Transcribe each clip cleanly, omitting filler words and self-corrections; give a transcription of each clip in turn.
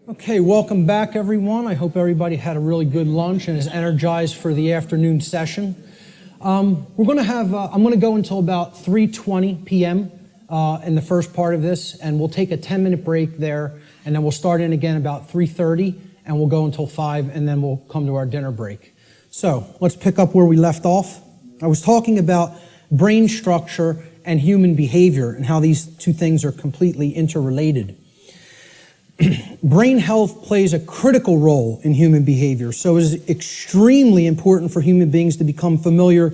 Okay, welcome back, everyone. I hope everybody had a really good lunch and is energized for the afternoon session. I'm going to go until about 3:20 p.m. In the first part of this, and we'll take a 10-minute break there, and then we'll start in again about 3:30, and we'll go until 5, and then we'll come to our dinner break. So let's pick up where we left off. I was talking about brain structure and human behavior and how these two things are completely interrelated. Brain health plays a critical role in human behavior, so it is extremely important for human beings to become familiar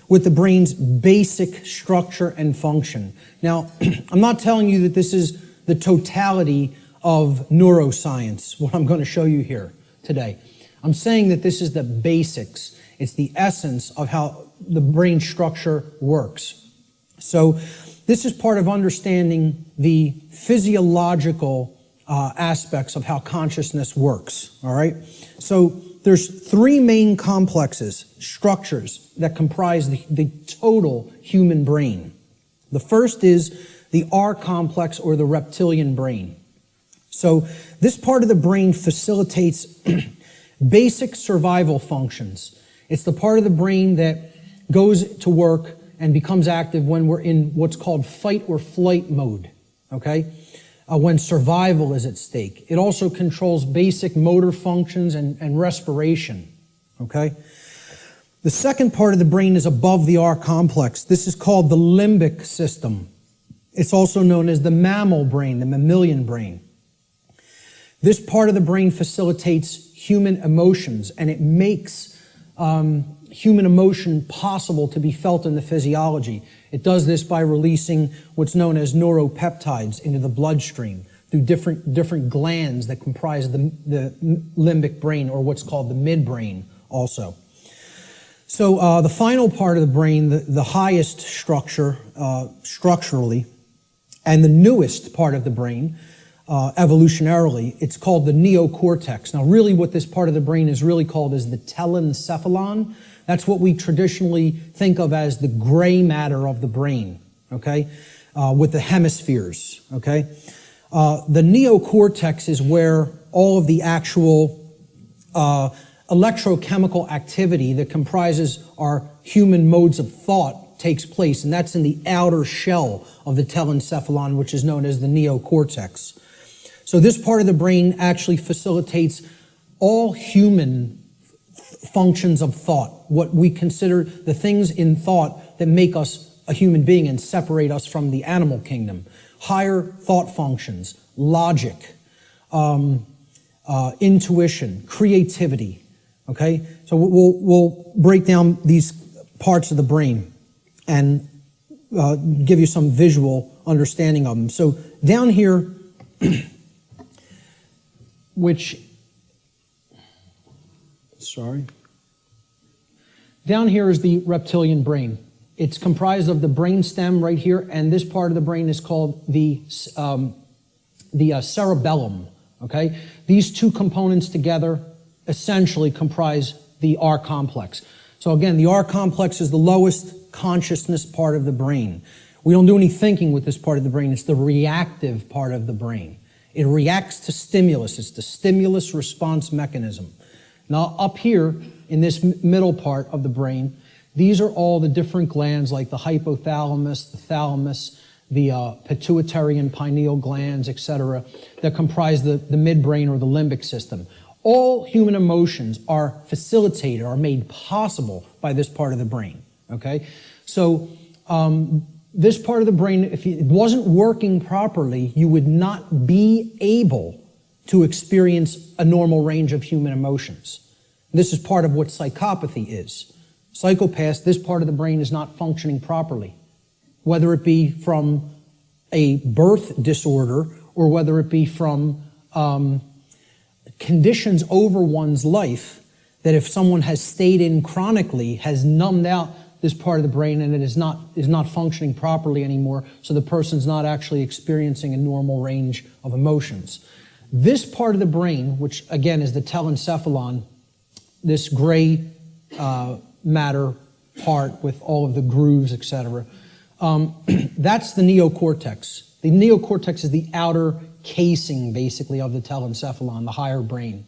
with the brain's basic structure and function. Now, I'm not telling you that this is the totality of neuroscience, what I'm going to show you here today. I'm saying that this is the basics. It's the essence of how the brain structure works. So this is part of understanding the physiological aspects of how consciousness works, all right? So there's three main complexes, structures, that comprise the total human brain. The first is the R complex, or the reptilian brain. So this part of the brain facilitates basic survival functions. It's the part of the brain that goes to work and becomes active when we're in what's called fight or flight mode, okay? When survival is at stake. It also controls basic motor functions and respiration, okay? The second part of the brain is above the R complex. This is called the limbic system. It's also known as the mammal brain, the mammalian brain. This part of the brain facilitates human emotions, and it makes human emotion possible to be felt in the physiology. It does this by releasing what's known as neuropeptides into the bloodstream through different glands that comprise the limbic brain, or what's called the midbrain also. So the final part of the brain, the highest structure structurally, and the newest part of the brain evolutionarily, it's called the neocortex. Now really what this part of the brain is really called is the telencephalon. That's what we traditionally think of as the gray matter of the brain, okay, with the hemispheres, okay? The neocortex is where all of the actual electrochemical activity that comprises our human modes of thought takes place, and that's in the outer shell of the telencephalon, which is known as the neocortex. So this part of the brain actually facilitates all human functions of thought, what we consider the things in thought that make us a human being and separate us from the animal kingdom. Higher thought functions, logic, intuition, creativity, okay? So we'll break down these parts of the brain and give you some visual understanding of them. So down here, down here is the reptilian brain. It's comprised of the brain stem right here, and this part of the brain is called the cerebellum, okay? These two components together essentially comprise the R complex. So again, the R complex is the lowest consciousness part of the brain. We don't do any thinking with this part of the brain. It's the reactive part of the brain. It reacts to stimulus. It's the stimulus response mechanism. Now up here in this middle part of the brain, these are all the different glands like the hypothalamus, the thalamus, the pituitary and pineal glands, etc., that comprise the midbrain or the limbic system. All human emotions are facilitated, are made possible by this part of the brain, okay? So this part of the brain, if it wasn't working properly, you would not be able to experience a normal range of human emotions. This is part of what psychopathy is. Psychopaths, this part of the brain is not functioning properly, whether it be from a birth disorder or whether it be from conditions over one's life that if someone has stayed in chronically has numbed out this part of the brain and it is not functioning properly anymore, so the person's not actually experiencing a normal range of emotions. This part of the brain, which again is the telencephalon, this gray matter part with all of the grooves, etc., that's the neocortex. The neocortex is the outer casing, basically, of the telencephalon, the higher brain.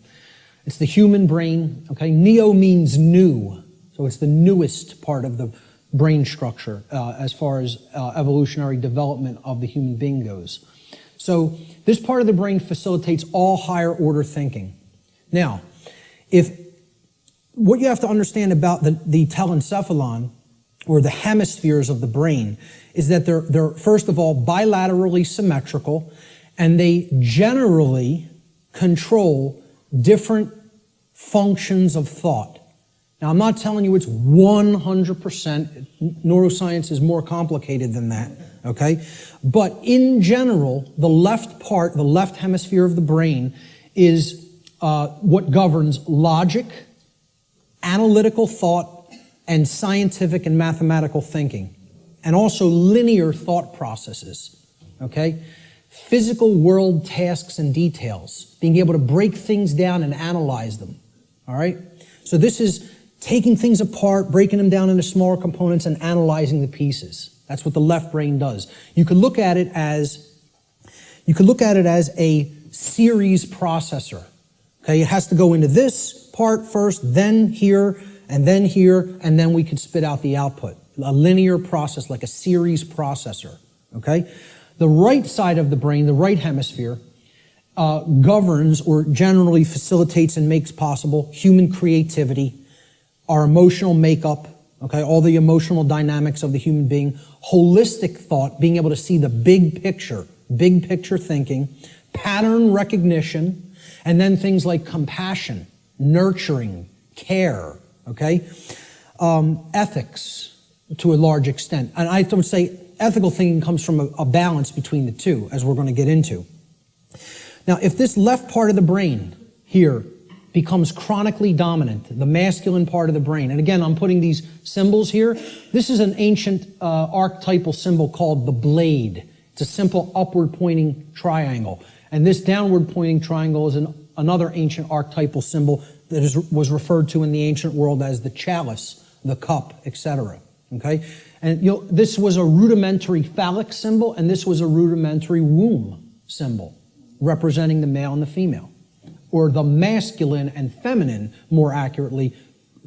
It's the human brain, okay? Neo means new, so it's the newest part of the brain structure as far as evolutionary development of the human being goes. So this part of the brain facilitates all higher order thinking. Now, what you have to understand about the telencephalon, or the hemispheres of the brain, is that they're first of all bilaterally symmetrical, and they generally control different functions of thought. Now, I'm not telling you it's 100%. Neuroscience is more complicated than that, okay? But in general, the left hemisphere of the brain is what governs logic, analytical thought, and scientific and mathematical thinking, and also linear thought processes, okay? Physical world tasks and details, being able to break things down and analyze them, all right? So this is taking things apart, breaking them down into smaller components, and analyzing the pieces. That's what the left brain does. You could look at it as a series processor. Okay, it has to go into this part first, then here, and then we could spit out the output. A linear process, like a series processor. Okay, the right side of the brain, the right hemisphere, governs or generally facilitates and makes possible human creativity, our emotional makeup, okay, all the emotional dynamics of the human being, holistic thought, being able to see the big picture thinking, pattern recognition, and then things like compassion, nurturing, care, okay, ethics to a large extent. And I would say ethical thinking comes from a balance between the two, as we're going to get into. Now, if this left part of the brain here becomes chronically dominant, the masculine part of the brain, and again, I'm putting these symbols here. This is an ancient archetypal symbol called the blade. It's a simple upward pointing triangle. And this downward pointing triangle is another ancient archetypal symbol that was referred to in the ancient world as the chalice, the cup, etc. Okay? And this was a rudimentary phallic symbol, and this was a rudimentary womb symbol, representing the male and the female, or the masculine and feminine, more accurately,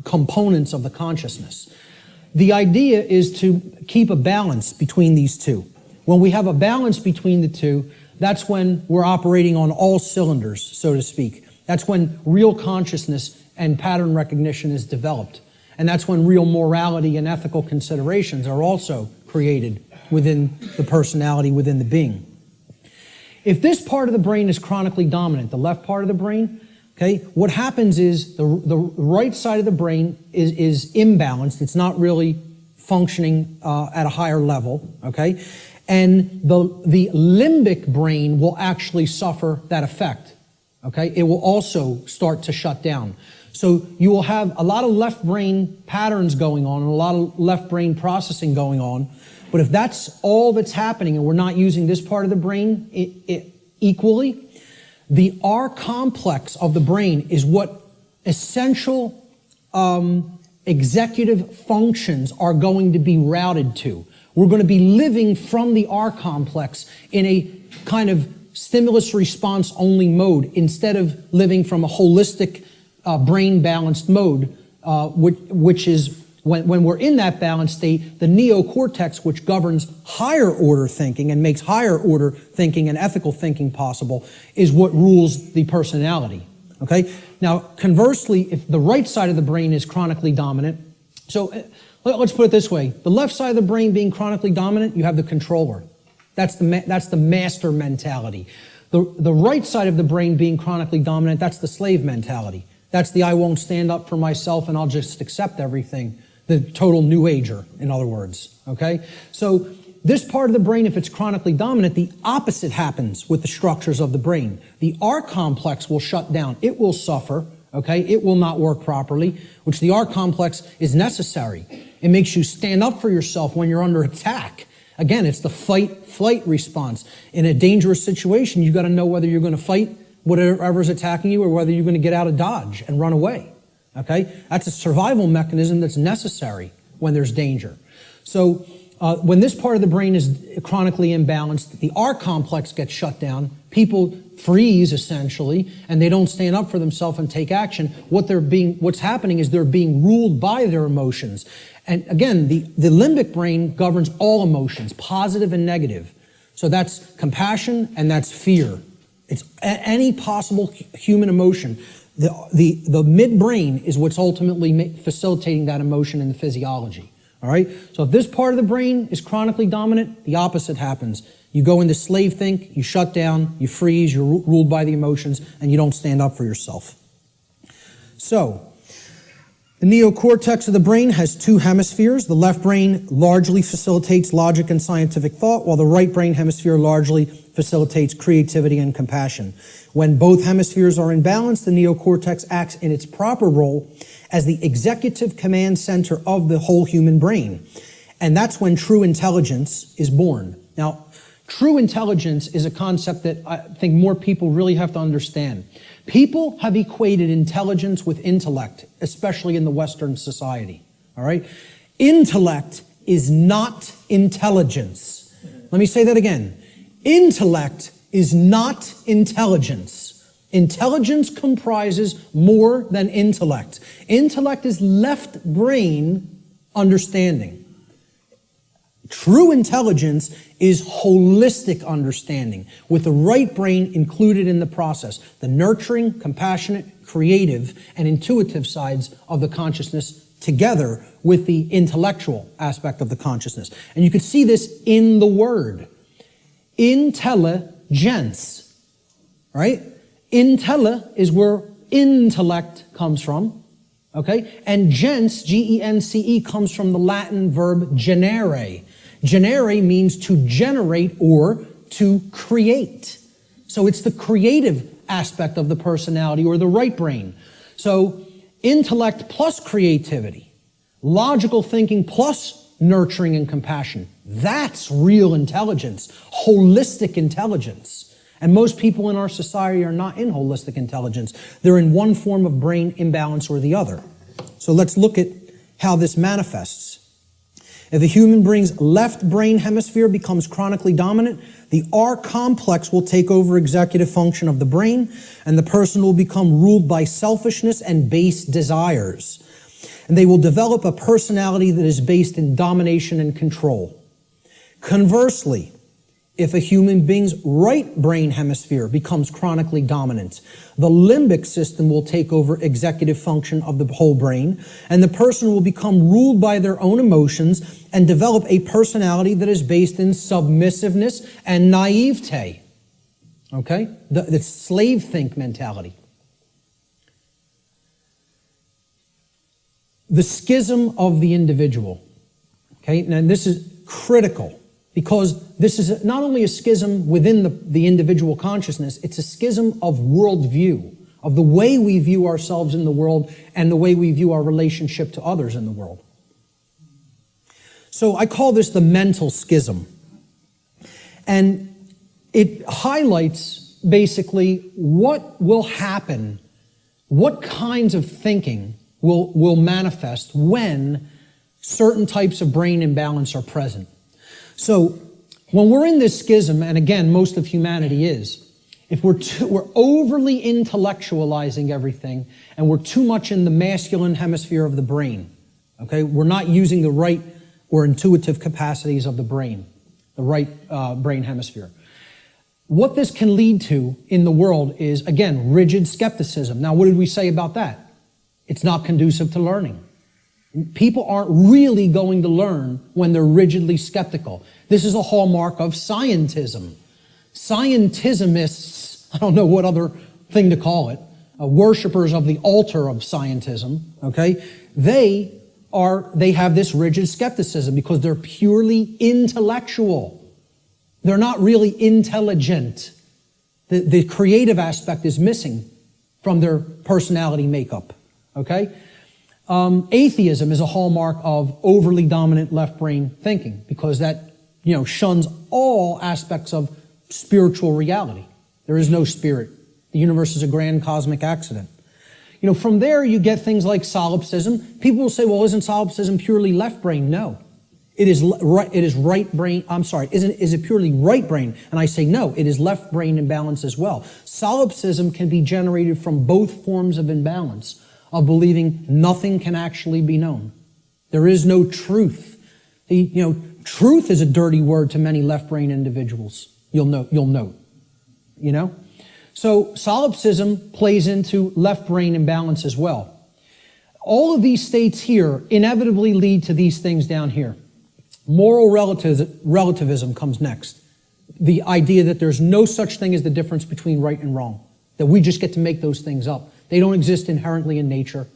components of the consciousness. The idea is to keep a balance between these two. When we have a balance between the two, that's when we're operating on all cylinders, so to speak. That's when real consciousness and pattern recognition is developed. And that's when real morality and ethical considerations are also created within the personality, within the being. If this part of the brain is chronically dominant, the left part of the brain, okay, what happens is the right side of the brain is imbalanced. It's not really functioning at a higher level, okay? And the limbic brain will actually suffer that effect, okay? It will also start to shut down. So you will have a lot of left brain patterns going on and a lot of left brain processing going on. But if that's all that's happening and we're not using this part of the brain equally, the R complex of the brain is what essential executive functions are going to be routed to. We're going to be living from the R complex in a kind of stimulus response only mode instead of living from a holistic brain balanced mode, which is when we're in that balanced state, the neocortex, which governs higher order thinking and makes higher order thinking and ethical thinking possible, is what rules the personality. Okay? Now, conversely, if the right side of the brain is chronically dominant, so let's put it this way. The left side of the brain being chronically dominant, you have the controller. That's the master mentality. The right side of the brain being chronically dominant, that's the slave mentality. That's the I won't stand up for myself and I'll just accept everything. The total new ager, in other words, okay? So this part of the brain, if it's chronically dominant, the opposite happens with the structures of the brain. The R complex will shut down. It will suffer, okay? It will not work properly, which the R complex is necessary. It makes you stand up for yourself when you're under attack. Again, it's the fight-flight response. In a dangerous situation, you've got to know whether you're going to fight whatever's attacking you or whether you're going to get out of dodge and run away. Okay? That's a survival mechanism that's necessary when there's danger. So When this part of the brain is chronically imbalanced, the R complex gets shut down. People freeze, essentially, and they don't stand up for themselves and take action. What's happening is they're being ruled by their emotions. And again, the limbic brain governs all emotions, positive and negative. So that's compassion and that's fear. It's any possible human emotion. The midbrain is what's ultimately facilitating that emotion in the physiology. All right? So if this part of the brain is chronically dominant, the opposite happens. You go into slave think, you shut down, you freeze, you're ruled by the emotions, and you don't stand up for yourself. So, the neocortex of the brain has two hemispheres. The left brain largely facilitates logic and scientific thought, while the right brain hemisphere largely facilitates creativity and compassion. When both hemispheres are in balance, the neocortex acts in its proper role as the executive command center of the whole human brain. And that's when true intelligence is born. Now, true intelligence is a concept that I think more people really have to understand. People have equated intelligence with intellect, especially in the Western society. All right? Intellect is not intelligence. Let me say that again. Intellect is not intelligence. Intelligence comprises more than intellect. Intellect is left brain understanding. True intelligence is holistic understanding, with the right brain included in the process. The nurturing, compassionate, creative, and intuitive sides of the consciousness together with the intellectual aspect of the consciousness. And you can see this in the word. Intelligence, right? Intella is where intellect comes from, okay? And gens, G-E-N-C-E, comes from the Latin verb generare. Generare means to generate or to create. So it's the creative aspect of the personality, or the right brain. So intellect plus creativity, logical thinking plus nurturing and compassion. That's real intelligence, holistic intelligence. And most people in our society are not in holistic intelligence. They're in one form of brain imbalance or the other. So let's look at how this manifests. If a human brain's left brain hemisphere becomes chronically dominant, the R complex will take over executive function of the brain, and the person will become ruled by selfishness and base desires. And they will develop a personality that is based in domination and control. Conversely, if a human being's right brain hemisphere becomes chronically dominant, the limbic system will take over executive function of the whole brain, and the person will become ruled by their own emotions and develop a personality that is based in submissiveness and naivete. Okay? The slave think mentality. The schism of the individual. Okay? Now this is critical, because this is not only a schism within the individual consciousness, it's a schism of worldview, of the way we view ourselves in the world and the way we view our relationship to others in the world. So I call this the mental schism. And it highlights basically what will happen, what kinds of thinking will manifest when certain types of brain imbalance are present. So when we're in this schism, and again, most of humanity is, if we're overly intellectualizing everything and we're too much in the masculine hemisphere of the brain, okay, we're not using the right or intuitive capacities of the brain, the right brain hemisphere. What this can lead to in the world is, again, rigid skepticism. Now, what did we say about that? It's not conducive to learning. People aren't really going to learn when they're rigidly skeptical. This is a hallmark of scientism. Scientismists, I don't know what other thing to call it, worshipers of the altar of scientism, okay, they have this rigid skepticism because they're purely intellectual. They're not really intelligent. The creative aspect is missing from their personality makeup, okay? Atheism is a hallmark of overly dominant left brain thinking, because that, shuns all aspects of spiritual reality. There is no spirit. The universe is a grand cosmic accident. From there you get things like solipsism. People will say, well, isn't solipsism purely left brain? No. It is right brain, I'm sorry, is it purely right brain? And I say no, it is left brain imbalance as well. Solipsism can be generated from both forms of imbalance, of believing nothing can actually be known. There is no truth. Truth is a dirty word to many left brain individuals. You'll note. So solipsism plays into left brain imbalance as well. All of these states here inevitably lead to these things down here. Moral relativism comes next. The idea that there's no such thing as the difference between right and wrong, that we just get to make those things up. They don't exist inherently in nature,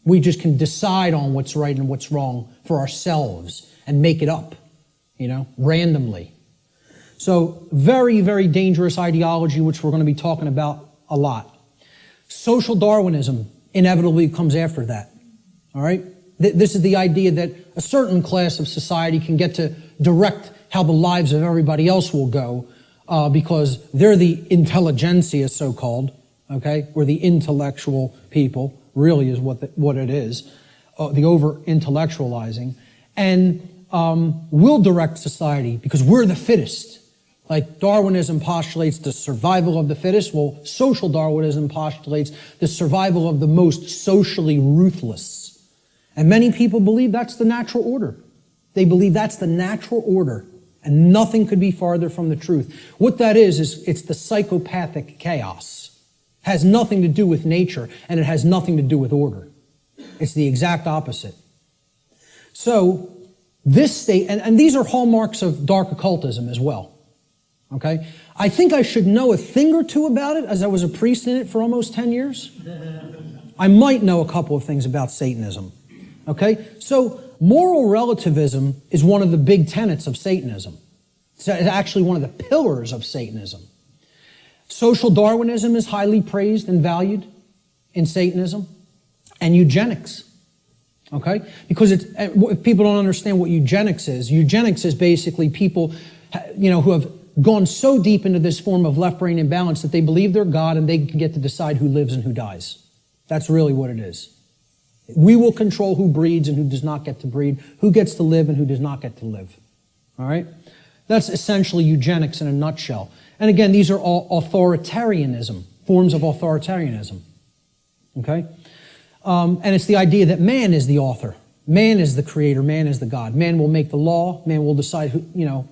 We just can decide on what's right and what's wrong for ourselves and make it up, randomly. So very, very dangerous ideology, which we're going to be talking about a lot. Social Darwinism inevitably comes after that, all right? This is the idea that a certain class of society can get to direct how the lives of everybody else will go because they're the intelligentsia, so-called, okay? Or the intellectual people, really is what it is, the over-intellectualizing. And we'll direct society because we're the fittest. Like Darwinism postulates the survival of the fittest, well, social Darwinism postulates the survival of the most socially ruthless. And many people believe that's the natural order. They believe that's the natural order, and nothing could be farther from the truth. What that is it's the psychopathic chaos. It has nothing to do with nature, and it has nothing to do with order. It's the exact opposite. So, this state, and these are hallmarks of dark occultism as well. Okay? I think I should know a thing or two about it, as I was a priest in it for almost 10 years. I might know a couple of things about Satanism. Okay? So, moral relativism is one of the big tenets of Satanism. It's actually one of the pillars of Satanism. Social Darwinism is highly praised and valued in Satanism. And eugenics. Okay? Because if people don't understand what eugenics is basically people, who have gone so deep into this form of left brain imbalance that they believe they're God and they can get to decide who lives and who dies. That's really what it is. We will control who breeds and who does not get to breed, who gets to live and who does not get to live. All right? That's essentially eugenics in a nutshell. And again, these are all authoritarianism, forms of authoritarianism. Okay? And it's the idea that man is the author. Man is the creator. Man is the God. Man will make the law. Man will decide who,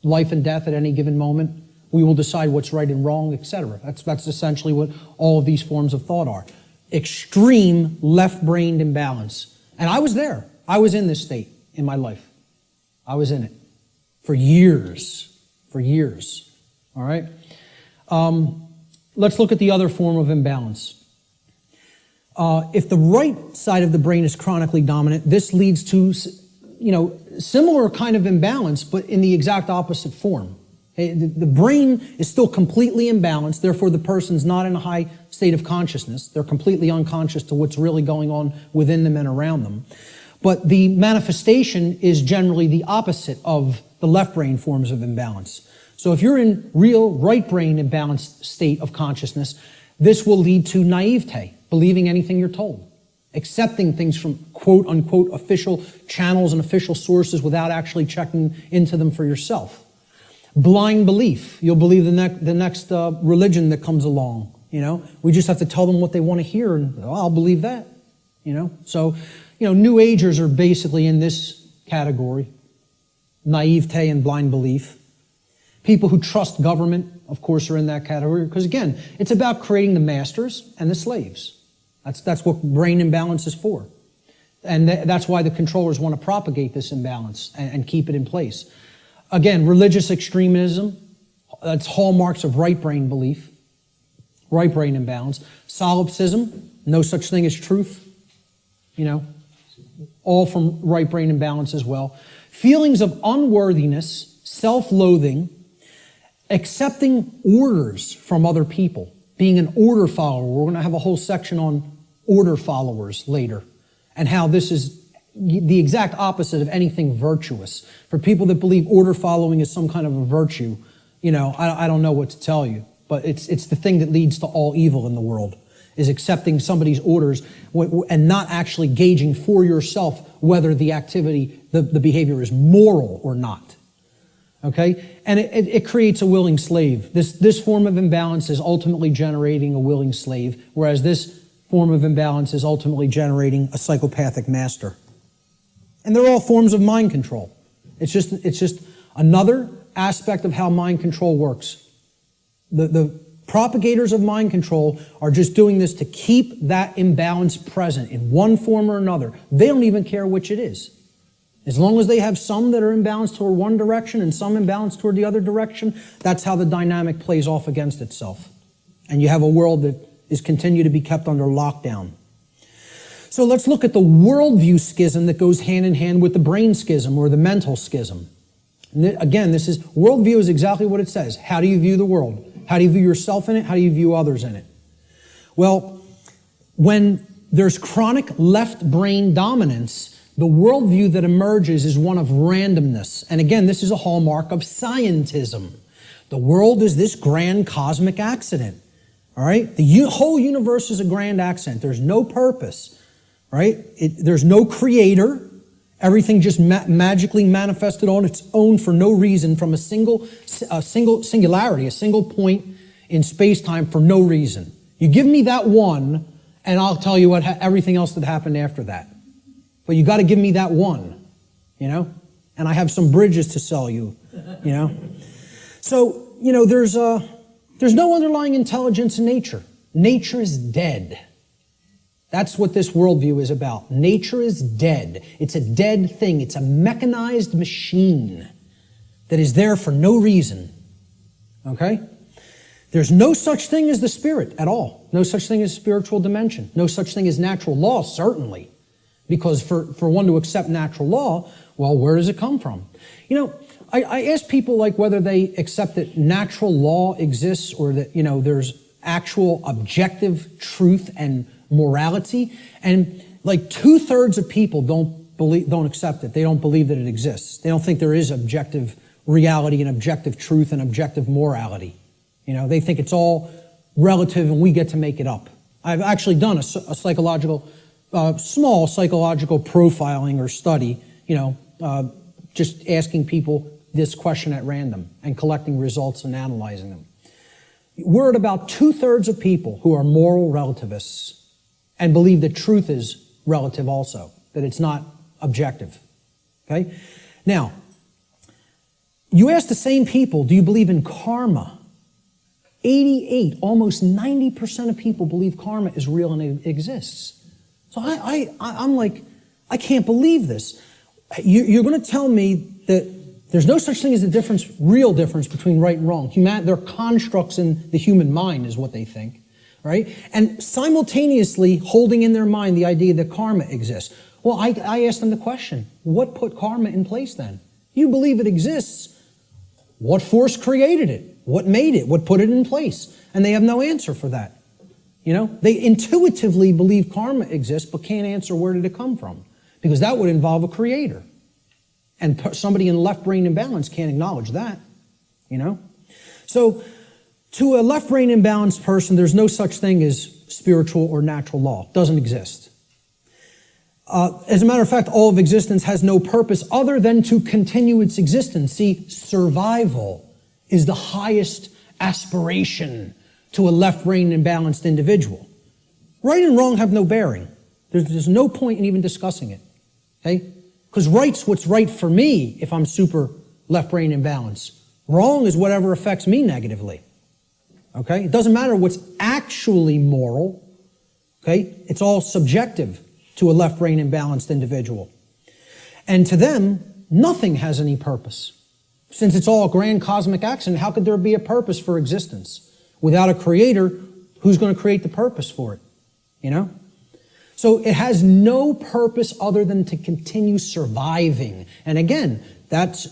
life and death at any given moment. We will decide what's right and wrong, etc. That's essentially what all of these forms of thought are. Extreme left-brained imbalance. And I was there. I was in this state in my life. I was in it for years. For years. All right? Let's look at the other form of imbalance. If the right side of the brain is chronically dominant, this leads to, similar kind of imbalance, but in the exact opposite form. The brain is still completely imbalanced, therefore the person's not in a high state of consciousness. They're completely unconscious to what's really going on within them and around them. But the manifestation is generally the opposite of the left brain forms of imbalance. So if you're in real right brain imbalanced state of consciousness, this will lead to naivete, believing anything you're told, accepting things from quote unquote official channels and official sources without actually checking into them for yourself. Blind belief. You'll believe the next religion that comes along. We just have to tell them what they want to hear, and I'll believe that. So, New Agers are basically in this category: naivete and blind belief. People who trust government, of course, are in that category because, again, it's about creating the masters and the slaves. That's what brain imbalance is for, and that's why the controllers want to propagate this imbalance and keep it in place. Again, religious extremism, that's hallmarks of right brain belief, right brain imbalance. Solipsism, no such thing as truth, all from right brain imbalance as well. Feelings of unworthiness, self-loathing, accepting orders from other people, being an order follower. We're going to have a whole section on order followers later and how this is the exact opposite of anything virtuous. For people that believe order following is some kind of a virtue, I don't know what to tell you, but it's the thing that leads to all evil in the world, is accepting somebody's orders and not actually gauging for yourself whether the activity the behavior is moral or not. Okay? And it creates a willing slave. This form of imbalance is ultimately generating a willing slave, whereas this form of imbalance is ultimately generating a psychopathic master. And they're all forms of mind control. It's just another aspect of how mind control works. The propagators of mind control are just doing this to keep that imbalance present in one form or another. They don't even care which it is. As long as they have some that are imbalanced toward one direction and some imbalanced toward the other direction, that's how the dynamic plays off against itself. And you have a world that is continued to be kept under lockdown. So let's look at the worldview schism that goes hand in hand with the brain schism or the mental schism. And again, worldview is exactly what it says. How do you view the world? How do you view yourself in it? How do you view others in it? Well, when there's chronic left brain dominance, the worldview that emerges is one of randomness. And again, this is a hallmark of scientism. The world is this grand cosmic accident. All right? The whole universe is a grand accident. There's no purpose. Right? There's no creator. Everything just magically manifested on its own for no reason from a single singularity, a single point in space-time for no reason. You give me that one, and I'll tell you everything else that happened after that. But you got to give me that one, you know? And I have some bridges to sell you, you know? So, you know, there's no underlying intelligence in nature. Nature is dead. That's what this worldview is about. Nature is dead. It's a dead thing. It's a mechanized machine that is there for no reason. Okay? There's no such thing as the spirit at all. No such thing as spiritual dimension. No such thing as natural law, certainly. Because for one to accept natural law, well, where does it come from? You know, I ask people like whether they accept that natural law exists or that, you know, there's actual objective truth and morality, and like 2/3 of people don't accept it. They don't believe that it exists. They don't think there is objective reality and objective truth and objective morality. You know, they think it's all relative and we get to make it up. I've actually done a psychological, small psychological profiling or study, you know, just asking people this question at random and collecting results and analyzing them. We're at about 2/3 of people who are moral relativists and believe that truth is relative also, that it's not objective. Okay? Now, you ask the same people, do you believe in karma? 88, almost 90% of people believe karma is real and it exists. So I'm like, I can't believe this. You're going to tell me that there's no such thing as a real difference between right and wrong. They're constructs in the human mind is what they think. Right? And simultaneously holding in their mind the idea that karma exists. Well, I asked them the question, what put karma in place then? You believe it exists. What force created it? What made it? What put it in place? And they have no answer for that. You know, they intuitively believe karma exists, but can't answer where did it come from? Because that would involve a creator. And somebody in left brain imbalance can't acknowledge that. You know? So, to a left brain imbalanced person, there's no such thing as spiritual or natural law. It doesn't exist. As a matter of fact, all of existence has no purpose other than to continue its existence. See, survival is the highest aspiration to a left brain imbalanced individual. Right and wrong have no bearing. There's no point in even discussing it. Okay? Because right's what's right for me if I'm super left brain imbalanced. Wrong is whatever affects me negatively. Okay? It doesn't matter what's actually moral. Okay? It's all subjective to a left brain imbalanced individual. And to them, nothing has any purpose. Since it's all a grand cosmic accident, how could there be a purpose for existence? Without a creator, who's going to create the purpose for it? You know? So it has no purpose other than to continue surviving. And again, that's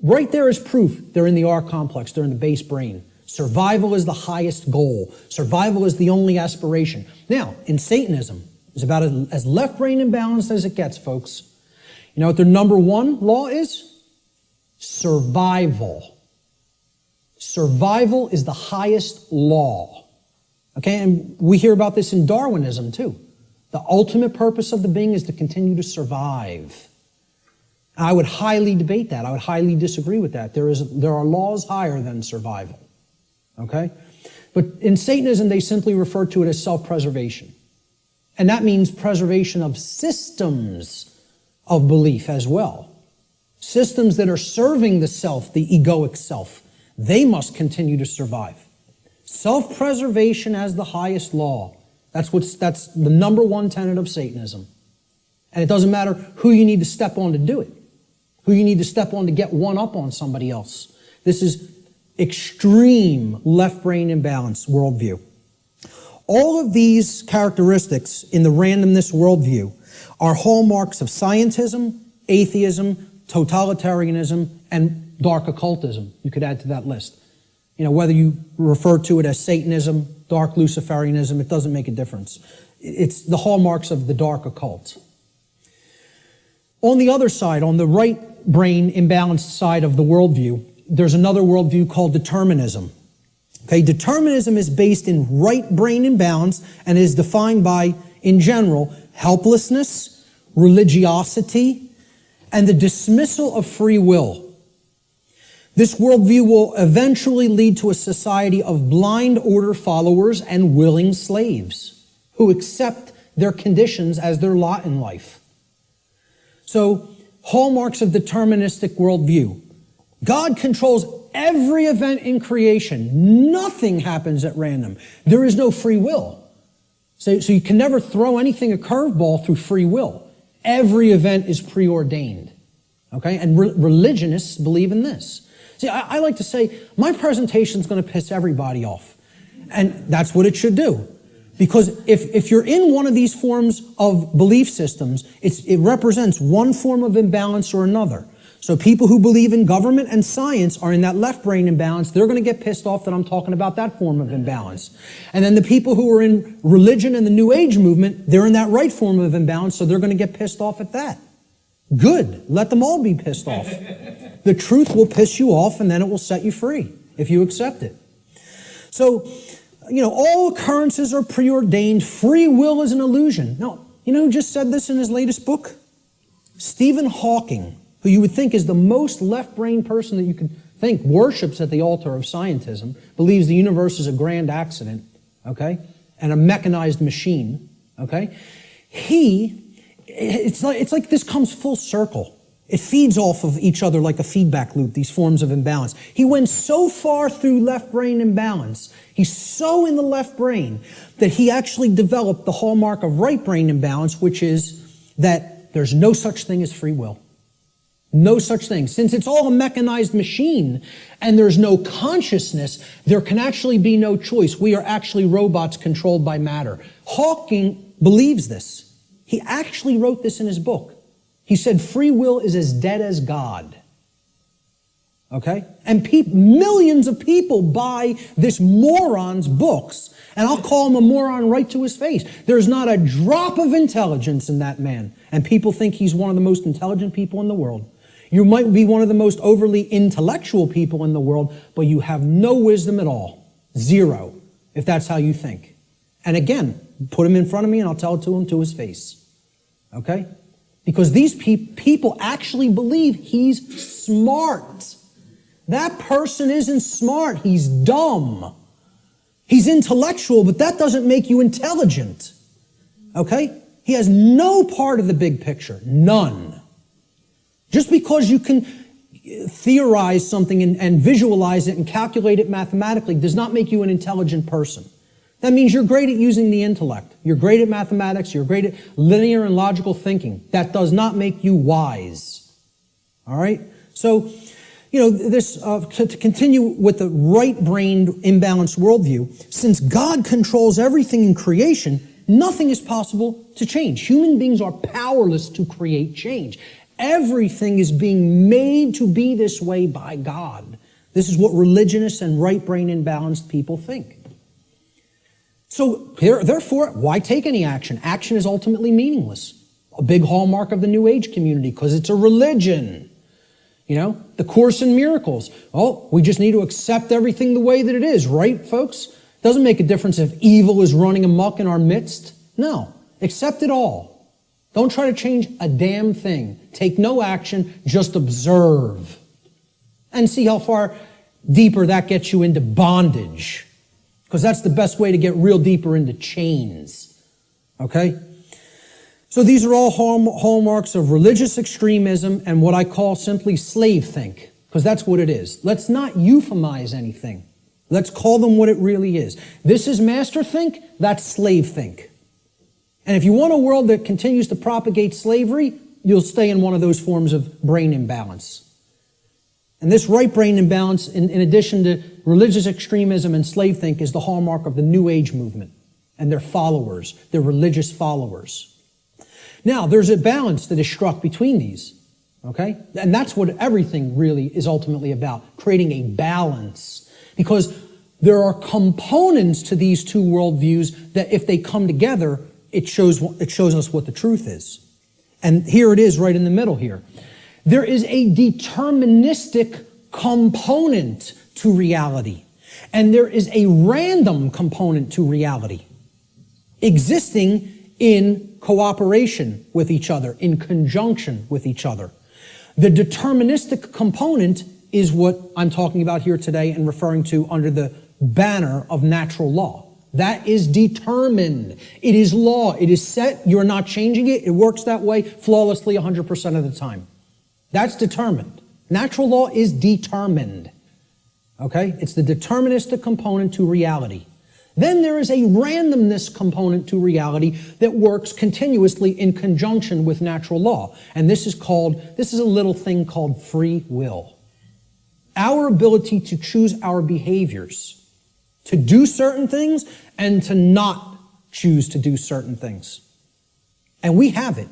right there is proof they're in the R complex, they're in the base brain. Survival is the highest goal. Survival is the only aspiration. Now, in Satanism, it's about as left brain imbalanced as it gets, folks. You know what their number one law is? Survival. Survival is the highest law. Okay, and we hear about this in Darwinism too. The ultimate purpose of the being is to continue to survive. I would highly debate that. I would highly disagree with that. There are laws higher than survival. Okay? But in Satanism, they simply refer to it as self-preservation. And that means preservation of systems of belief as well. Systems that are serving the self, the egoic self. They must continue to survive. Self-preservation as the highest law. That's the number one tenet of Satanism. And it doesn't matter who you need to step on to do it. Who you need to step on to get one up on somebody else. This is extreme left brain imbalance worldview. All of these characteristics in the randomness worldview are hallmarks of scientism, atheism, totalitarianism, and dark occultism. You could add to that list. You know, whether you refer to it as Satanism, dark Luciferianism, it doesn't make a difference. It's the hallmarks of the dark occult. On the other side, on the right brain imbalanced side of the worldview, there's another worldview called determinism. Okay, determinism is based in right brain imbalance and is defined by, in general, helplessness, religiosity, and the dismissal of free will. This worldview will eventually lead to a society of blind order followers and willing slaves who accept their conditions as their lot in life. So, hallmarks of deterministic worldview. God controls every event in creation. Nothing happens at random. There is no free will. So you can never throw anything a curveball through free will. Every event is preordained. Okay? And religionists believe in this. See, I like to say, my presentation is going to piss everybody off. And that's what it should do. Because if you're in one of these forms of belief systems, it represents one form of imbalance or another. So people who believe in government and science are in that left brain imbalance. They're going to get pissed off that I'm talking about that form of imbalance. And then the people who are in religion and the New Age movement, they're in that right form of imbalance, so they're going to get pissed off at that. Good. Let them all be pissed off. The truth will piss you off, and then it will set you free if you accept it. So, you know, all occurrences are preordained. Free will is an illusion. No, you know who just said this in his latest book? Stephen Hawking, who you would think is the most left-brain person that you could think, worships at the altar of scientism, believes the universe is a grand accident, okay, and a mechanized machine, okay? It's like this comes full circle. It feeds off of each other like a feedback loop, these forms of imbalance. He went so far through left brain imbalance, he's so in the left brain, that he actually developed the hallmark of right brain imbalance, which is that there's no such thing as free will. No such thing. Since it's all a mechanized machine and there's no consciousness, there can actually be no choice. We are actually robots controlled by matter. Hawking believes this. He actually wrote this in his book. He said free will is as dead as God. Okay? And millions of people buy this moron's books, and I'll call him a moron right to his face. There's not a drop of intelligence in that man, and people think he's one of the most intelligent people in the world. You might be one of the most overly intellectual people in the world, but you have no wisdom at all. Zero, if that's how you think. And again, put him in front of me and I'll tell it to him to his face. Okay? Because these people actually believe he's smart. That person isn't smart. He's dumb. He's intellectual, but that doesn't make you intelligent. Okay? He has no part of the big picture. None. Just because you can theorize something and visualize it and calculate it mathematically does not make you an intelligent person. That means you're great at using the intellect. You're great at mathematics. You're great at linear and logical thinking. That does not make you wise. All right? So, you know, to continue with the right-brained imbalanced worldview, since God controls everything in creation, nothing is possible to change. Human beings are powerless to create change. Everything is being made to be this way by God. This is what religionists and right-brain imbalanced people think. So, therefore, why take any action? Action is ultimately meaningless. A big hallmark of the New Age community, because it's a religion. You know, the Course in Miracles. Oh, we just need to accept everything the way that it is, right, folks? Doesn't make a difference if evil is running amok in our midst. No, accept it all. Don't try to change a damn thing. Take no action, just observe. And see how far deeper that gets you into bondage. Because that's the best way to get real deeper into chains. Okay? So these are all hallmarks of religious extremism and what I call simply slave think. Because that's what it is. Let's not euphemize anything. Let's call them what it really is. This is master think, that's slave think. And if you want a world that continues to propagate slavery, you'll stay in one of those forms of brain imbalance. And this right brain imbalance, in addition to religious extremism and slave think, is the hallmark of the New Age movement and their followers, their religious followers. Now, there's a balance that is struck between these. Okay? And that's what everything really is ultimately about, creating a balance. Because there are components to these two worldviews that if they come together, it shows us what the truth is. And here it is right in the middle here. There is a deterministic component to reality. And there is a random component to reality, existing in cooperation with each other, in conjunction with each other. The deterministic component is what I'm talking about here today and referring to under the banner of natural law. That is determined. It is law. It is set. You're not changing it. It works that way flawlessly 100% of the time. That's determined. Natural law is determined. Okay? It's the deterministic component to reality. Then there is a randomness component to reality that works continuously in conjunction with natural law. And this is a little thing called free will. Our ability to choose our behaviors, to do certain things and to not choose to do certain things. And we have it.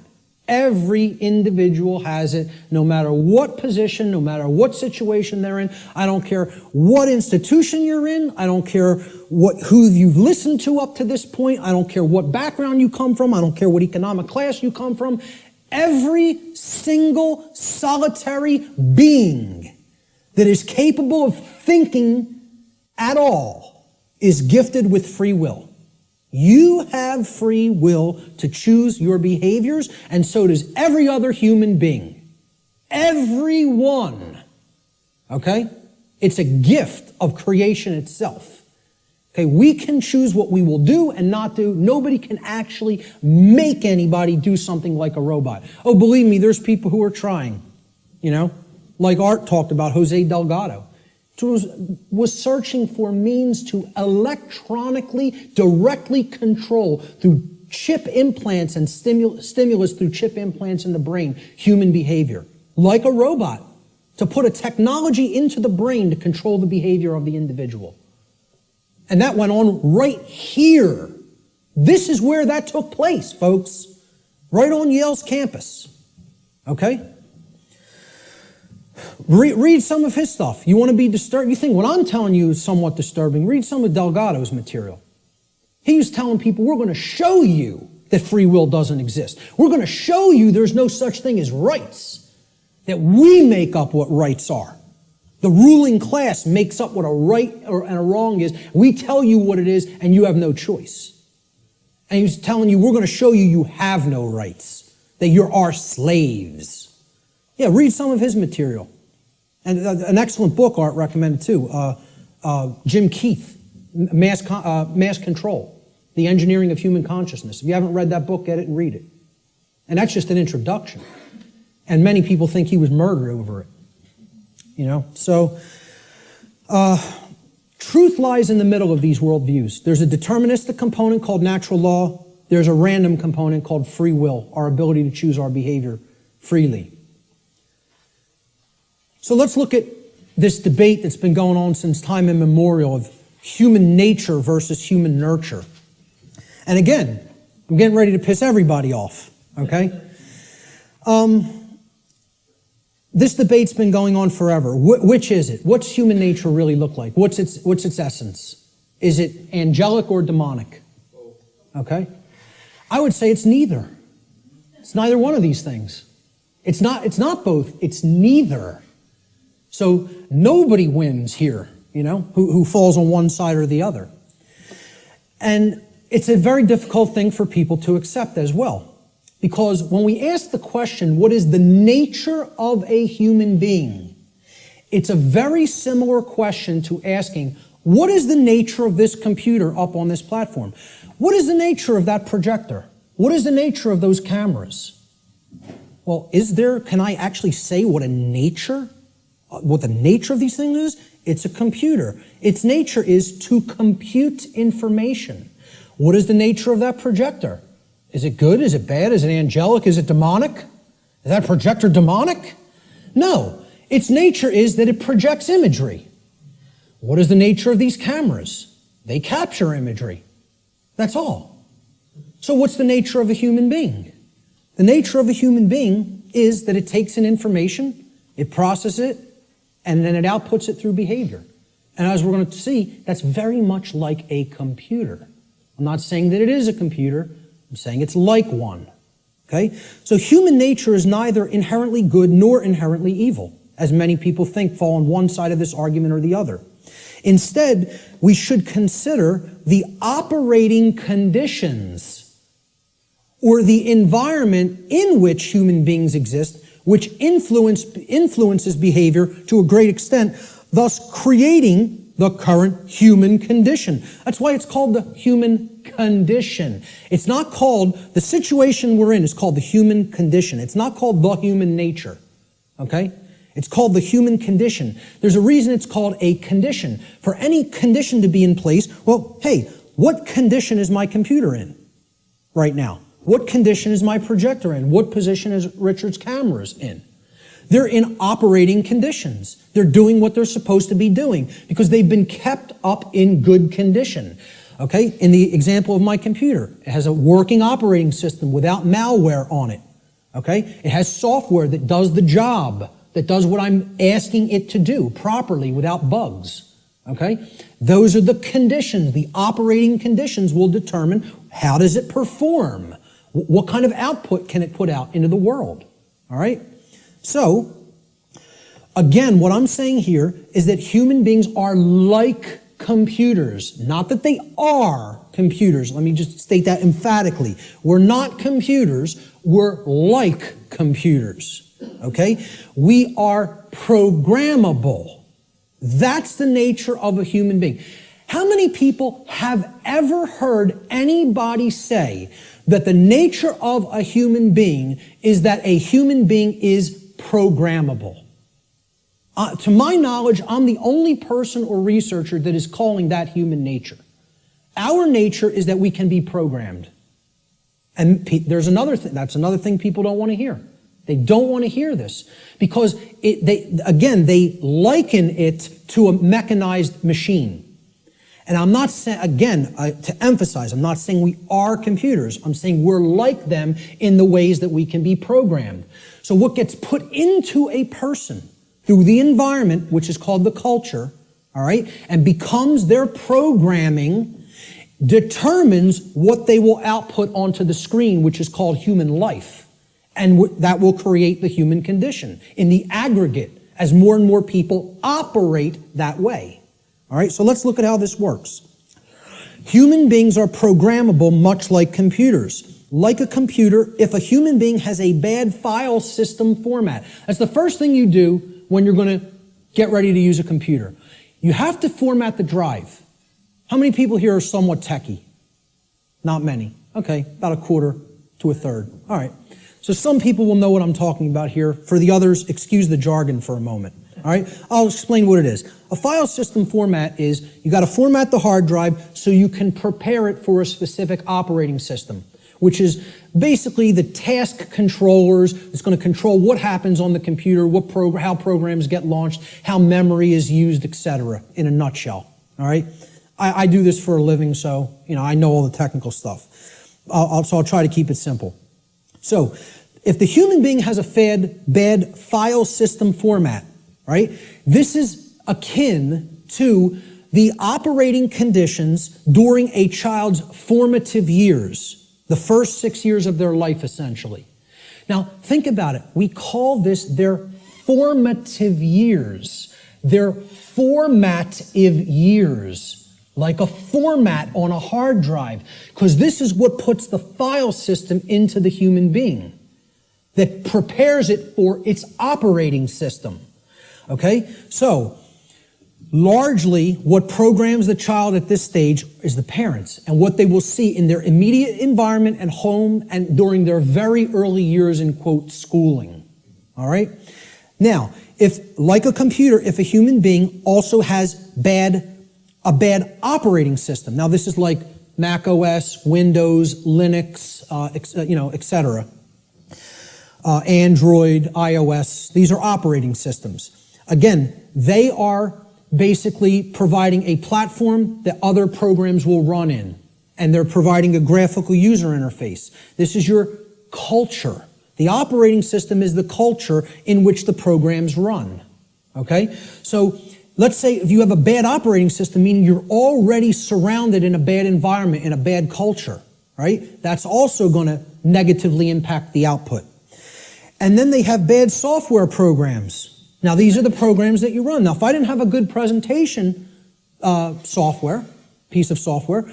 Every individual has it, no matter what position, no matter what situation they're in. I don't care what institution you're in. I don't care who you've listened to up to this point. I don't care what background you come from. I don't care what economic class you come from. Every single solitary being that is capable of thinking at all is gifted with free will. You have free will to choose your behaviors, and so does every other human being. Everyone. Okay? It's a gift of creation itself. Okay, we can choose what we will do and not do. Nobody can actually make anybody do something like a robot. Oh, believe me, there's people who are trying. You know, like Art talked about, Jose Delgado. Was searching for means to electronically, directly control through chip implants and stimulus through chip implants in the brain, human behavior. Like a robot, to put a technology into the brain to control the behavior of the individual. And that went on right here. This is where that took place, folks. Right on Yale's campus. Okay? Read some of his stuff. You want to be disturbed? You think what I'm telling you is somewhat disturbing. Read some of Delgado's material. He was telling people, we're going to show you that free will doesn't exist. We're going to show you there's no such thing as rights, that we make up what rights are. The ruling class makes up what a right and a wrong is. We tell you what it is, and you have no choice. And he's telling you, we're going to show you you have no rights, that you're our slaves. Yeah, read some of his material. And an excellent book, Art recommended too, Jim Keith, Mass Control, The Engineering of Human Consciousness. If you haven't read that book, get it and read it. And that's just an introduction. And many people think he was murdered over it. You know, so truth lies in the middle of these worldviews. There's a deterministic component called natural law. There's a random component called free will, our ability to choose our behavior freely. So let's look at this debate that's been going on since time immemorial of human nature versus human nurture. And again, I'm getting ready to piss everybody off, okay? This debate's been going on forever. Which is it? What's human nature really look like? What's its essence? Is it angelic or demonic? Okay? I would say it's neither. It's neither one of these things. It's not both. It's neither. So nobody wins here, you know, who falls on one side or the other. And it's a very difficult thing for people to accept as well. Because when we ask the question, what is the nature of a human being? It's a very similar question to asking, what is the nature of this computer up on this platform? What is the nature of that projector? What is the nature of those cameras? Well, can I actually say what the nature of these things is? It's a computer. Its nature is to compute information. What is the nature of that projector? Is it good? Is it bad? Is it angelic? Is it demonic? Is that projector demonic? No. Its nature is that it projects imagery. What is the nature of these cameras? They capture imagery. That's all. So what's the nature of a human being? The nature of a human being is that it takes in information, it processes it, and then it outputs it through behavior. And as we're going to see, that's very much like a computer. I'm not saying that it is a computer. I'm saying it's like one. Okay? So human nature is neither inherently good nor inherently evil, as many people think fall on one side of this argument or the other. Instead, we should consider the operating conditions or the environment in which human beings exist, which influences behavior to a great extent, thus creating the current human condition. That's why it's called the human condition. It's not called, the situation we're in is called the human condition. It's not called the human nature, okay? It's called the human condition. There's a reason it's called a condition. For any condition to be in place, well, hey, what condition is my computer in right now? What condition is my projector in? What position is Richard's cameras in? They're in operating conditions. They're doing what they're supposed to be doing because they've been kept up in good condition. Okay, in the example of my computer, it has a working operating system without malware on it. Okay, it has software that does the job, that does what I'm asking it to do properly without bugs. Okay, those are the conditions. The operating conditions will determine how does it perform? What kind of output can it put out into the world? All right. So, again, what I'm saying here is that human beings are like computers. Not that they are computers. Let me just state that emphatically. We're not computers. We're like computers. Okay? We are programmable. That's the nature of a human being. How many people have ever heard anybody say that the nature of a human being is that a human being is programmable? To my knowledge, I'm the only person or researcher that is calling that human nature. Our nature is that we can be programmed. And there's another thing. That's another thing people don't want to hear. They don't want to hear this because they liken it to a mechanized machine. And I'm not saying, again, to emphasize, I'm not saying we are computers. I'm saying we're like them in the ways that we can be programmed. So what gets put into a person through the environment, which is called the culture, all right, and becomes their programming, determines what they will output onto the screen, which is called human life. And that will create the human condition in the aggregate as more and more people operate that way. All right, so let's look at how this works. Human beings are programmable much like computers. Like a computer, if a human being has a bad file system format, that's the first thing you do when you're going to get ready to use a computer. You have to format the drive. How many people here are somewhat techie? Not many. Okay, about a quarter to a third. All right. So some people will know what I'm talking about here. For the others, excuse the jargon for a moment. All right, I'll explain what it is. A file system format is you got to format the hard drive so you can prepare it for a specific operating system, which is basically the task controllers. It's going to control what happens on the computer, how programs get launched, how memory is used, etc. in a nutshell. All right, I do this for a living, so I know all the technical stuff. So I'll try to keep it simple. So if the human being has a bad file system format, right? This is akin to the operating conditions during a child's formative years, the first 6 years of their life, essentially. Now, think about it. We call this their formative years. Their formative years. like a format on a hard drive, because this is what puts the file system into the human being, that prepares it for its operating system. Okay? So, largely, what programs the child at this stage is the parents and what they will see in their immediate environment and home and during their very early years in, quote, schooling. All right? Now, if, like a computer, if a human being also has a bad operating system. Now, this is like Mac OS, Windows, Linux, etc. Android, iOS. These are operating systems. Again, they are basically providing a platform that other programs will run in, and they're providing a graphical user interface. This is your culture. The operating system is the culture in which the programs run. Okay? So let's say if you have a bad operating system, meaning you're already surrounded in a bad environment, in a bad culture, right? That's also going to negatively impact the output. And then they have bad software programs. Now, these are the programs that you run. Now, if I didn't have a good presentation piece of software,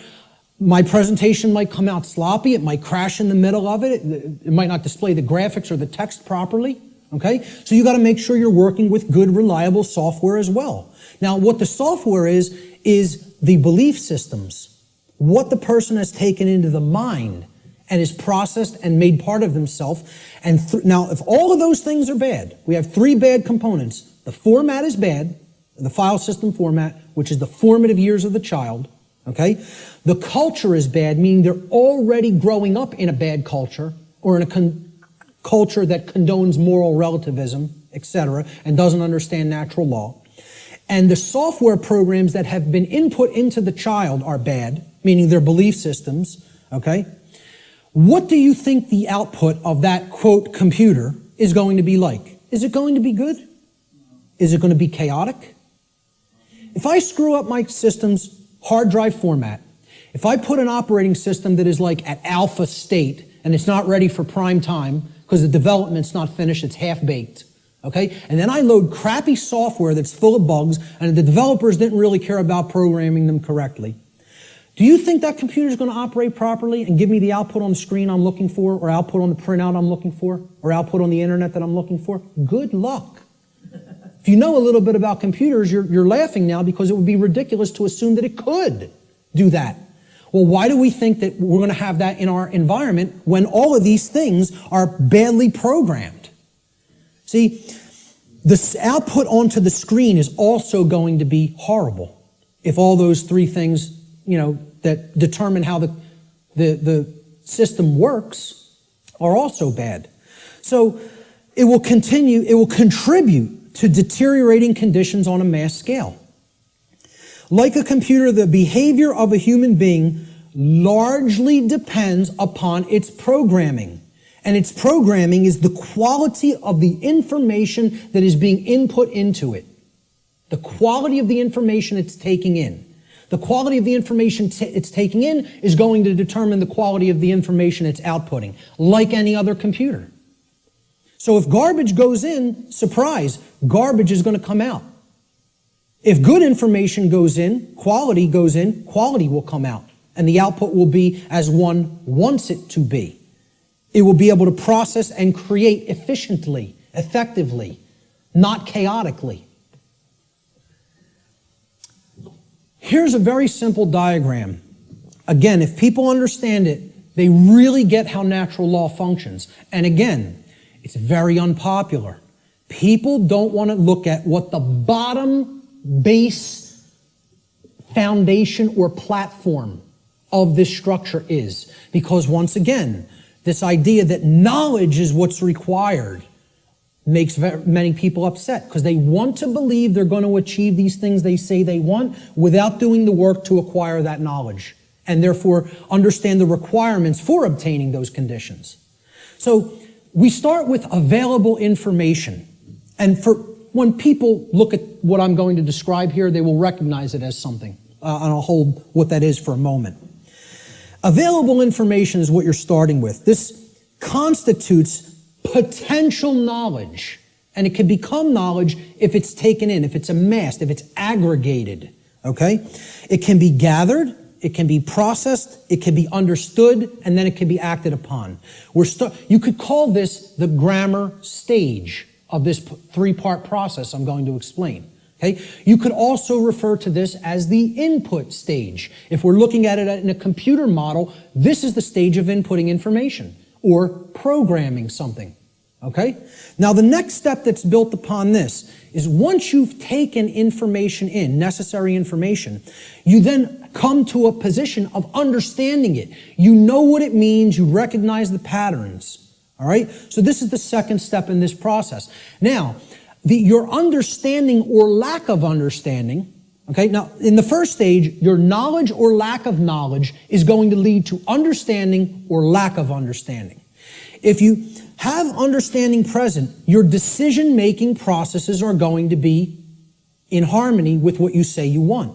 my presentation might come out sloppy. It might crash in the middle of it. It might not display the graphics or the text properly. Okay? So you got to make sure you're working with good, reliable software as well. Now, what the software is the belief systems, what the person has taken into the mind and is processed and made part of themselves. And now, if all of those things are bad, we have three bad components. The format is bad, the file system format, which is the formative years of the child. Okay? The culture is bad, meaning they're already growing up in a bad culture or in a culture that condones moral relativism, etc., and doesn't understand natural law. And the software programs that have been input into the child are bad, meaning their belief systems. Okay? What do you think the output of that, quote, computer is going to be like? Is it going to be good? Is it going to be chaotic? If I screw up my system's hard drive format, if I put an operating system that is like at alpha state and it's not ready for prime time because the development's not finished, it's half-baked, okay? And then I load crappy software that's full of bugs and the developers didn't really care about programming them correctly, do you think that computer is going to operate properly and give me the output on the screen I'm looking for, or output on the printout I'm looking for, or output on the internet that I'm looking for? Good luck. If you know a little bit about computers, you're laughing now because it would be ridiculous to assume that it could do that. Well, why do we think that we're going to have that in our environment when all of these things are badly programmed? See, the output onto the screen is also going to be horrible if all those three things, that determine how the system works are also bad. So it will contribute to deteriorating conditions on a mass scale. Like a computer, the behavior of a human being largely depends upon its programming. And its programming is the quality of the information that is being input into it. The quality of the information it's taking in. The quality of the information it's taking in is going to determine the quality of the information it's outputting, like any other computer. So if garbage goes in, surprise, garbage is going to come out. If good information goes in, quality will come out. And the output will be as one wants it to be. It will be able to process and create efficiently, effectively, not chaotically. Here's a very simple diagram. Again, if people understand it, they really get how natural law functions. And again, it's very unpopular. People don't want to look at what the bottom base foundation or platform of this structure is. Because once again, this idea that knowledge is what's required makes many people upset because they want to believe they're going to achieve these things they say they want without doing the work to acquire that knowledge and therefore understand the requirements for obtaining those conditions. So we start with available information. And when people look at what I'm going to describe here, they will recognize it as something. And I'll hold what that is for a moment. Available information is what you're starting with. This constitutes potential knowledge, and it can become knowledge if it's taken in, if it's amassed, if it's aggregated, okay? It can be gathered, it can be processed, it can be understood, and then it can be acted upon. You could call this the grammar stage of this three-part process I'm going to explain. Okay? You could also refer to this as the input stage. If we're looking at it in a computer model, this is the stage of inputting information or programming something. Okay? Now the next step that's built upon this is once you've taken information in, necessary information, you then come to a position of understanding it. You know what it means, you recognize the patterns. All right? So this is the second step in this process. Now, your understanding or lack of understanding, okay, now in the first stage, your knowledge or lack of knowledge is going to lead to understanding or lack of understanding. If you have understanding present, your decision-making processes are going to be in harmony with what you say you want,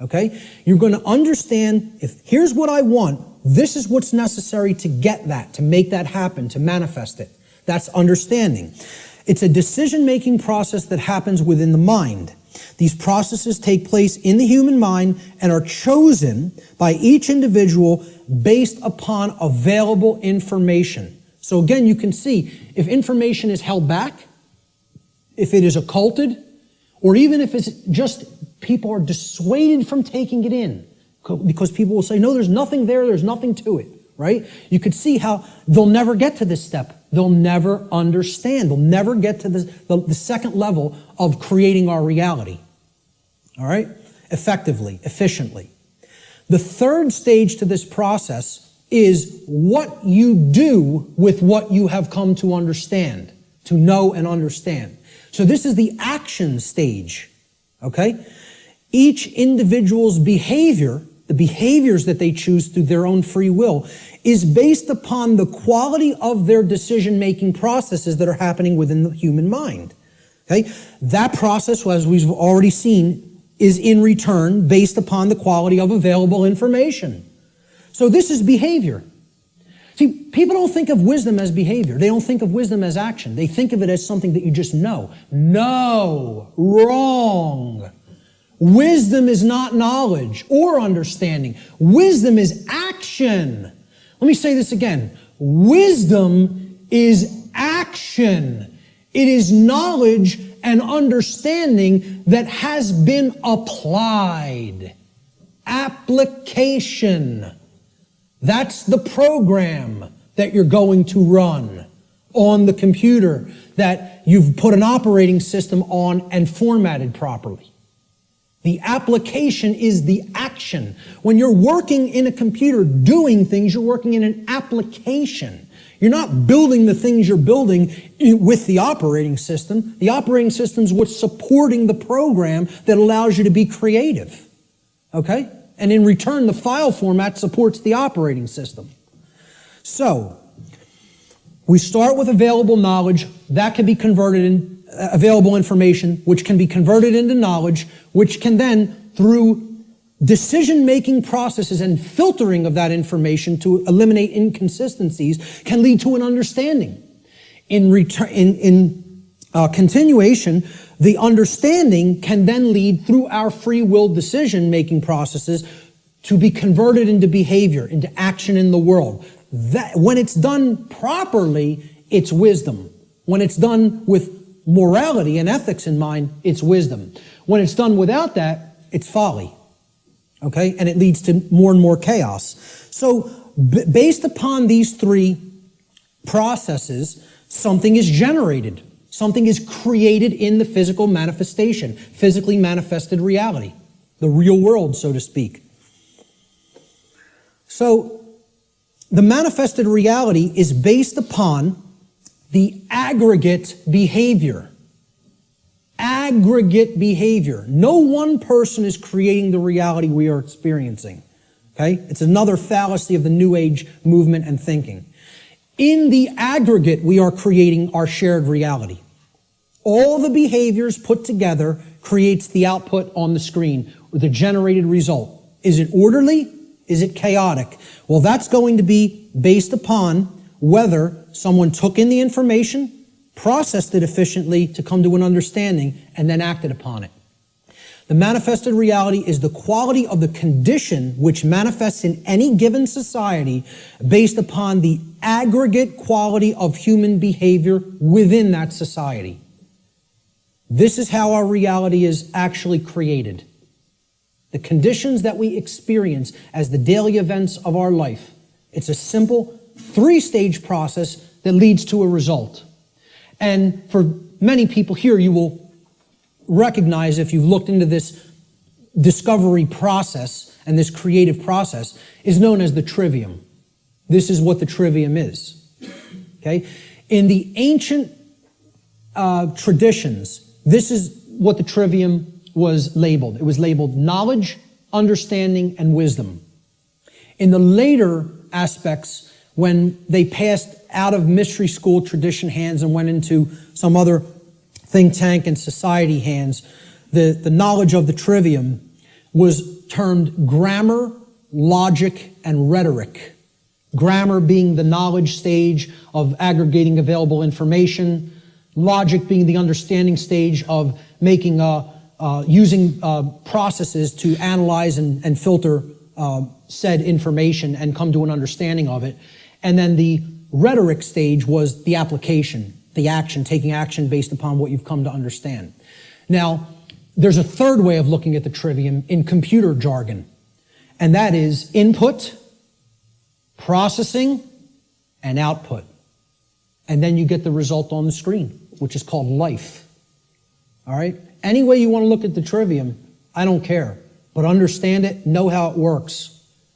okay? You're going to understand, if here's what I want, this is what's necessary to get that, to make that happen, to manifest it. That's understanding. It's a decision-making process that happens within the mind. These processes take place in the human mind and are chosen by each individual based upon available information. So again, you can see if information is held back, if it is occulted, or even if it's just people are dissuaded from taking it in because people will say, no, there's nothing there, there's nothing to it, right? You could see how they'll never get to this step. They'll never understand. They'll never get to the second level of creating our reality. All right? Effectively, efficiently. The third stage to this process is what you do with what you have come to understand, to know and understand. So this is the action stage. Okay? Each individual's behavior, the behaviors that they choose through their own free will, is based upon the quality of their decision-making processes that are happening within the human mind. Okay? That process, as we've already seen, is in return based upon the quality of available information. So this is behavior. See, people don't think of wisdom as behavior. They don't think of wisdom as action. They think of it as something that you just know. No, wrong. Wisdom is not knowledge or understanding. Wisdom is action. Let me say this again. Wisdom is action. It is knowledge and understanding that has been applied. Application. That's the program that you're going to run on the computer that you've put an operating system on and formatted properly. The application is the action. When you're working in a computer doing things, you're working in an application. You're not building the things you're building with the operating system. The operating system is what's supporting the program that allows you to be creative. Okay? And in return, the file format supports the operating system. So, we start with available knowledge. That can be converted in available information, which can be converted into knowledge, which can then, through decision-making processes and filtering of that information to eliminate inconsistencies, can lead to an understanding. In continuation, the understanding can then lead through our free will decision-making processes to be converted into behavior, into action in the world. That, when it's done properly, it's wisdom. When it's done with morality and ethics in mind, it's wisdom. When it's done without that, it's folly. Okay? And it leads to more and more chaos. So, based upon these three processes, something is generated. Something is created in the physical manifestation, physically manifested reality, the real world, so to speak. So, the manifested reality is based upon the aggregate behavior. Aggregate behavior. No one person is creating the reality we are experiencing. Okay? It's another fallacy of the New Age movement and thinking. In the aggregate, we are creating our shared reality. All the behaviors put together creates the output on the screen, or the generated result. Is it orderly? Is it chaotic? Well, that's going to be based upon whether someone took in the information, processed it efficiently to come to an understanding, and then acted upon it. The manifested reality is the quality of the condition which manifests in any given society based upon the aggregate quality of human behavior within that society. This is how our reality is actually created. The conditions that we experience as the daily events of our life. It's a simple 3-stage process that leads to a result. And for many people here, you will recognize, if you've looked into this discovery process and this creative process, is known as the trivium. This is what the trivium is. Okay? In the ancient traditions, this is what the trivium was labeled. It was labeled knowledge, understanding, and wisdom. In the later aspects, when they passed out of mystery school tradition hands and went into some other think tank and society hands, the knowledge of the trivium was termed grammar, logic, and rhetoric. Grammar being the knowledge stage of aggregating available information, logic being the understanding stage of making using processes to analyze and filter said information and come to an understanding of it. And then the rhetoric stage was the application, the action, taking action based upon what you've come to understand. Now, there's a third way of looking at the trivium in computer jargon, and that is input, processing, and output. And then you get the result on the screen, which is called life. All right? Any way you want to look at the trivium, I don't care. But understand it, know how it works.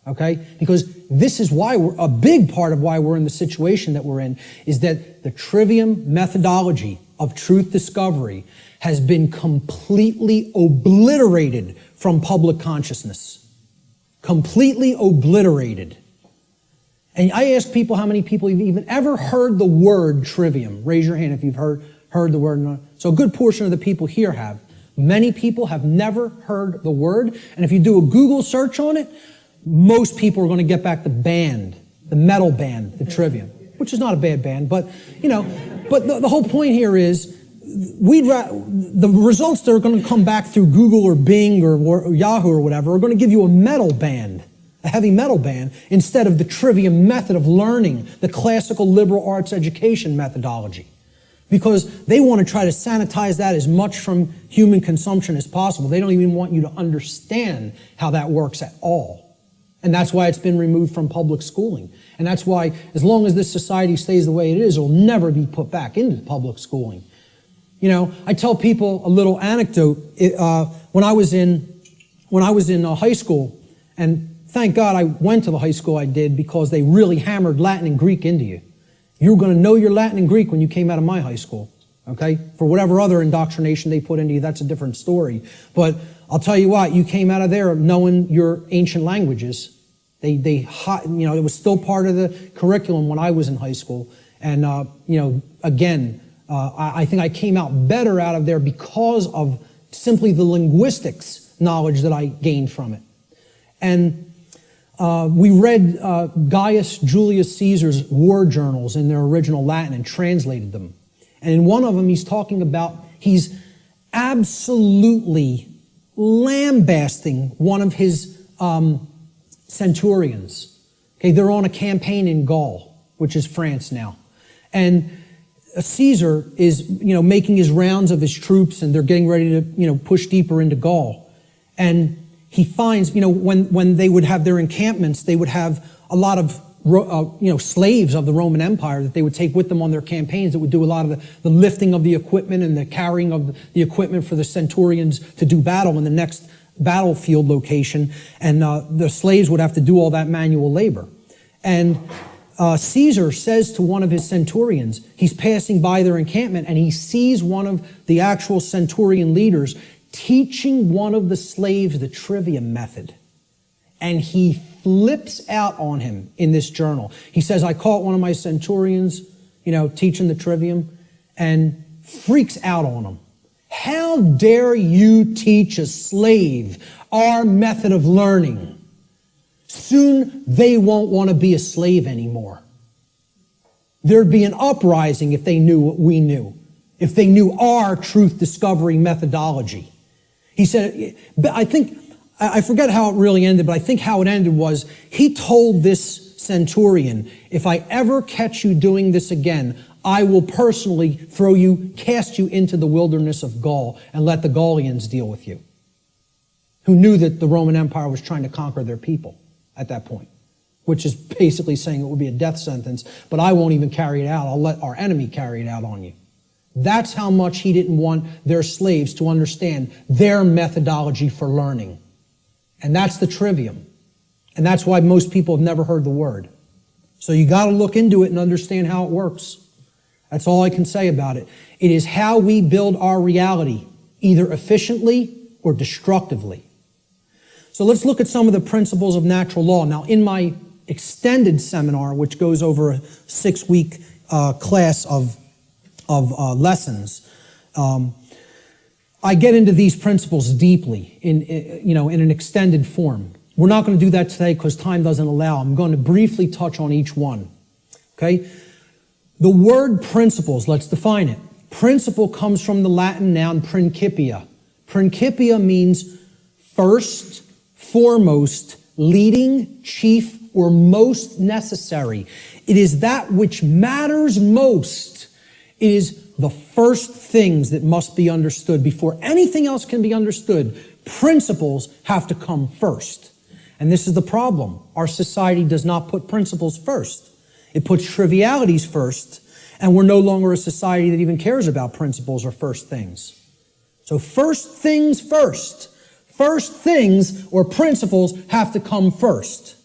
Okay? Because this is why a big part of why we're in the situation that we're in is that the trivium methodology of truth discovery has been completely obliterated from public consciousness. Completely obliterated. And I ask people how many people have even ever heard the word trivium. Raise your hand if you've heard the word. So a good portion of the people here have. Many people have never heard the word. And if you do a Google search on it, most people are going to get back the band, the metal band, the trivium, which is not a bad band. But, but the whole point here is the results that are going to come back through Google or Bing or Yahoo or whatever are going to give you a metal band. A heavy metal band, instead of the trivium method of learning, the classical liberal arts education methodology. Because they want to try to sanitize that as much from human consumption as possible. They don't even want you to understand how that works at all. And that's why it's been removed from public schooling. And that's why, as long as this society stays the way it is, it'll never be put back into public schooling. I tell people a little anecdote. When I was in high school, and thank God I went to the high school I did, because they really hammered Latin and Greek into you. You were going to know your Latin and Greek when you came out of my high school, okay? For whatever other indoctrination they put into you, that's a different story. But I'll tell you what, you came out of there knowing your ancient languages. It was still part of the curriculum when I was in high school. And, again, I think I came out better out of there because of simply the linguistics knowledge that I gained from it. And we read Gaius Julius Caesar's war journals in their original Latin and translated them. And in one of them, he's absolutely lambasting one of his centurions. Okay, they're on a campaign in Gaul, which is France now. And Caesar is, making his rounds of his troops, and they're getting ready to, push deeper into Gaul. And he finds, when they would have their encampments, they would have a lot of, slaves of the Roman Empire that they would take with them on their campaigns that would do a lot of the lifting of the equipment and the carrying of the equipment for the centurions to do battle in the next battlefield location. And the slaves would have to do all that manual labor. And Caesar says to one of his centurions, he's passing by their encampment, and he sees one of the actual centurion leaders teaching one of the slaves the trivium method. And he flips out on him in this journal. He says, I caught one of my centurions, teaching the trivium, and freaks out on him. How dare you teach a slave our method of learning? Soon they won't want to be a slave anymore. There'd be an uprising if they knew what we knew, if they knew our truth discovery methodology. He said, but I forget how it really ended, but I think how it ended was he told this centurion, if I ever catch you doing this again, I will personally cast you into the wilderness of Gaul and let the Gaulians deal with you, who knew that the Roman Empire was trying to conquer their people at that point, which is basically saying it would be a death sentence, but I won't even carry it out. I'll let our enemy carry it out on you. That's how much he didn't want their slaves to understand their methodology for learning. And that's the trivium. And that's why most people have never heard the word. So you got to look into it and understand how it works. That's all I can say about it. It is how we build our reality, either efficiently or destructively. So let's look at some of the principles of natural law. Now, in my extended seminar, which goes over a 6-week class of lessons, I get into these principles deeply in an extended form. We're not going to do that today because time doesn't allow. I'm going to briefly touch on each one. Okay? The word principles, let's define it. Principle comes from the Latin noun principia. Principia means first, foremost, leading, chief, or most necessary. It is that which matters most. It is the first things that must be understood before anything else can be understood. Principles have to come first. And this is the problem. Our society does not put principles first. It puts trivialities first, and we're no longer a society that even cares about principles or first things. So first things first. First things or principles have to come first.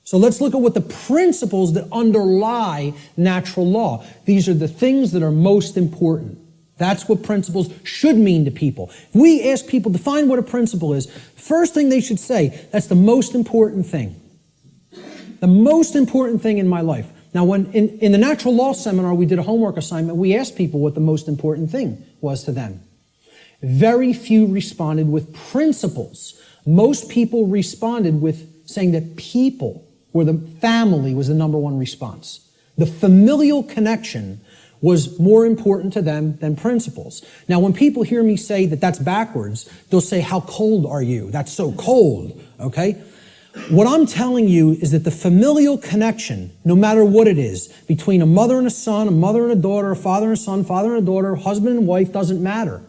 So let's look at what the principles that underlie natural law. These are the things that are most important. That's what principles should mean to people. If we ask people to define what a principle is, first thing they should say, that's the most important thing. The most important thing in my life. Now, when in the natural law seminar, we did a homework assignment, we asked people what the most important thing was to them. Very few responded with principles. Most people responded with saying that people or the family was the number one response. The familial connection was more important to them than principles. Now, when people hear me say that that's backwards, they'll say, how cold are you? That's so cold, okay? What I'm telling you is that the familial connection, no matter what it is, between a mother and a son, a mother and a daughter, a father and a son, father and a daughter, husband and wife, doesn't matter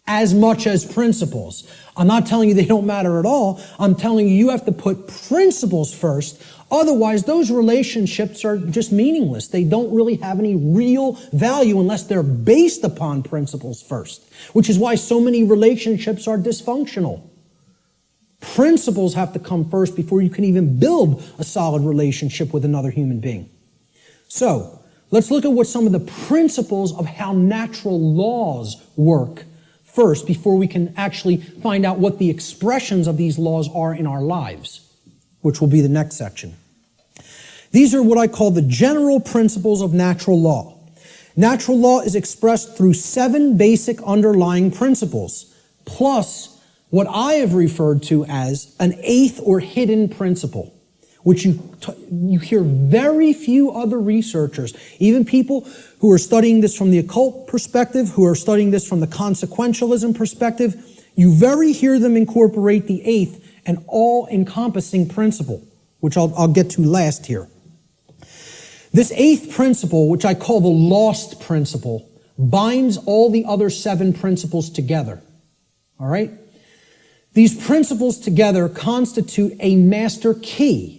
as much as principles. I'm not telling you they don't matter at all. I'm telling you have to put principles first. Otherwise, those relationships are just meaningless. They don't really have any real value unless they're based upon principles first, which is why so many relationships are dysfunctional. Principles have to come first before you can even build a solid relationship with another human being. So, let's look at what some of the principles of how natural laws work first before we can actually find out what the expressions of these laws are in our lives, which will be the next section. These are what I call the general principles of natural law. Natural law is expressed through 7 basic underlying principles, plus what I have referred to as an 8th or hidden principle, which you hear very few other researchers, even people who are studying this from the occult perspective, who are studying this from the consequentialism perspective, you very hear them incorporate the 8th and all-encompassing principle, which I'll get to last here. This 8th principle, which I call the lost principle, binds all the other 7 principles together. All right? These principles together constitute a master key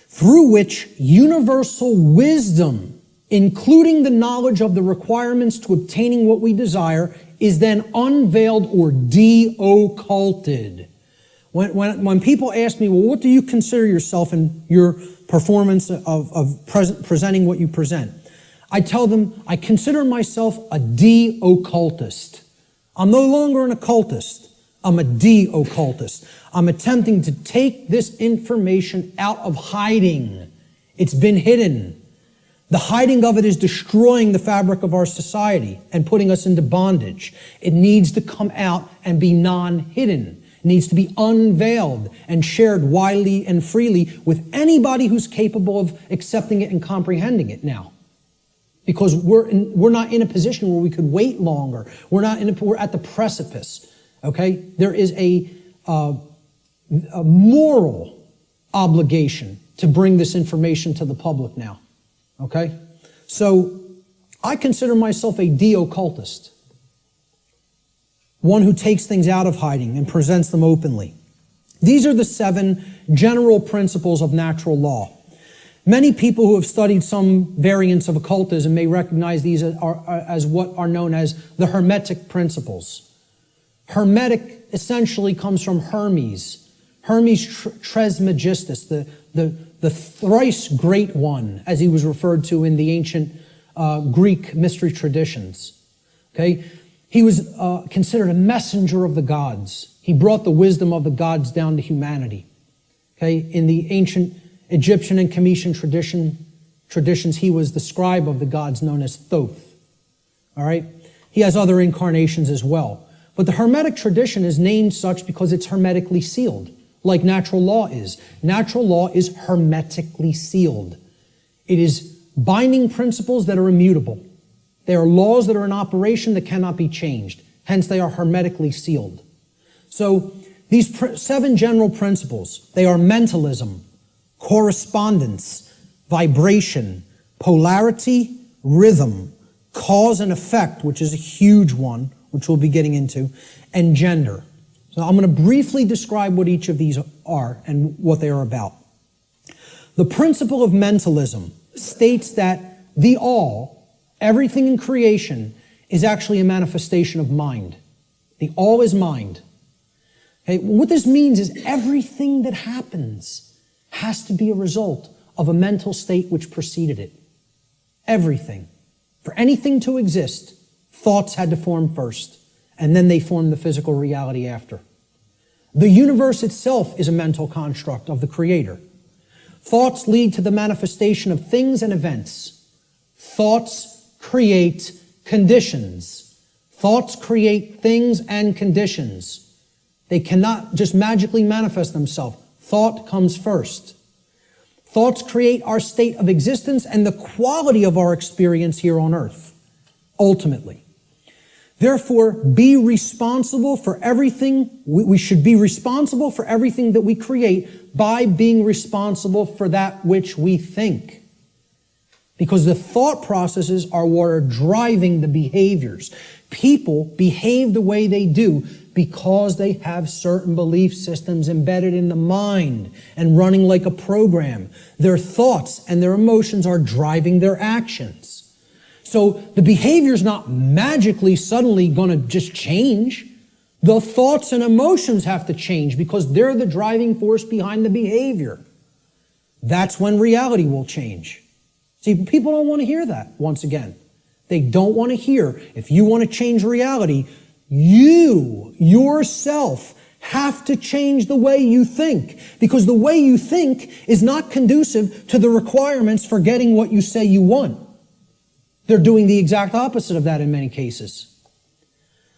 through which universal wisdom, including the knowledge of the requirements to obtaining what we desire, is then unveiled or de-occulted. When people ask me, well, what do you consider yourself in your performance of presenting what you present? I tell them, I consider myself a de-occultist. I'm no longer an occultist. I'm a de-occultist. I'm attempting to take this information out of hiding. It's been hidden. The hiding of it is destroying the fabric of our society and putting us into bondage. It needs to come out and be non-hidden. It needs to be unveiled and shared widely and freely with anybody who's capable of accepting it and comprehending it now. Because we're not in a position where we could wait longer. We're at the precipice. okay? There is a moral obligation to bring this information to the public now, okay? So I consider myself a de-occultist, one who takes things out of hiding and presents them openly. These are the 7 general principles of natural law. Many people who have studied some variants of occultism may recognize these as what are known as the Hermetic principles. Hermetic essentially comes from Hermes. Hermes Trismegistus, the thrice great one, as he was referred to in the ancient Greek mystery traditions. Okay? He was considered a messenger of the gods. He brought the wisdom of the gods down to humanity. Okay? In the ancient Egyptian and Cometian traditions, he was the scribe of the gods known as Thoth. All right? He has other incarnations as well. But the Hermetic tradition is named such because it's hermetically sealed, like natural law is. Natural law is hermetically sealed. It is binding principles that are immutable. They are laws that are in operation that cannot be changed. Hence, they are hermetically sealed. So, these 7 general principles, they are mentalism, correspondence, vibration, polarity, rhythm, cause and effect, which is a huge one, which we'll be getting into, and gender. So I'm going to briefly describe what each of these are and what they are about. The principle of mentalism states that the all, everything in creation, is actually a manifestation of mind. The all is mind. Okay? What this means is everything that happens has to be a result of a mental state which preceded it. Everything. For anything to exist, thoughts had to form first, and then they formed the physical reality after. The universe itself is a mental construct of the Creator. Thoughts lead to the manifestation of things and events. Thoughts create conditions. Thoughts create things and conditions. They cannot just magically manifest themselves. Thought comes first. Thoughts create our state of existence and the quality of our experience here on earth, ultimately. Therefore, be responsible for everything. We should be responsible for everything that we create by being responsible for that which we think. Because the thought processes are what are driving the behaviors. People behave the way they do because they have certain belief systems embedded in the mind and running like a program. Their thoughts and their emotions are driving their actions. So the behavior is not magically suddenly going to just change. The thoughts and emotions have to change because they're the driving force behind the behavior. That's when reality will change. See, people don't want to hear that, once again. They don't want to hear, if you want to change reality, you, yourself, have to change the way you think. Because the way you think is not conducive to the requirements for getting what you say you want. They're doing the exact opposite of that in many cases.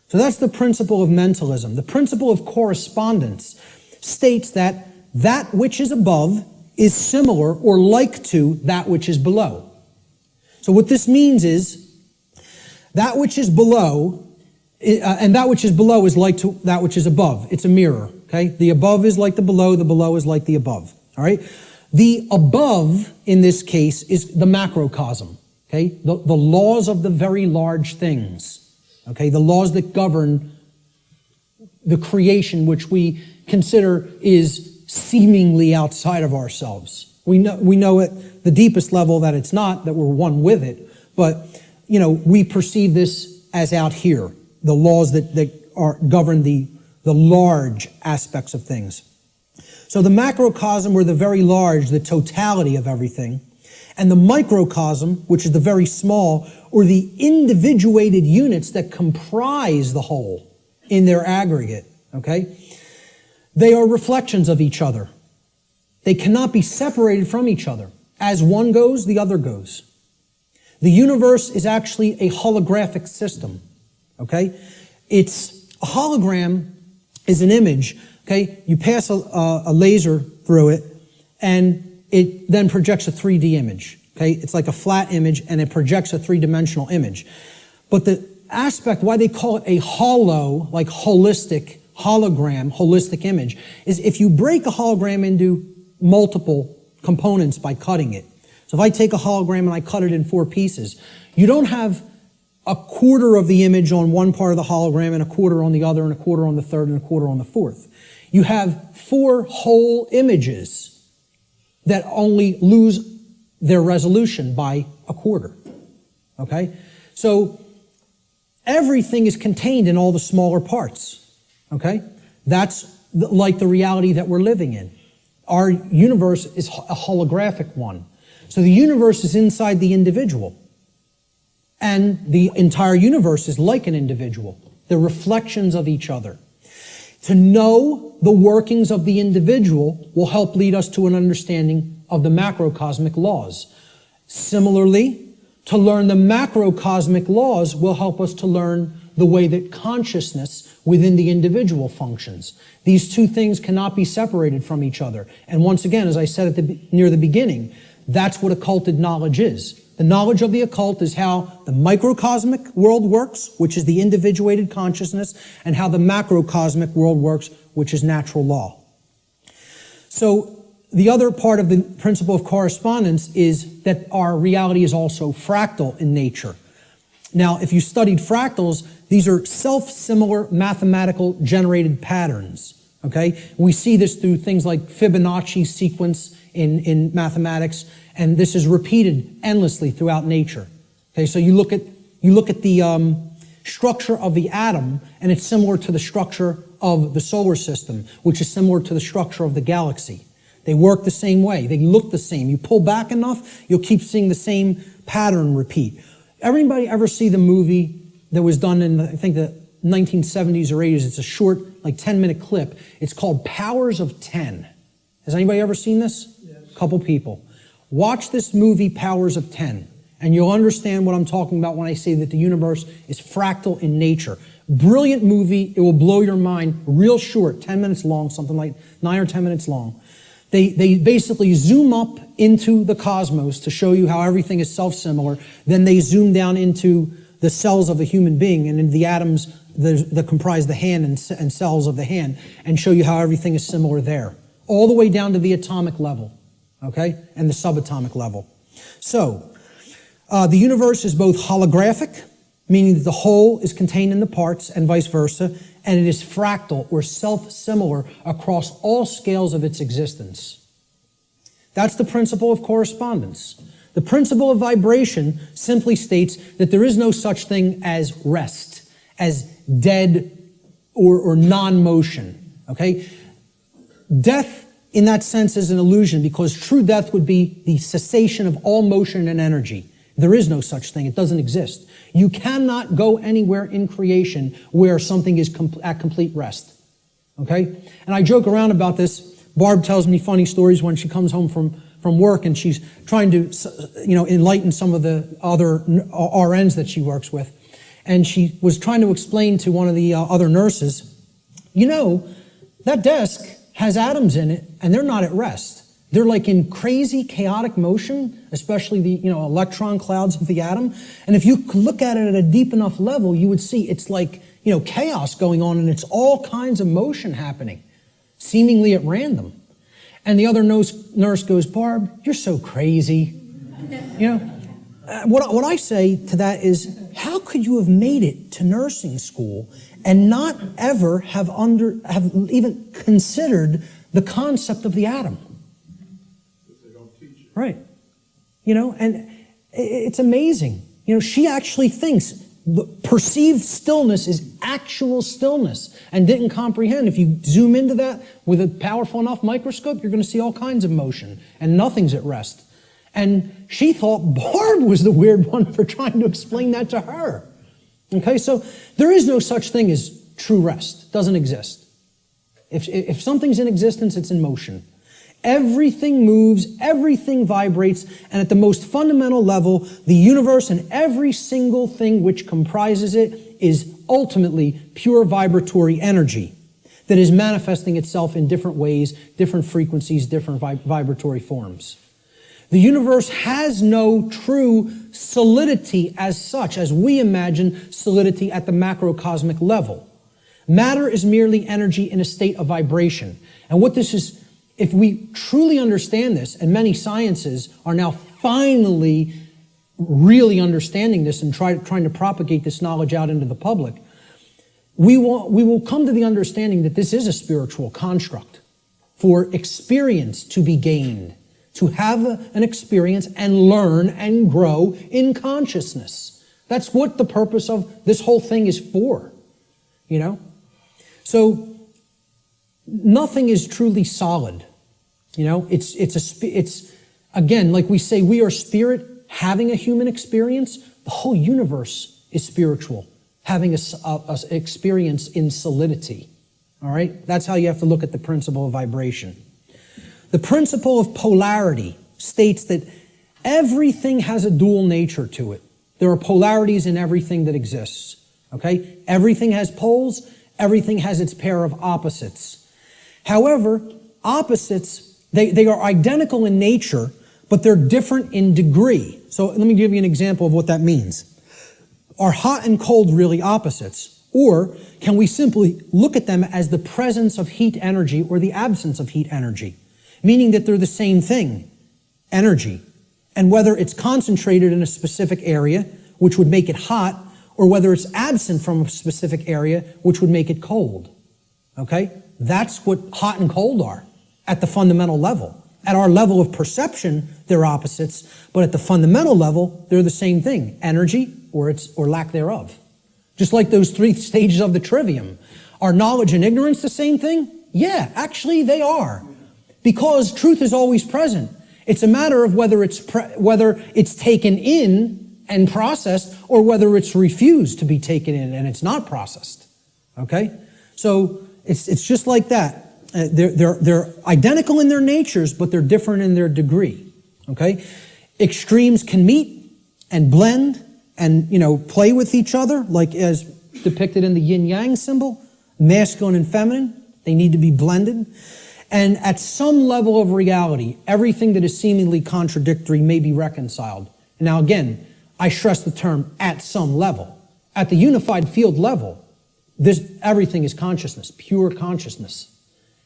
So that's the principle of mentalism. The principle of correspondence states that that which is above is similar or like to that which is below. So what this means is that which is below, and that which is below is like to that which is above. It's a mirror, okay? The above is like the below is like the above, all right? The above, in this case, is the macrocosm, okay? The laws of the very large things, okay? The laws that govern the creation which we consider is seemingly outside of ourselves. We know at the deepest level that it's not, that we're one with it, but, we perceive this as out here, the laws that govern the large aspects of things. So the macrocosm, or the very large, the totality of everything, and the microcosm, which is the very small, or the individuated units that comprise the whole in their aggregate, okay? They are reflections of each other. They cannot be separated from each other. As one goes, the other goes. The universe is actually a holographic system, okay? It's a hologram is an image, okay? You pass a laser through it, and it then projects a 3D image, okay? It's like a flat image, and it projects a three-dimensional image. But aspect, why they call it a hollow, like holistic, hologram, holistic image, is if you break a hologram into multiple components by cutting it. So if I take a hologram and I cut it in 4 pieces, you don't have a quarter of the image on one part of the hologram and a quarter on the other and a quarter on the third and a quarter on the fourth. You have 4 whole images that only lose their resolution by a quarter. Okay? So everything is contained in all the smaller parts. Okay? That's like the reality that we're living in. Our universe is a holographic one. So the universe is inside the individual. And the entire universe is like an individual. They're reflections of each other. To know the workings of the individual will help lead us to an understanding of the macrocosmic laws. Similarly, to learn the macrocosmic laws will help us to learn the way that consciousness within the individual functions. These two things cannot be separated from each other. And once again, as I said near the beginning, that's what occulted knowledge is. The knowledge of the occult is how the microcosmic world works, which is the individuated consciousness, and how the macrocosmic world works, which is natural law. So the other part of the principle of correspondence is that our reality is also fractal in nature. Now, if you studied fractals, these are self-similar mathematical generated patterns. Okay? We see this through things like Fibonacci sequence in mathematics, and this is repeated endlessly throughout nature. Okay, so you look at the structure of the atom, and it's similar to the structure of the solar system, which is similar to the structure of the galaxy. They work the same way. They look the same. You pull back enough, you'll keep seeing the same pattern repeat. Everybody ever see the movie that was done in, I think, the 1970s or 80s? It's a short, like 10-minute clip. It's called Powers of 10. Has anybody ever seen this? Yes. A couple people. Watch this movie, Powers of 10, and you'll understand what I'm talking about when I say that the universe is fractal in nature. Brilliant movie. It will blow your mind. Real short, 10 minutes long, something like 9 or 10 minutes long. They basically zoom up into the cosmos to show you how everything is self-similar. Then they zoom down into the cells of a human being and in the atoms that comprise the hand and cells of the hand, and show you how everything is similar there, all the way down to the atomic level, okay, and the subatomic level. So the universe is both holographic, meaning that the whole is contained in the parts, and vice versa, and it is fractal or self-similar across all scales of its existence. That's the principle of correspondence. The principle of vibration simply states that there is no such thing as rest, as dead or non-motion, okay? Death, in that sense, is an illusion, because true death would be the cessation of all motion and energy. There is no such thing. It doesn't exist. You cannot go anywhere in creation where something is at complete rest, okay? And I joke around about this. Barb tells me funny stories when she comes home from work, and she's trying to, enlighten some of the other RNs that she works with. And she was trying to explain to one of the other nurses, that desk has atoms in it, and they're not at rest. They're like in crazy, chaotic motion, especially the electron clouds of the atom. And if you look at it at a deep enough level, you would see it's like chaos going on, and it's all kinds of motion happening, seemingly at random. And the other nurse goes, "Barb, you're so crazy." What I say to that is, how could you have made it to nursing school and not ever have even considered the concept of the atom? Right. And it's amazing. She actually thinks the perceived stillness is actual stillness, and didn't comprehend. If you zoom into that with a powerful enough microscope, you're going to see all kinds of motion, and nothing's at rest. And she thought Barb was the weird one for trying to explain that to her. Okay, so there is no such thing as true rest. It doesn't exist. If something's in existence, it's in motion. Everything moves, everything vibrates, and at the most fundamental level, the universe and every single thing which comprises it is ultimately pure vibratory energy that is manifesting itself in different ways, different frequencies, different vibratory forms. The universe has no true solidity as such, as we imagine solidity at the macrocosmic level. Matter is merely energy in a state of vibration. And what this is, if we truly understand this, and many sciences are now finally really understanding this and trying to propagate this knowledge out into the public, we will come to the understanding that this is a spiritual construct for experience to be gained, to have an experience and learn and grow in consciousness. That's what the purpose of this whole thing is for, you know? So nothing is truly solid, you know? It's again, like we say, we are spirit having a human experience. The whole universe is spiritual, having a experience in solidity. All right? That's how you have to look at the principle of vibration. The principle of polarity states that everything has a dual nature to it. There are polarities in everything that exists. Okay? Everything has poles. Everything has its pair of opposites. However, opposites, they are identical in nature, but they're different in degree. So let me give you an example of what that means. Are hot and cold really opposites? Or can we simply look at them as the presence of heat energy or the absence of heat energy? Meaning that they're the same thing, energy. And whether it's concentrated in a specific area, which would make it hot, or whether it's absent from a specific area, which would make it cold. Okay? That's what hot and cold are at the fundamental level. At our level of perception, they're opposites, but at the fundamental level, they're the same thing, energy or lack thereof. Just like those 3 stages of the trivium. Are knowledge and ignorance the same thing? Yeah, actually they are. Because truth is always present. It's a matter of whether it's taken in and processed, or whether it's refused to be taken in and it's not processed. Okay? So it's just like that. They're identical in their natures, but they're different in their degree. Okay? Extremes can meet and blend and, play with each other, like as depicted in the yin-yang symbol, masculine and feminine. They need to be blended. And at some level of reality, everything that is seemingly contradictory may be reconciled. Now again, I stress the term at some level. At the unified field level, everything is consciousness, pure consciousness.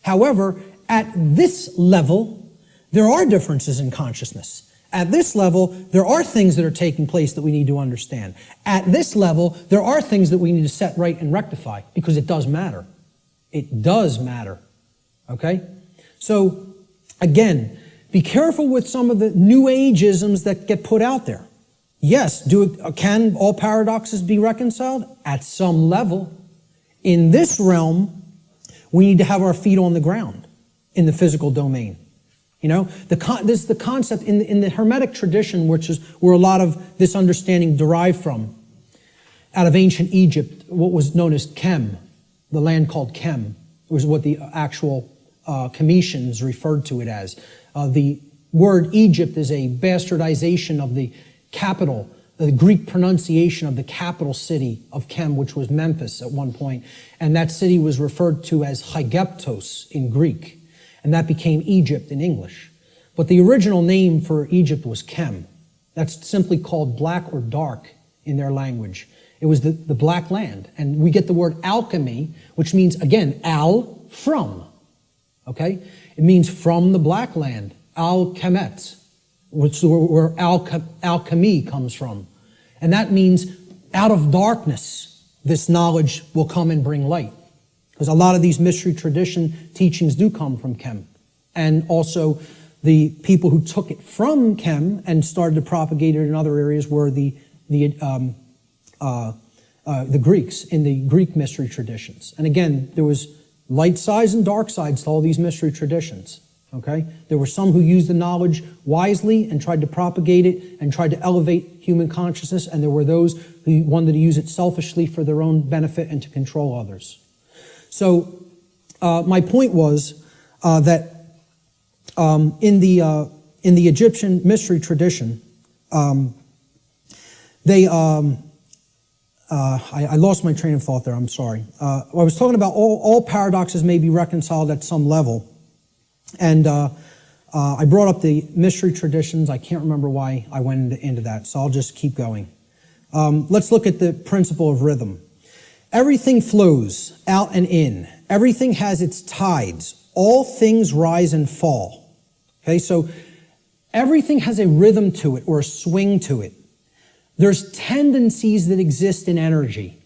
However, at this level, there are differences in consciousness. At this level, there are things that are taking place that we need to understand. At this level, there are things that we need to set right and rectify, because it does matter. It does matter. Okay? So, again, be careful with some of the New Age-isms that get put out there. Yes, can all paradoxes be reconciled? At some level. In this realm, we need to have our feet on the ground in the physical domain. This is the concept in the Hermetic tradition, which is where a lot of this understanding derived from. Out of ancient Egypt, what was known as Kem, the land called Kem, was what the actual Cometians referred to it as. The word Egypt is a bastardization of the capital, the Greek pronunciation of the capital city of Kem, which was Memphis at one point. And that city was referred to as Hygeptos in Greek. And that became Egypt in English. But the original name for Egypt was Kem. That's simply called black or dark in their language. It was the black land. And we get the word alchemy, which means, again, from. Okay? It means from the black land. Al-Kemet, which is where alchemy comes from. And that means out of darkness, this knowledge will come and bring light. Because a lot of these mystery tradition teachings do come from Kem. And also the people who took it from Kem and started to propagate it in other areas were the Greeks in the Greek mystery traditions. And again, there was light sides and dark sides to all these mystery traditions. Okay? There were some who used the knowledge wisely and tried to propagate it and tried to elevate human consciousness, and there were those who wanted to use it selfishly for their own benefit and to control others. So my point was that in the Egyptian mystery tradition, I lost my train of thought there. I'm sorry. I was talking about all paradoxes may be reconciled at some level, and I brought up the mystery traditions. I can't remember why I went into that, so I'll just keep going. Let's look at the principle of rhythm. Everything flows out and in. Everything has its tides. All things rise and fall. Okay, so everything has a rhythm to it or a swing to it. There's tendencies that exist in energy.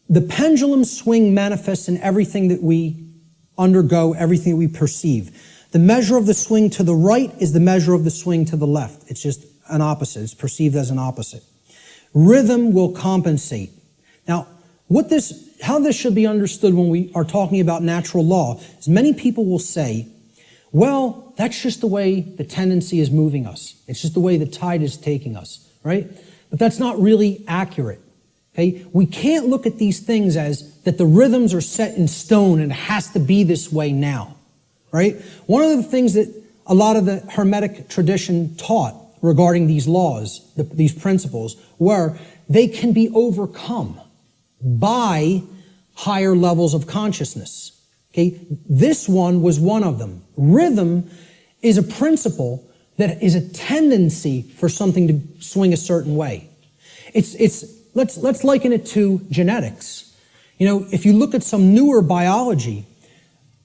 The pendulum swing manifests in everything that we undergo, everything that we perceive. The measure of the swing to the right is the measure of the swing to the left. It's just an opposite. It's perceived as an opposite. Rhythm will compensate. Now, how this should be understood when we are talking about natural law is many people will say, well, that's just the way the tendency is moving us. It's just the way the tide is taking us, right? But that's not really accurate. Okay? We can't look at these things as that the rhythms are set in stone and it has to be this way now, right? One of the things that a lot of the Hermetic tradition taught regarding these laws, these principles, were they can be overcome by higher levels of consciousness. Okay? This one was one of them. Rhythm is a principle that is a tendency for something to swing a certain way. Let's liken it to genetics. You know, if you look at some newer biology,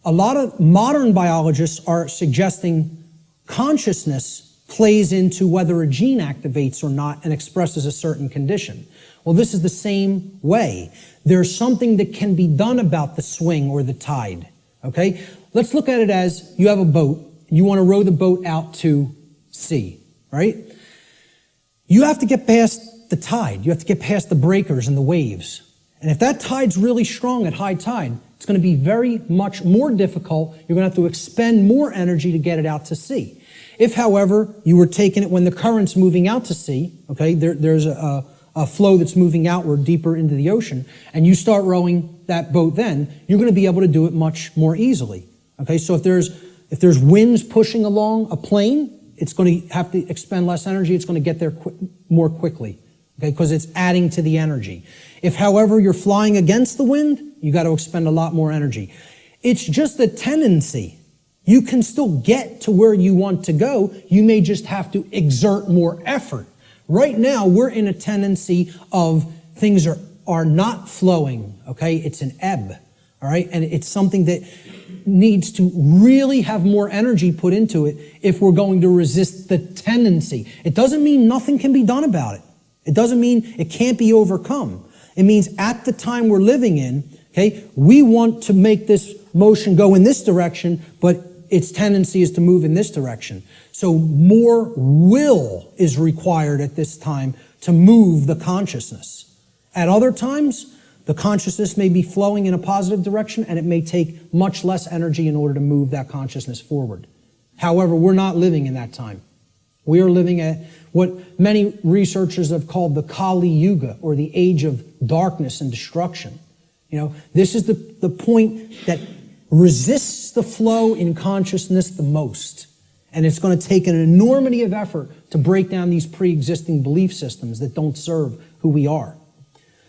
a lot of modern biologists are suggesting consciousness plays into whether a gene activates or not and expresses a certain condition. Well, this is the same way. There's something that can be done about the swing or the tide, okay? Let's look at it as you have a boat. You want to row the boat out to sea, right? You have to get past the tide. You have to get past the breakers and the waves. And if that tide's really strong at high tide, it's going to be very much more difficult. You're going to have to expend more energy to get it out to sea. If, however, you were taking it when the current's moving out to sea, okay, there's a flow that's moving outward deeper into the ocean, and you start rowing that boat then, you're going to be able to do it much more easily. Okay, so if there's winds pushing along a plane, it's going to have to expend less energy. It's going to get there more quickly, okay, because it's adding to the energy. If, however, you're flying against the wind, you got to expend a lot more energy. It's just a tendency. You can still get to where you want to go. You may just have to exert more effort. Right now, we're in a tendency of things are not flowing, okay? It's an ebb, all right? And it's something that needs to really have more energy put into it if we're going to resist the tendency. It doesn't mean nothing can be done about it. It doesn't mean it can't be overcome. It means at the time we're living in, okay, we want to make this motion go in this direction, but its tendency is to move in this direction. So more will is required at this time to move the consciousness. At other times, the consciousness may be flowing in a positive direction and it may take much less energy in order to move that consciousness forward. However, we're not living in that time. We are living at what many researchers have called the Kali Yuga, or the age of darkness and destruction. You know, this is the point that resists the flow in consciousness the most. And it's going to take an enormity of effort to break down these pre-existing belief systems that don't serve who we are.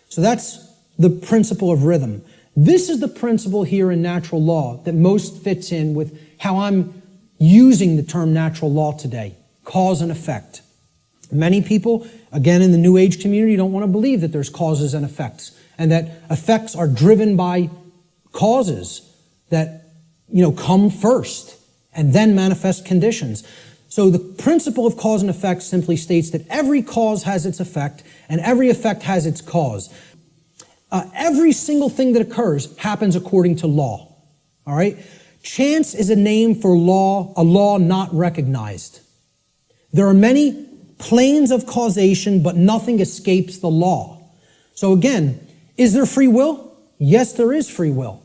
So that's the principle of rhythm. This is the principle here in natural law that most fits in with how I'm using the term natural law today, cause and effect. Many people, again in the New Age community, don't want to believe that there's causes and effects, and that effects are driven by causes that, come first and then manifest conditions. So the principle of cause and effect simply states that every cause has its effect and every effect has its cause. Every single thing that occurs happens according to law. All right? Chance is a name for law, a law not recognized. There are many planes of causation, but nothing escapes the law. So again, is there free will? Yes, there is free will.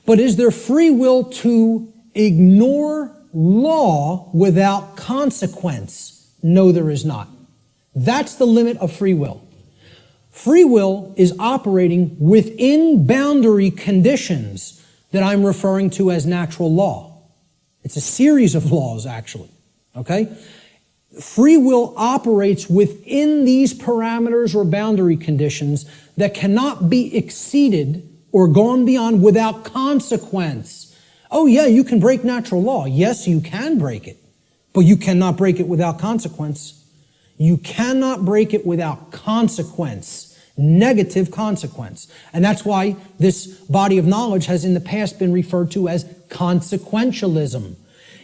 But is there free will to ignore law without consequence? No, there is not. That's the limit of free will. Free will is operating within boundary conditions that I'm referring to as natural law. It's a series of laws, actually, okay? Free will operates within these parameters or boundary conditions that cannot be exceeded or gone beyond without consequence. Oh yeah, you can break natural law. Yes, you can break it, but you cannot break it without consequence. You cannot break it without consequence, negative consequence. And that's why this body of knowledge has in the past been referred to as consequentialism.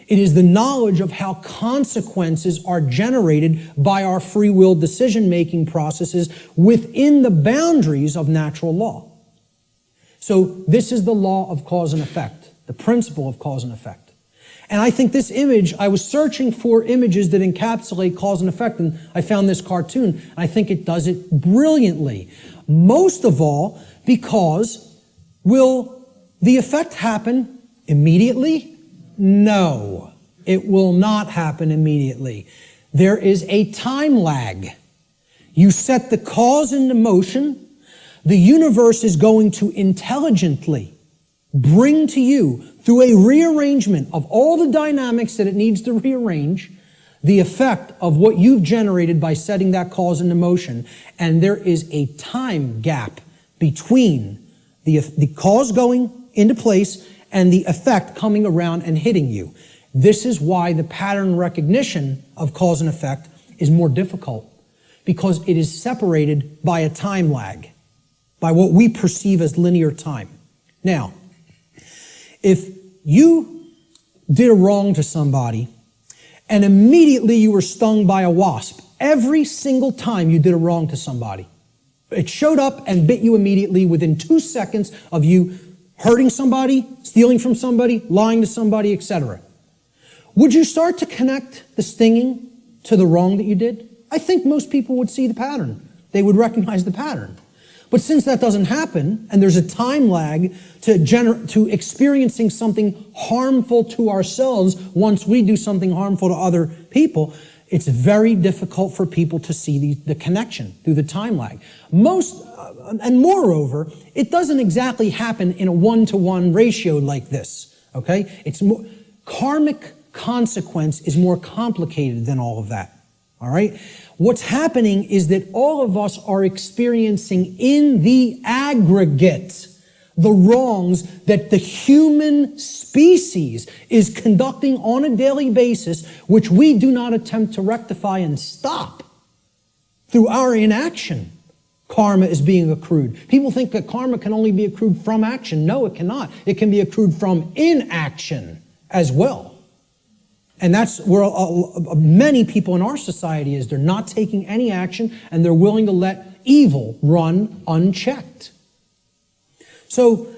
It is the knowledge of how consequences are generated by our free will decision-making processes within the boundaries of natural law. So this is the law of cause and effect, the principle of cause and effect. And I think this image, I was searching for images that encapsulate cause and effect, and I found this cartoon, and I think it does it brilliantly. Most of all, because will the effect happen immediately? No, it will not happen immediately. There is a time lag. You set the cause into motion. The universe is going to intelligently bring to you, through a rearrangement of all the dynamics that it needs to rearrange, the effect of what you've generated by setting that cause into motion. And there is a time gap between the cause going into place and the effect coming around and hitting you. This is why the pattern recognition of cause and effect is more difficult, because it is separated by a time lag, by what we perceive as linear time. Now, if you did a wrong to somebody and immediately you were stung by a wasp, every single time you did a wrong to somebody, it showed up and bit you immediately within 2 seconds of you hurting somebody, stealing from somebody, lying to somebody, etc. Would you start to connect the stinging to the wrong that you did? I think most people would see the pattern. They would recognize the pattern. But since that doesn't happen, and there's a time lag to experiencing something harmful to ourselves once we do something harmful to other people, it's very difficult for people to see the connection through the time lag. And moreover, it doesn't exactly happen in a one-to-one ratio like this, okay? Karmic consequence is more complicated than all of that, all right? What's happening is that all of us are experiencing in the aggregate the wrongs that the human species is conducting on a daily basis, which we do not attempt to rectify and stop through our inaction. Karma is being accrued. People think that karma can only be accrued from action. No, it cannot. It can be accrued from inaction as well. And that's where many people in our society is. They're not taking any action, and they're willing to let evil run unchecked. So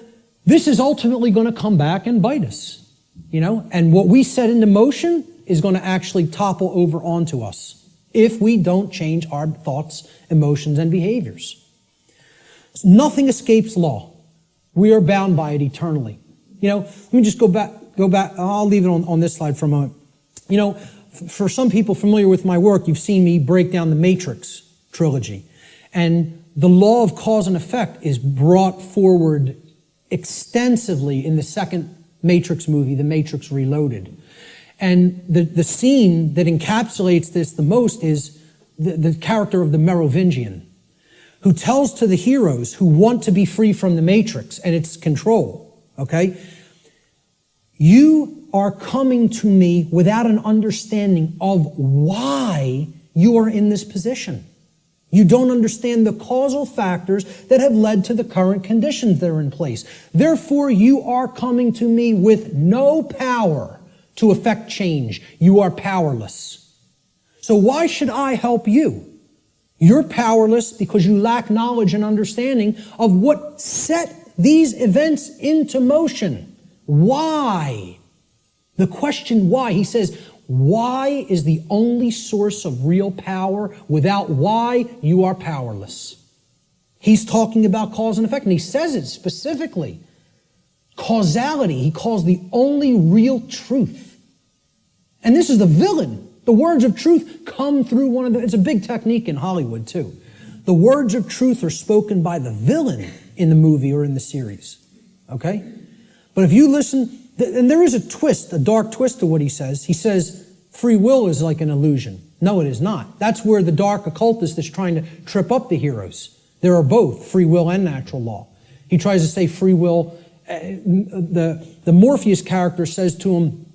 this is ultimately going to come back and bite us, and what we set into motion is going to actually topple over onto us if we don't change our thoughts, emotions, and behaviors. Nothing escapes law. We are bound by it eternally. Let me just go back. I'll leave it on this slide for a moment. For some people familiar with my work, you've seen me break down the Matrix trilogy. And the law of cause and effect is brought forward extensively in the second Matrix movie, The Matrix Reloaded. And the scene that encapsulates this the most is the character of the Merovingian, who tells to the heroes who want to be free from the Matrix and its control, okay? You are coming to me without an understanding of why you are in this position. You don't understand the causal factors that have led to the current conditions that are in place. Therefore, you are coming to me with no power to effect change. You are powerless. So why should I help you? You're powerless because you lack knowledge and understanding of what set these events into motion. Why? The question why, he says, why is the only source of real power. Without why, you are powerless. He's talking about cause and effect, and he says it specifically. Causality, he calls the only real truth. And this is the villain. The words of truth come through it's a big technique in Hollywood too. The words of truth are spoken by the villain in the movie or in the series, okay? But if you listen, and there is a twist, a dark twist to what he says. He says free will is like an illusion. No, it is not. That's where the dark occultist is trying to trip up the heroes. There are both free will and natural law. He tries to say free will the Morpheus character says to him,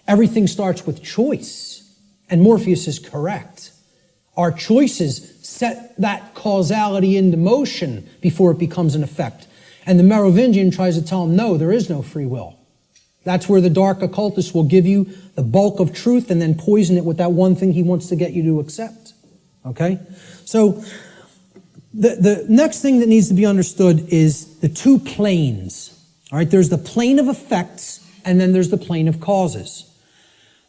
everything starts with choice. And Morpheus is correct. Our choices set that causality into motion before it becomes an effect. And the Merovingian tries to tell him, no, there is no free will. That's where the dark occultist will give you the bulk of truth and then poison it with that one thing he wants to get you to accept. Okay? So the next thing that needs to be understood is the two planes. All right? There's the plane of effects and then there's the plane of causes.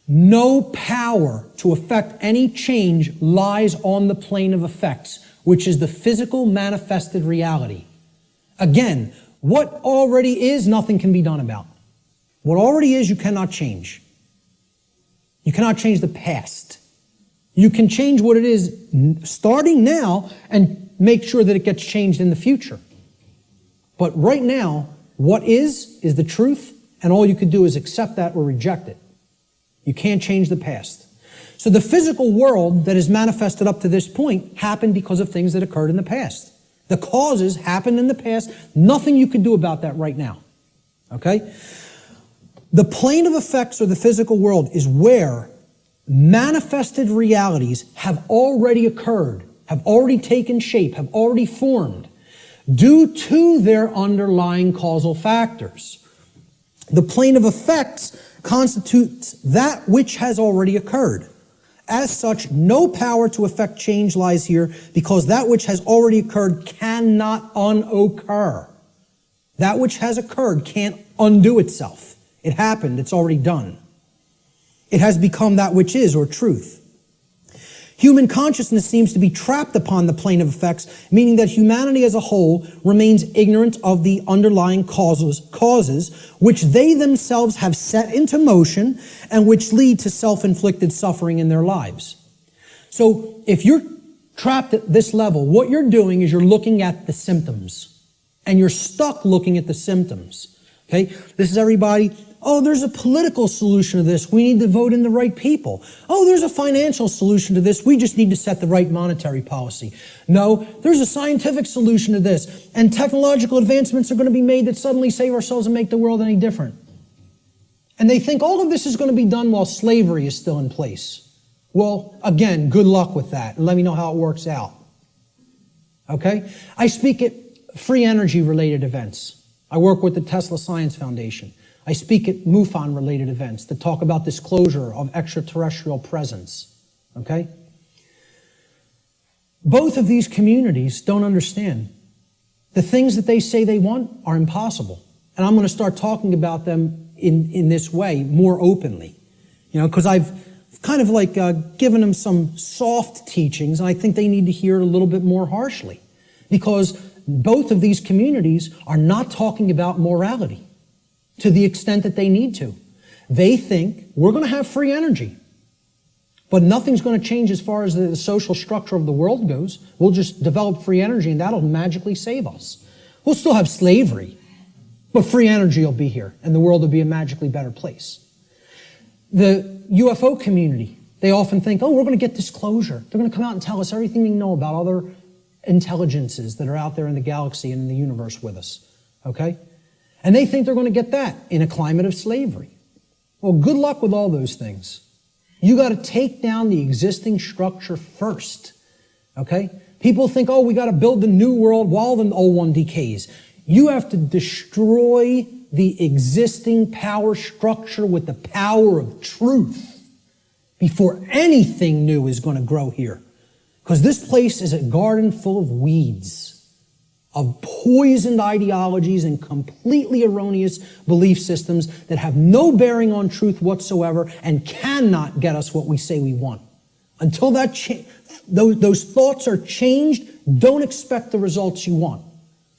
No power to affect any change lies on the plane of effects, which is the physical manifested reality. Again, what already is, nothing can be done about. What already is, you cannot change. You cannot change the past. You can change what it is starting now and make sure that it gets changed in the future. But right now, what is the truth, and all you can do is accept that or reject it. You can't change the past. So the physical world that is manifested up to this point happened because of things that occurred in the past. The causes happened in the past. Nothing you can do about that right now. Okay? The plane of effects, or the physical world, is where manifested realities have already occurred, have already taken shape, have already formed, due to their underlying causal factors. The plane of effects constitutes that which has already occurred. As such, no power to effect change lies here, because that which has already occurred cannot unoccur. That which has occurred can't undo itself. It happened, it's already done. It has become that which is, or truth. Human consciousness seems to be trapped upon the plane of effects, meaning that humanity as a whole remains ignorant of the underlying causes which they themselves have set into motion and which lead to self-inflicted suffering in their lives. So if you're trapped at this level, what you're doing is you're looking at the symptoms, and you're stuck looking at the symptoms. Okay? This is everybody. Oh, there's a political solution to this. We need to vote in the right people. Oh, there's a financial solution to this. We just need to set the right monetary policy. No, there's a scientific solution to this. And technological advancements are going to be made that suddenly save ourselves and make the world any different. And they think all of this is going to be done while slavery is still in place. Well, again, good luck with that. And let me know how it works out. Okay? I speak at free energy related events. I work with the Tesla Science Foundation. I speak at MUFON-related events that talk about disclosure of extraterrestrial presence, okay? Both of these communities don't understand. The things that they say they want are impossible. And I'm going to start talking about them in this way more openly, you know, because I've kind of like given them some soft teachings, and I think they need to hear it a little bit more harshly, because both of these communities are not talking about morality to the extent that they need to. They think we're going to have free energy, but nothing's going to change as far as the social structure of the world goes. We'll just develop free energy and that'll magically save us. We'll still have slavery, but free energy will be here and the world will be a magically better place. The UFO community, they often think, oh, we're going to get disclosure. They're going to come out and tell us everything they know about other intelligences that are out there in the galaxy and in the universe with us, okay? And they think they're going to get that in a climate of slavery. Well, good luck with all those things. You got to take down the existing structure first, okay? People think, oh, we got to build the new world while the old one decays. You have to destroy the existing power structure with the power of truth before anything new is going to grow here. Because this place is a garden full of weeds, of poisoned ideologies and completely erroneous belief systems that have no bearing on truth whatsoever and cannot get us what we say we want. Until those thoughts are changed, don't expect the results you want.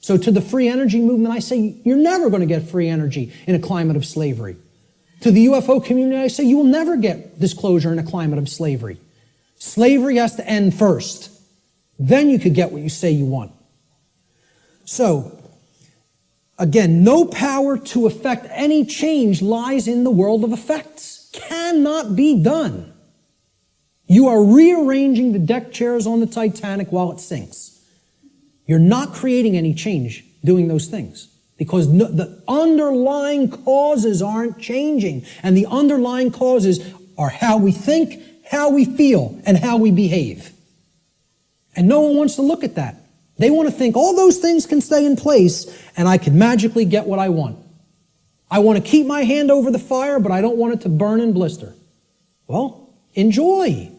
So to the free energy movement, I say you're never going to get free energy in a climate of slavery. To the UFO community, I say you will never get disclosure in a climate of slavery. Slavery has to end first. Then you could get what you say you want. So, again, no power to effect any change lies in the world of effects. Cannot be done. You are rearranging the deck chairs on the Titanic while it sinks. You're not creating any change doing those things. because the underlying causes aren't changing. And the underlying causes are how we think, how we feel, and how we behave. And no one wants to look at that. They want to think all those things can stay in place and I can magically get what I want. I want to keep my hand over the fire, but I don't want it to burn and blister. Well, enjoy.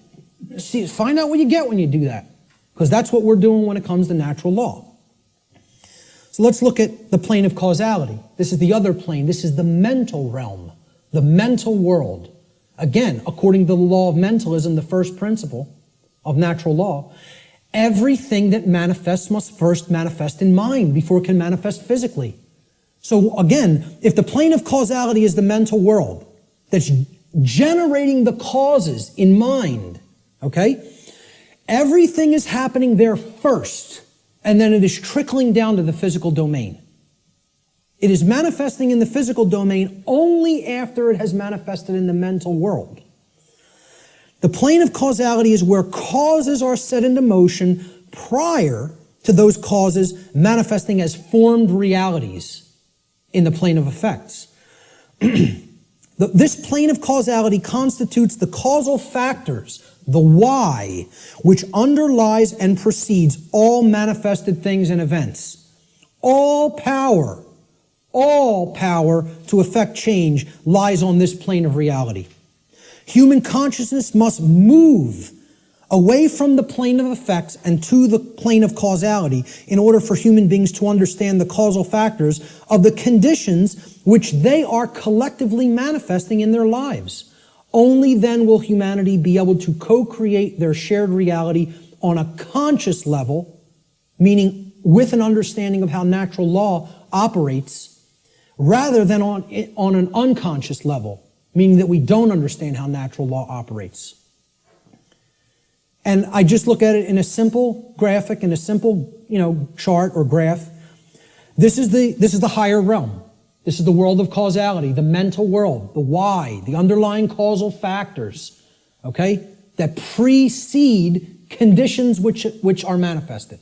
See, find out what you get when you do that, because that's what we're doing when it comes to natural law. So let's look at the plane of causality. This is the other plane. This is the mental realm, the mental world. Again, according to the law of mentalism, the first principle of natural law, everything that manifests must first manifest in mind before it can manifest physically. So again, if the plane of causality is the mental world that's generating the causes in mind, okay, everything is happening there first, and then it is trickling down to the physical domain. It is manifesting in the physical domain only after it has manifested in the mental world. The plane of causality is where causes are set into motion prior to those causes manifesting as formed realities in the plane of effects. This plane of causality constitutes the causal factors, the why, which underlies and precedes all manifested things and events. All power to effect change lies on this plane of reality. Human consciousness must move away from the plane of effects and to the plane of causality in order for human beings to understand the causal factors of the conditions which they are collectively manifesting in their lives. Only then will humanity be able to co-create their shared reality on a conscious level, meaning with an understanding of how natural law operates, rather than on an unconscious level, meaning that we don't understand how natural law operates. And I just look at it in a simple graphic, in a simple, chart or graph. This is the higher realm. This is the world of causality, the mental world, the why, the underlying causal factors, okay, that precede conditions which are manifested.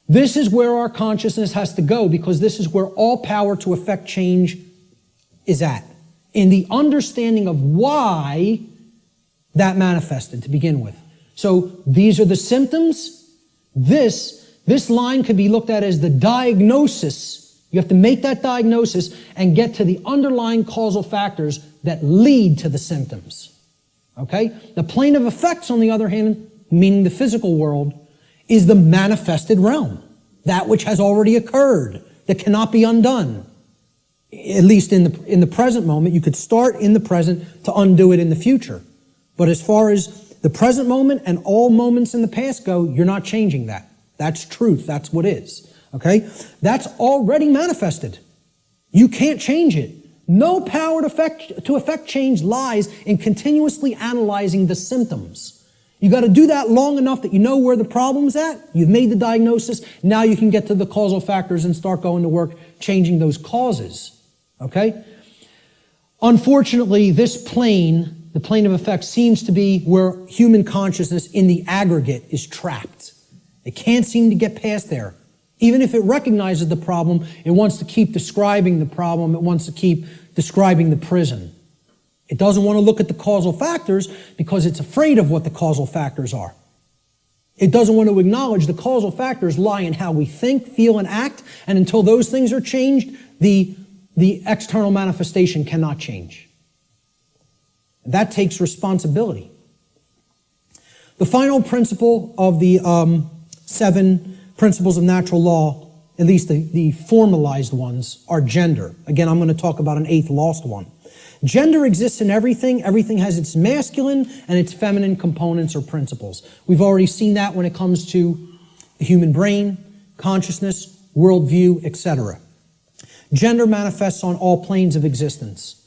This is where our consciousness has to go, because this is where all power to effect change is at, in the understanding of why that manifested to begin with. So these are the symptoms. This line could be looked at as the diagnosis. You have to make that diagnosis and get to the underlying causal factors that lead to the symptoms. Okay? The plane of effects, on the other hand, meaning the physical world, is the manifested realm. That which has already occurred, that cannot be undone. At least in the present moment. You could start in the present to undo it in the future. But as far as the present moment and all moments in the past go, you're not changing that. That's truth. That's what is. Okay? That's already manifested. You can't change it. No power to effect change lies in continuously analyzing the symptoms. You got to do that long enough that you know where the problem's at. You've made the diagnosis. Now you can get to the causal factors and start going to work changing those causes. Okay? Unfortunately, this plane, the plane of effects, seems to be where human consciousness in the aggregate is trapped. It can't seem to get past there. Even if it recognizes the problem, it wants to keep describing the problem. It wants to keep describing the prison. It doesn't want to look at the causal factors because it's afraid of what the causal factors are. It doesn't want to acknowledge the causal factors lie in how we think, feel, and act, and until those things are changed, the external manifestation cannot change. That takes responsibility. The final principle of the 7 principles of natural law, at least the formalized ones, are gender. Again, I'm going to talk about an 8th lost one. Gender exists in everything. Everything has its masculine and its feminine components or principles. We've already seen that when it comes to the human brain, consciousness, worldview, etc. Gender manifests on all planes of existence.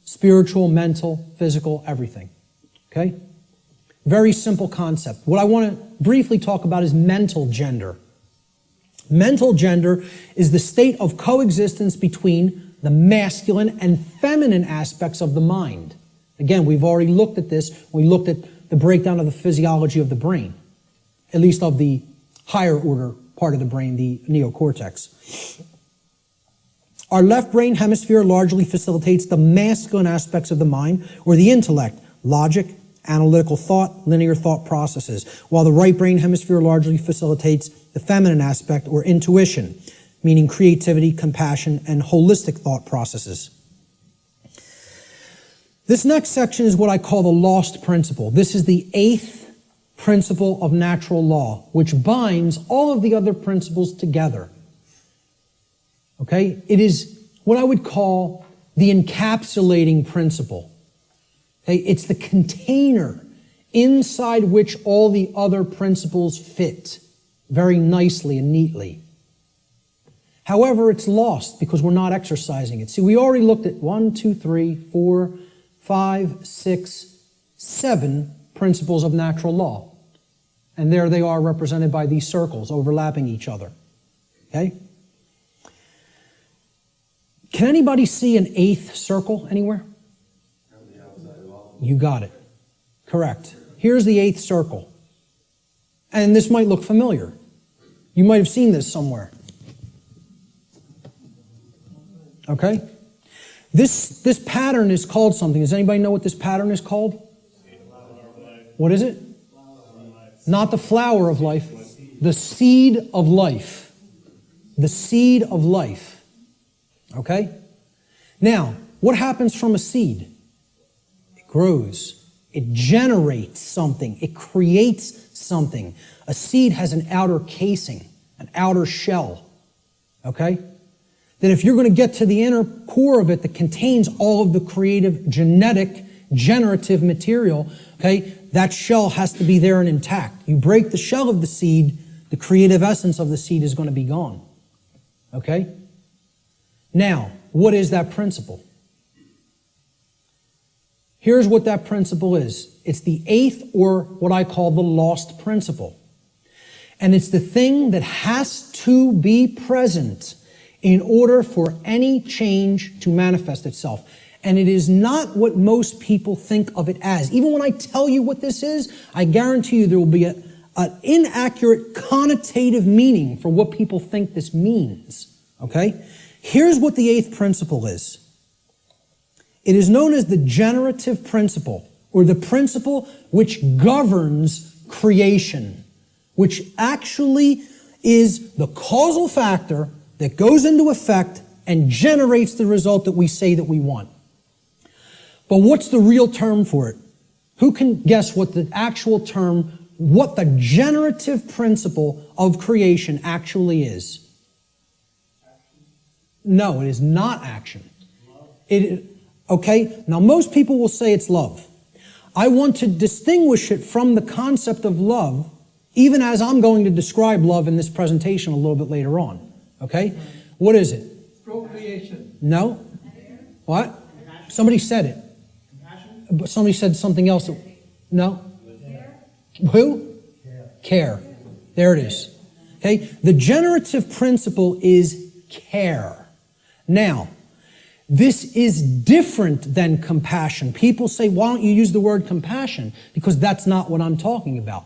Spiritual, mental, physical, everything. Okay? Very simple concept. What I want to briefly talk about is mental gender. Mental gender is the state of coexistence between the masculine and feminine aspects of the mind. Again, we've already looked at this. We looked at the breakdown of the physiology of the brain, at least of the higher order part of the brain, the neocortex. Our left brain hemisphere largely facilitates the masculine aspects of the mind or the intellect, logic, analytical thought, linear thought processes, while the right brain hemisphere largely facilitates the feminine aspect or intuition, meaning creativity, compassion, and holistic thought processes. This next section is what I call the lost principle. This is the 8th principle of natural law, which binds all of the other principles together. Okay? It is what I would call the encapsulating principle. Okay? It's the container inside which all the other principles fit very nicely and neatly. However, it's lost because we're not exercising it. See, we already looked at 1, 2, 3, 4, 5, 6, 7 principles of natural law. And there they are represented by these circles overlapping each other. Okay? Can anybody see an 8th circle anywhere? You got it. Correct. Here's the 8th circle. And this might look familiar. You might have seen this somewhere. Okay? This pattern is called something. Does anybody know what this pattern is called? What is it? Not the flower of life. The seed of life. The seed of life. Okay? Now, what happens from a seed? It grows. It generates something. It creates something. A seed has an outer casing, an outer shell. Okay? That if you're going to get to the inner core of it that contains all of the creative, genetic, generative material, okay, that shell has to be there and intact. You break the shell of the seed, the creative essence of the seed is going to be gone. Okay? Now, what is that principle? Here's what that principle is. It's the 8th, or what I call the lost principle. And it's the thing that has to be present in order for any change to manifest itself. And it is not what most people think of it as. Even when I tell you what this is, I guarantee you there will be an inaccurate connotative meaning for what people think this means. Okay? Here's what the 8th principle is. It is known as the generative principle, or the principle which governs creation, which actually is the causal factor that goes into effect and generates the result that we say that we want. But what's the real term for it? Who can guess what the actual term, what the generative principle of creation actually is? No, it is not action. Okay, now most people will say it's love. I want to distinguish it from the concept of love, even as I'm going to describe love in this presentation a little bit later on. Okay? What is it? Procreation. No? What? Somebody said it. But somebody said something else. No? Who? Care. There it is. Okay? The generative principle is care. Now, this is different than compassion. People say, why don't you use the word compassion? Because that's not what I'm talking about.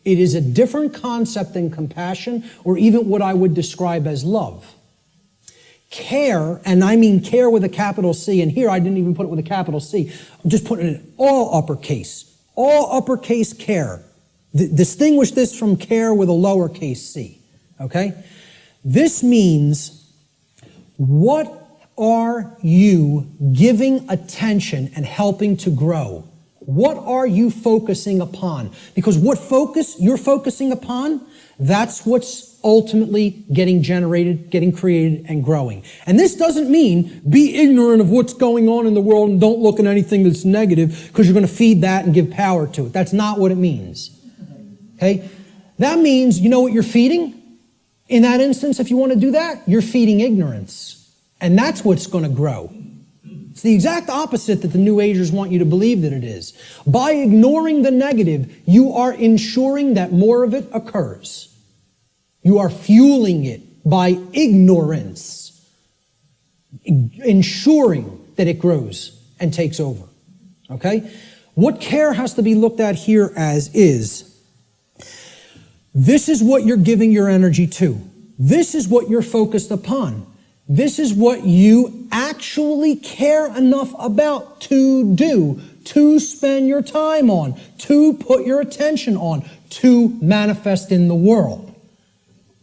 It is a different concept than compassion, or even what I would describe as love. Care, and I mean care with a capital C, and here I didn't even put it with a capital C. I'm just putting it in all uppercase care. Distinguish this from care with a lowercase c, okay? This means, what are you giving attention and helping to grow? What are you focusing upon? Because what focus you're focusing upon, that's what's ultimately getting generated, getting created, and growing. And this doesn't mean be ignorant of what's going on in the world and don't look at anything that's negative because you're going to feed that and give power to it. That's not what it means. Okay? That means, you know what you're feeding? In that instance, if you want to do that, you're feeding ignorance. And that's what's going to grow. It's the exact opposite that the New Agers want you to believe that it is. By ignoring the negative, you are ensuring that more of it occurs. You are fueling it by ignorance, ensuring that it grows and takes over. Okay? What care has to be looked at here as is, this is what you're giving your energy to. This is what you're focused upon. This is what you actually care enough about to do, to spend your time on, to put your attention on, to manifest in the world.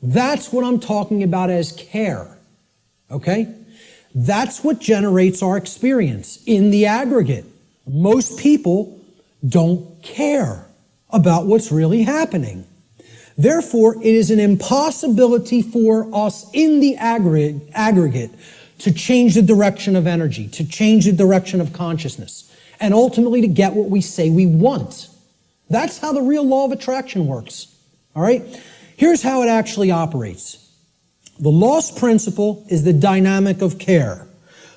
That's what I'm talking about as care, okay? That's what generates our experience in the aggregate. Most people don't care about what's really happening. Therefore, it is an impossibility for us in the aggregate to change the direction of energy, to change the direction of consciousness, and ultimately to get what we say we want. That's how the real law of attraction works. All right? Here's how it actually operates. The lost principle is the dynamic of care.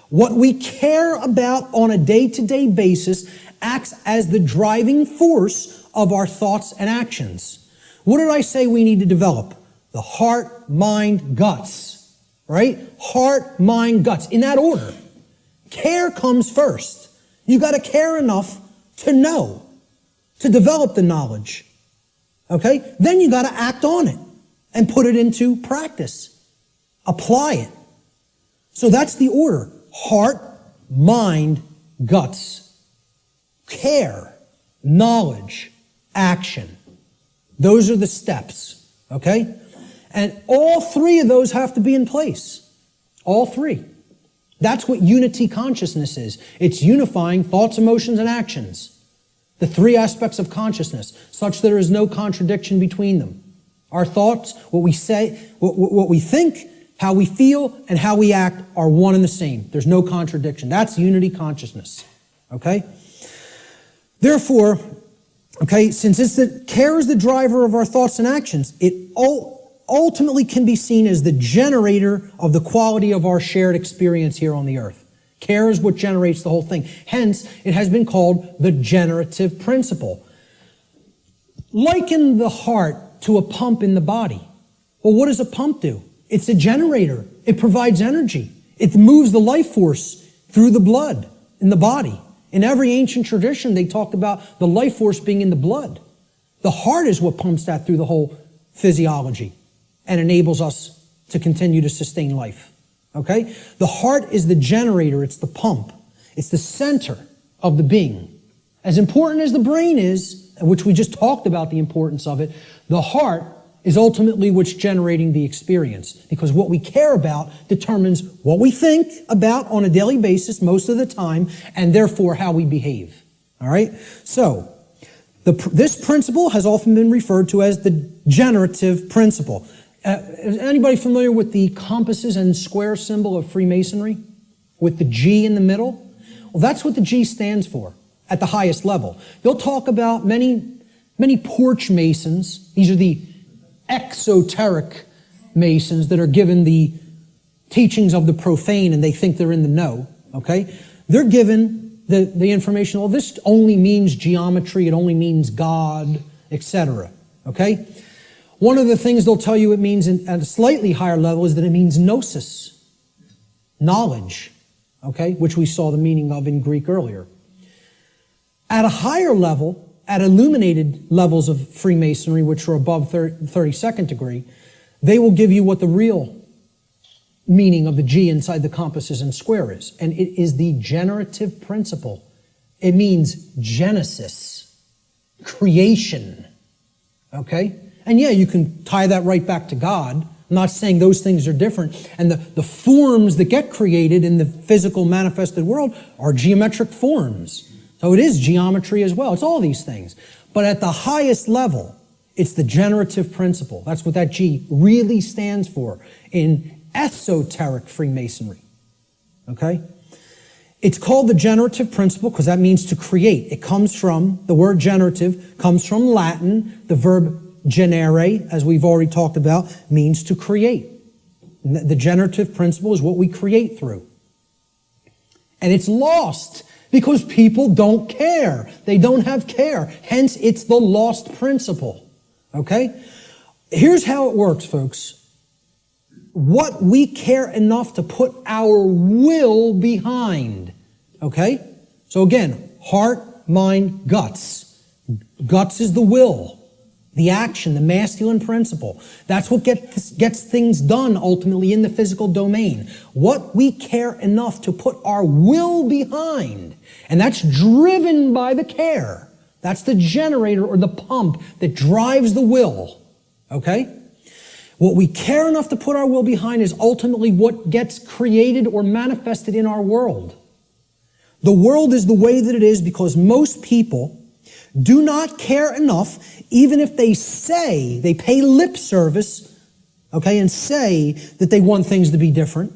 What we care about on a day-to-day basis acts as the driving force of our thoughts and actions. What did I say we need to develop? The heart, mind, guts, right? Heart, mind, guts, in that order. Care comes first. You got to care enough to know, to develop the knowledge, okay? Then you got to act on it and put it into practice. Apply it. So that's the order. Heart, mind, guts. Care, knowledge, action. Those are the steps, okay? And all three of those have to be in place. All three. That's what unity consciousness is. It's unifying thoughts, emotions, and actions. The three aspects of consciousness, such that there is no contradiction between them. Our thoughts, what we say, what we think, how we feel, and how we act are one and the same. There's no contradiction. That's unity consciousness, okay? Therefore, okay, since care is the driver of our thoughts and actions, it ultimately can be seen as the generator of the quality of our shared experience here on the earth. Care is what generates the whole thing. Hence, it has been called the generative principle. Liken the heart to a pump in the body. Well, what does a pump do? It's a generator. It provides energy. It moves the life force through the blood in the body. In every ancient tradition, they talked about the life force being in the blood. The heart is what pumps that through the whole physiology and enables us to continue to sustain life. Okay? The heart is the generator. It's the pump. It's the center of the being. As important as the brain is, which we just talked about the importance of it, the heart is ultimately what's generating the experience, because what we care about determines what we think about on a daily basis most of the time, and therefore how we behave. All right? So, this principle has often been referred to as the generative principle. Is anybody familiar with the compasses and square symbol of Freemasonry? With the G in the middle? Well, that's what the G stands for at the highest level. You'll talk about many porch masons. These are the exoteric Masons that are given the teachings of the profane and they think they're in the know, okay? They're given the information, well, this only means geometry, it only means God, etc., okay? One of the things they'll tell you it means at a slightly higher level is that it means gnosis, knowledge, okay, which we saw the meaning of in Greek earlier. At a higher level, at illuminated levels of Freemasonry, which are above 32nd degree, they will give you what the real meaning of the G inside the compasses and square is. And it is the generative principle. It means genesis, creation. Okay? And yeah, you can tie that right back to God. I'm not saying those things are different. And the forms that get created in the physical manifested world are geometric forms. So it is geometry as well. It's all these things. But at the highest level, it's the generative principle. That's what that G really stands for in esoteric Freemasonry. Okay? It's called the generative principle because that means to create. It comes from, the word generative comes from Latin. The verb generare, as we've already talked about, means to create. The generative principle is what we create through. And it's lost because people don't care. They don't have care. Hence, it's the lost principle. Okay? Here's how it works, folks. What we care enough to put our will behind. Okay? So again, heart, mind, guts. Guts is the will. The action, the masculine principle. That's what gets things done ultimately in the physical domain. What we care enough to put our will behind. And that's driven by the care. That's the generator or the pump that drives the will. Okay? What we care enough to put our will behind is ultimately what gets created or manifested in our world. The world is the way that it is because most people do not care enough, even if they say, they pay lip service, okay, and say that they want things to be different.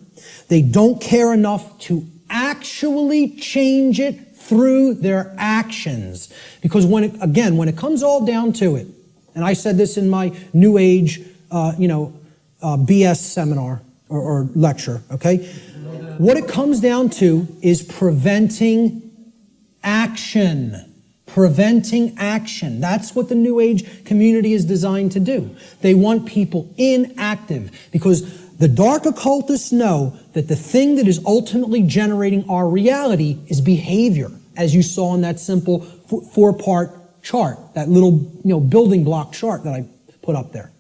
They don't care enough to actually change it through their actions. Because when it comes all down to it, and I said this in my New Age, BS seminar or lecture, okay? What it comes down to is preventing action. Preventing action. That's what the New Age community is designed to do. They want people inactive because the dark occultists know that the thing that is ultimately generating our reality is behavior, as you saw in that simple four-part chart, that little building block chart that I put up there.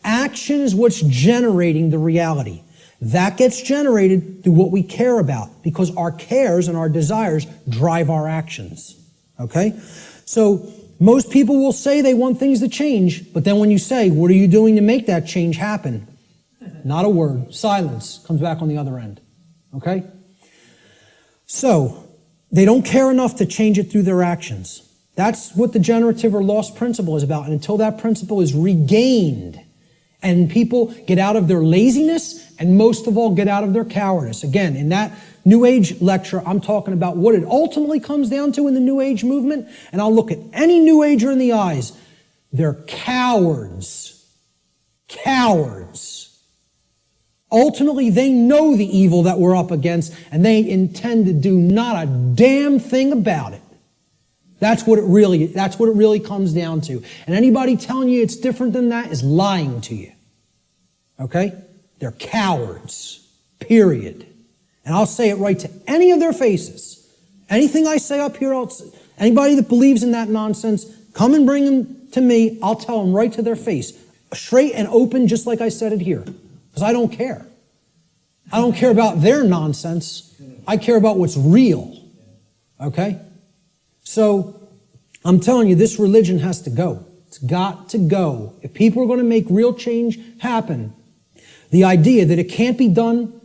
Action is what's generating the reality. That gets generated through what we care about because our cares and our desires drive our actions. Okay? So most people will say they want things to change, but then when you say, what are you doing to make that change happen? Not a word. Silence comes back on the other end. Okay? So they don't care enough to change it through their actions. That's what the generative or lost principle is about. And until that principle is regained and people get out of their laziness and most of all get out of their cowardice. Again, in that New Age lecture, I'm talking about what it ultimately comes down to in the New Age movement, and I'll look at any New Ager in the eyes. They're cowards. Cowards. Ultimately, they know the evil that we're up against, and they intend to do not a damn thing about it. That's what it really comes down to. And anybody telling you it's different than that is lying to you. Okay? They're cowards. Period. And I'll say it right to any of their faces. Anything I say up here, anybody that believes in that nonsense, come and bring them to me. I'll tell them right to their face. Straight and open, just like I said it here. Because I don't care. I don't care about their nonsense. I care about what's real. Okay? So, I'm telling you, this religion has to go. It's got to go. If people are going to make real change happen, the idea that it can't be done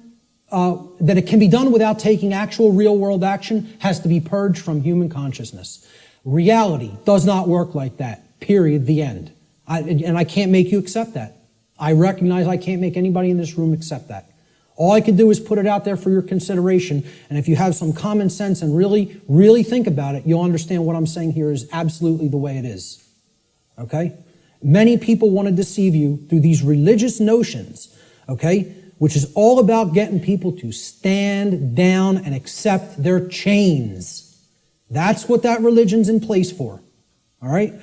that it can be done without taking actual real-world action has to be purged from human consciousness. Reality does not work like that. Period. The end. And I can't make you accept that. I recognize I can't make anybody in this room accept that. All I can do is put it out there for your consideration, and if you have some common sense and really, really think about it, you'll understand what I'm saying here is absolutely the way it is. Okay? Many people want to deceive you through these religious notions, okay? Which is all about getting people to stand down and accept their chains. That's what that religion's in place for. All right?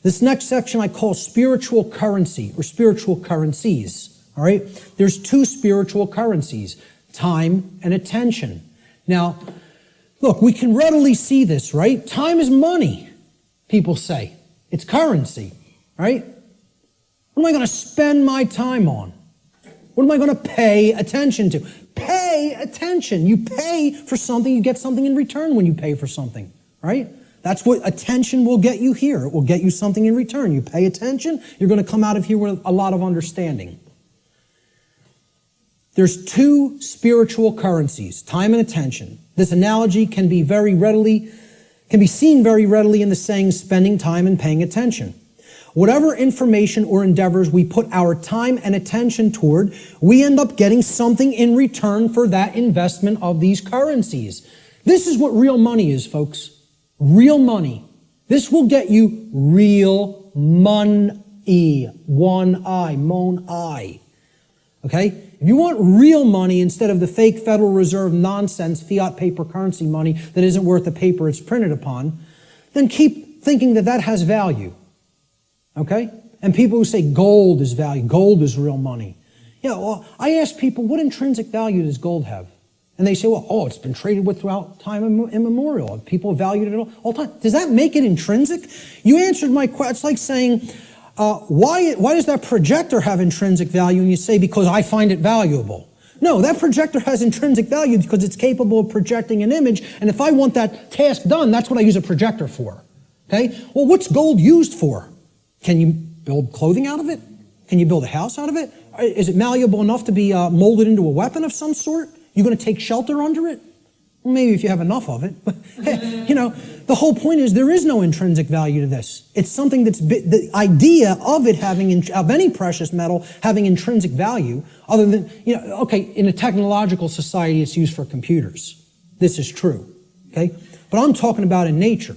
This next section I call spiritual currency or spiritual currencies. All right? There's two spiritual currencies, time and attention. Now, look, we can readily see this, right? Time is money, people say. It's currency, right? What am I going to spend my time on? What am I going to pay attention to? Pay attention. You pay for something, you get something in return when you pay for something, right? That's what attention will get you here. It will get you something in return. You pay attention, you're going to come out of here with a lot of understanding. There's two spiritual currencies, time and attention. This analogy can be seen very readily in the saying, spending time and paying attention. Whatever information or endeavors we put our time and attention toward, we end up getting something in return for that investment of these currencies. This is what real money is, folks. Real money. This will get you real money. One I, mon I. Okay? If you want real money instead of the fake Federal Reserve nonsense, fiat paper currency money that isn't worth the paper it's printed upon, then keep thinking that that has value. Okay? And people who say gold is value, gold is real money. Well, I ask people, what intrinsic value does gold have? And they say, well, it's been traded with throughout time immemorial. People have valued it all the time. Does that make it intrinsic? You answered my question. It's like saying, why does that projector have intrinsic value? And you say, because I find it valuable. No, that projector has intrinsic value because it's capable of projecting an image, and if I want that task done, that's what I use a projector for. Okay? Well, what's gold used for? Can you build clothing out of it? Can you build a house out of it? Is it malleable enough to be molded into a weapon of some sort? You going to take shelter under it? Well, maybe if you have enough of it. But, you know, the whole point is there is no intrinsic value to this. It's something that's, the idea of it having, of any precious metal having intrinsic value, other than, you know, okay, in a technological society, it's used for computers. This is true, okay? But I'm talking about in nature.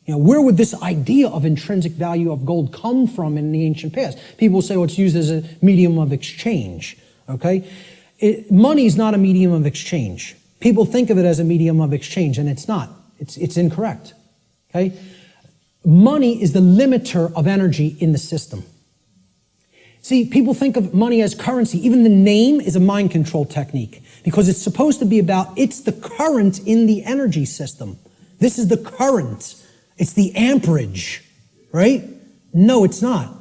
You know, where would this idea of intrinsic value of gold come from in the ancient past? People say, well, it's used as a medium of exchange, okay? Money is not a medium of exchange. People think of it as a medium of exchange, and it's not. It's incorrect, okay? Money is the limiter of energy in the system. See, people think of money as currency. Even the name is a mind control technique because it's supposed to be about, it's the current in the energy system. This is the current. It's the amperage, right? No, it's not.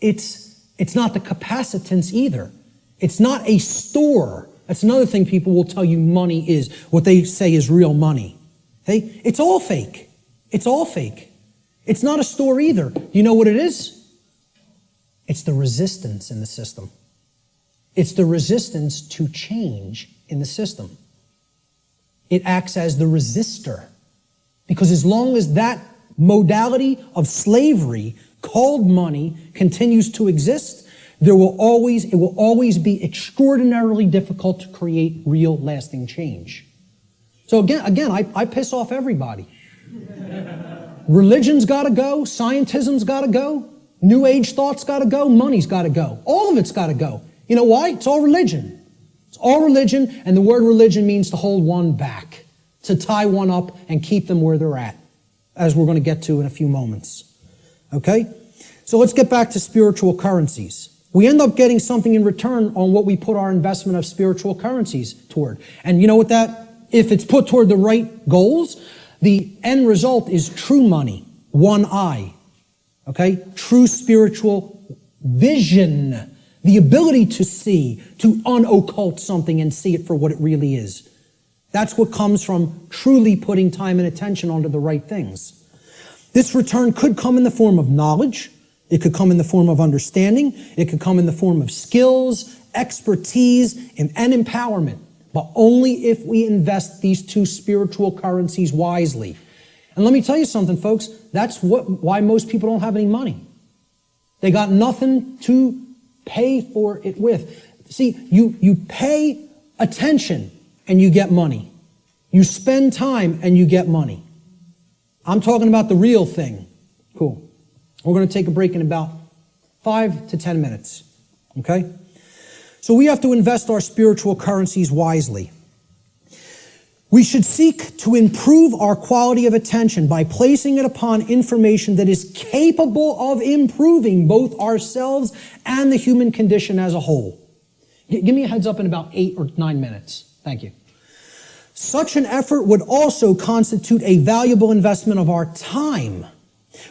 It's not the capacitance either. It's not a store. That's another thing people will tell you money is, what they say is real money. Okay? It's all fake. It's all fake. It's not a store either. You know what it is? It's the resistance in the system. It's the resistance to change in the system. It acts as the resistor. Because as long as that modality of slavery called money continues to exist, it will always be extraordinarily difficult to create real lasting change. So again, I piss off everybody. Religion's got to go, scientism's got to go, New Age thought's got to go, money's got to go. All of it's got to go. You know why? It's all religion. It's all religion, and the word religion means to hold one back, to tie one up and keep them where they're at, as we're going to get to in a few moments. Okay? So let's get back to spiritual currencies. We end up getting something in return on what we put our investment of spiritual currencies toward. And you know what that, if it's put toward the right goals, the end result is true money, one eye. Okay? True spiritual vision. The ability to see, to unoccult something and see it for what it really is. That's what comes from truly putting time and attention onto the right things. This return could come in the form of knowledge. It could come in the form of understanding. It could come in the form of skills, expertise, and empowerment. But only if we invest these two spiritual currencies wisely. And let me tell you something, folks. That's why most people don't have any money. They got nothing to pay for it with. See, you pay attention and you get money. You spend time and you get money. I'm talking about the real thing. Cool. We're going to take a break in about 5 to 10 minutes. Okay? So we have to invest our spiritual currencies wisely. We should seek to improve our quality of attention by placing it upon information that is capable of improving both ourselves and the human condition as a whole. Give me a heads up in about 8 or 9 minutes. Thank you. Such an effort would also constitute a valuable investment of our time.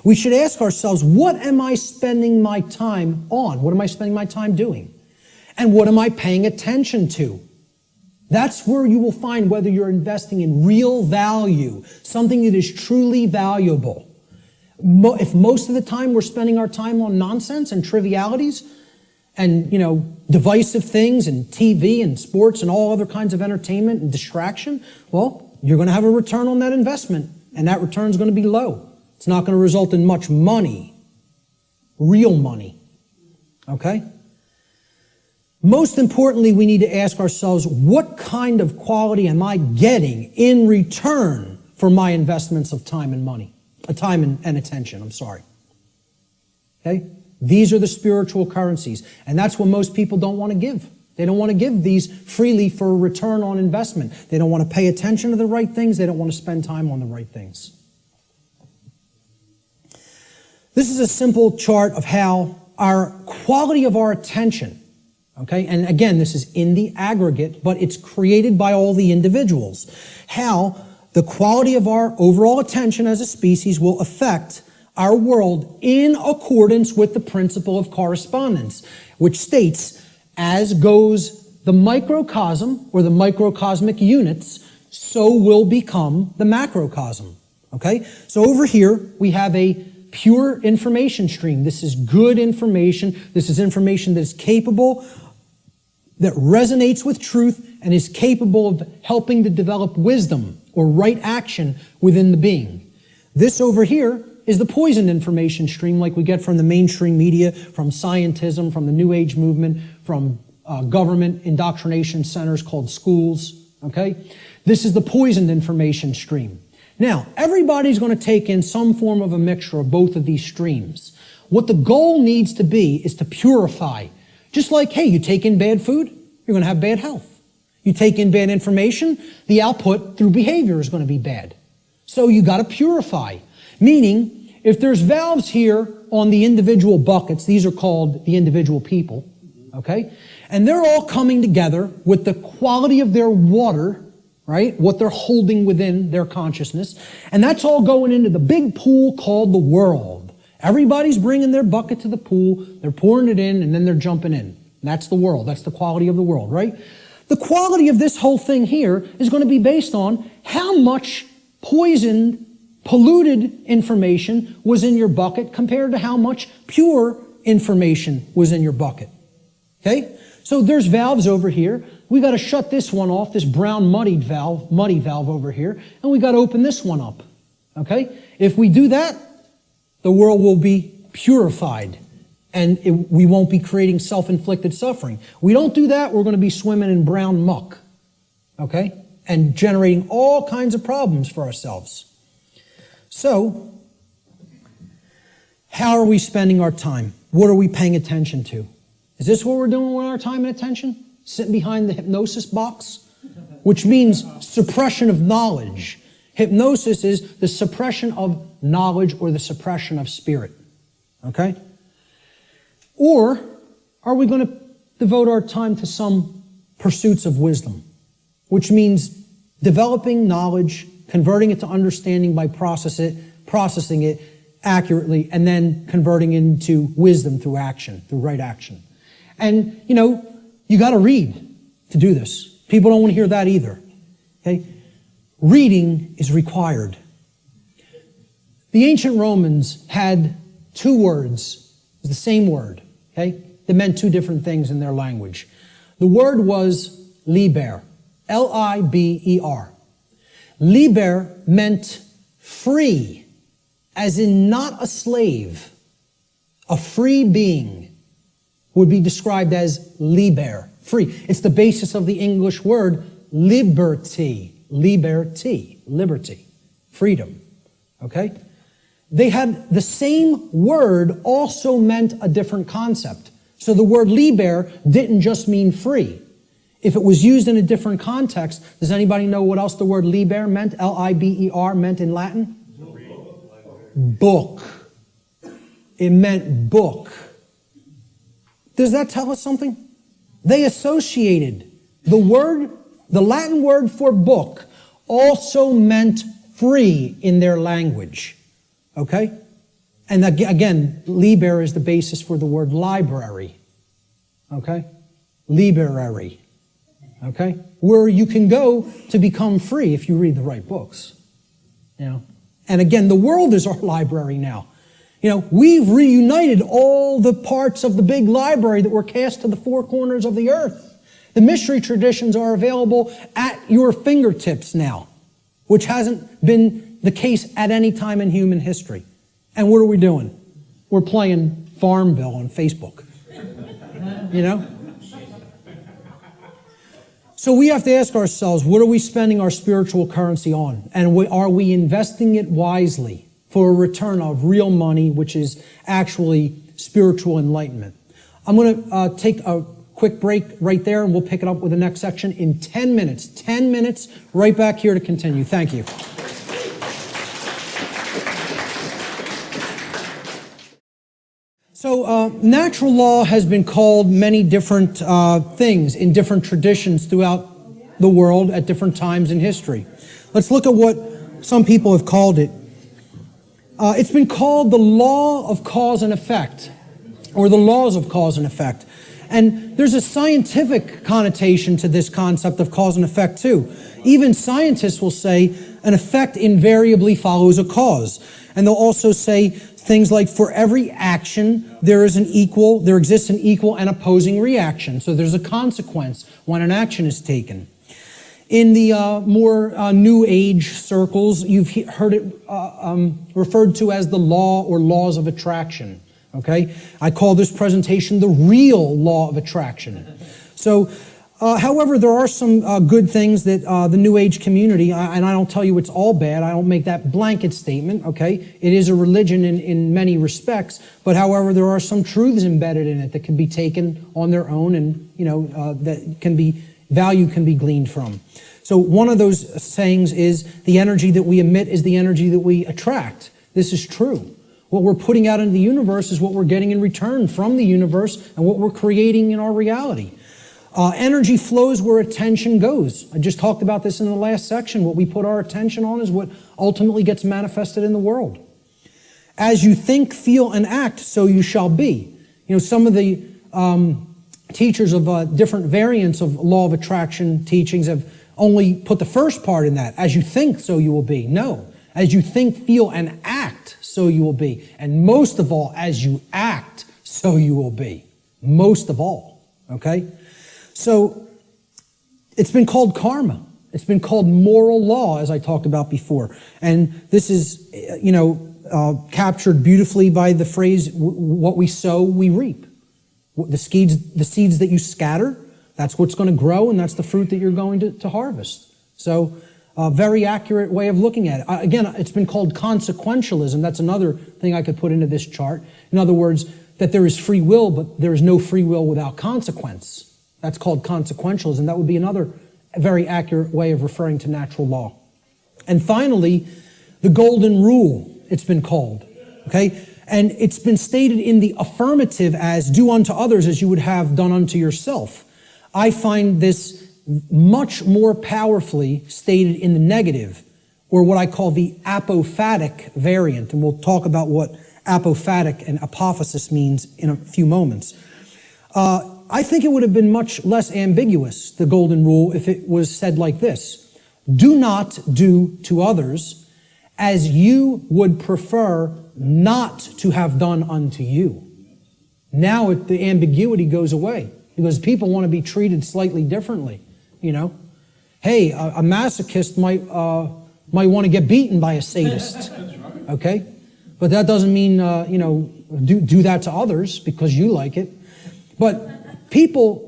We should ask ourselves, what am I spending my time on? What am I spending my time doing? And what am I paying attention to? That's where you will find whether you're investing in real value, something that is truly valuable. If most of the time we're spending our time on nonsense and trivialities and, divisive things and TV and sports and all other kinds of entertainment and distraction, well, you're going to have a return on that investment, and that return is going to be low. It's not going to result in much money, real money. Okay? Most importantly, we need to ask ourselves, what kind of quality am I getting in return for my investments of time and money? Time and attention, I'm sorry. Okay? These are the spiritual currencies. And that's what most people don't want to give. They don't want to give these freely for a return on investment. They don't want to pay attention to the right things. They don't want to spend time on the right things. This is a simple chart of how our quality of our attention, okay, and again, this is in the aggregate, but it's created by all the individuals. How the quality of our overall attention as a species will affect our world in accordance with the principle of correspondence, which states, as goes the microcosm or the microcosmic units, so will become the macrocosm. Okay? So over here, we have a pure information stream. This is good information. This is information that is capable, that resonates with truth, and is capable of helping to develop wisdom or right action within the being. This over here is the poisoned information stream like we get from the mainstream media, from scientism, from the New Age movement, from government indoctrination centers called schools. Okay? This is the poisoned information stream. Now, everybody's going to take in some form of a mixture of both of these streams. What the goal needs to be is to purify. Just like, hey, you take in bad food, you're going to have bad health. You take in bad information, the output through behavior is going to be bad. So you got to purify. Meaning, if there's valves here on the individual buckets, these are called the individual people, okay? And they're all coming together with the quality of their water, right? What they're holding within their consciousness. And that's all going into the big pool called the world. Everybody's bringing their bucket to the pool, they're pouring it in, and then they're jumping in. And that's the world. That's the quality of the world, right? The quality of this whole thing here is going to be based on how much poisoned, polluted information was in your bucket compared to how much pure information was in your bucket. Okay? So there's valves over here. We got to shut this one off, this brown muddy valve over here, and we got to open this one up. Okay? If we do that, the world will be purified, and we won't be creating self-inflicted suffering. We don't do that, we're going to be swimming in brown muck. Okay? And generating all kinds of problems for ourselves. So, how are we spending our time? What are we paying attention to? Is this what we're doing with our time and attention? Sitting behind the hypnosis box? Which means suppression of knowledge. Hypnosis is the suppression of knowledge or the suppression of spirit. Okay? Or are we going to devote our time to some pursuits of wisdom? Which means developing knowledge, converting it to understanding by processing it accurately, and then converting it into wisdom through action, through right action. And, you got to read to do this. People don't want to hear that either. Okay? Reading is required. The ancient Romans had two words, the same word, okay? That meant two different things in their language. The word was liber, L-I-B-E-R. Liber meant free, as in not a slave. A free being would be described as liber, free. It's the basis of the English word liberty, liberty, freedom, okay? They had the same word also meant a different concept. So the word liber didn't just mean free. If it was used in a different context, does anybody know what else the word liber meant, L-I-B-E-R, meant in Latin? Book. It meant book. Does that tell us something? They associated the Latin word for book also meant free in their language. Okay? And again, liber is the basis for the word library. Okay? Library. Okay? Where you can go to become free if you read the right books. And again, the world is our library now. We've reunited all the parts of the big library that were cast to the four corners of the earth. The mystery traditions are available at your fingertips now, which hasn't been the case at any time in human history. And what are we doing? We're playing Farmville on Facebook. So we have to ask ourselves, what are we spending our spiritual currency on? And are we investing it wisely for a return of real money, which is actually spiritual enlightenment? I'm going to take a quick break right there, and we'll pick it up with the next section in 10 minutes. 10 minutes, right back here to continue. Thank you. So natural law has been called many different things in different traditions throughout the world at different times in history. Let's look at what some people have called it. It's been called the law of cause and effect, or the laws of cause and effect. And there's a scientific connotation to this concept of cause and effect too. Even scientists will say an effect invariably follows a cause. And they'll also say things like, for every action, there exists an equal and opposing reaction. So there's a consequence when an action is taken. In the more New Age circles, you've heard it referred to as the law or laws of attraction. Okay? I call this presentation the real law of attraction. So, however, there are some good things that the New Age community, and I don't tell you it's all bad, I don't make that blanket statement, okay? It is a religion in many respects, but however, there are some truths embedded in it that can be taken on their own and, value can be gleaned from. So one of those sayings is the energy that we emit is the energy that we attract. This is true. What we're putting out into the universe is what we're getting in return from the universe and what we're creating in our reality. Energy flows where attention goes. I just talked about this in the last section. What we put our attention on is what ultimately gets manifested in the world. As you think, feel, and act, so you shall be. Some of the teachers of different variants of law of attraction teachings have only put the first part in that. As you think, so you will be. No. As you think, feel, and act, so you will be. And most of all, as you act, so you will be. Most of all. Okay? So, it's been called karma. It's been called moral law, as I talked about before. And this is, captured beautifully by the phrase, what we sow, we reap. The seeds that you scatter, that's what's going to grow, and that's the fruit that you're going to harvest. So, a very accurate way of looking at it. Again, it's been called consequentialism. That's another thing I could put into this chart. In other words, that there is free will, but there is no free will without consequence. That's called consequentialism. That would be another very accurate way of referring to natural law. And finally, the golden rule, it's been called. Okay? And it's been stated in the affirmative as, do unto others as you would have done unto yourself. I find this much more powerfully stated in the negative, or what I call the apophatic variant. And we'll talk about what apophatic and apophasis means in a few moments. I think it would have been much less ambiguous, the golden rule, if it was said like this. Do not do to others as you would prefer not to have done unto you. Now the ambiguity goes away because people want to be treated slightly differently. Hey, a masochist might want to get beaten by a sadist. Okay, but that doesn't mean do that to others because you like it. But people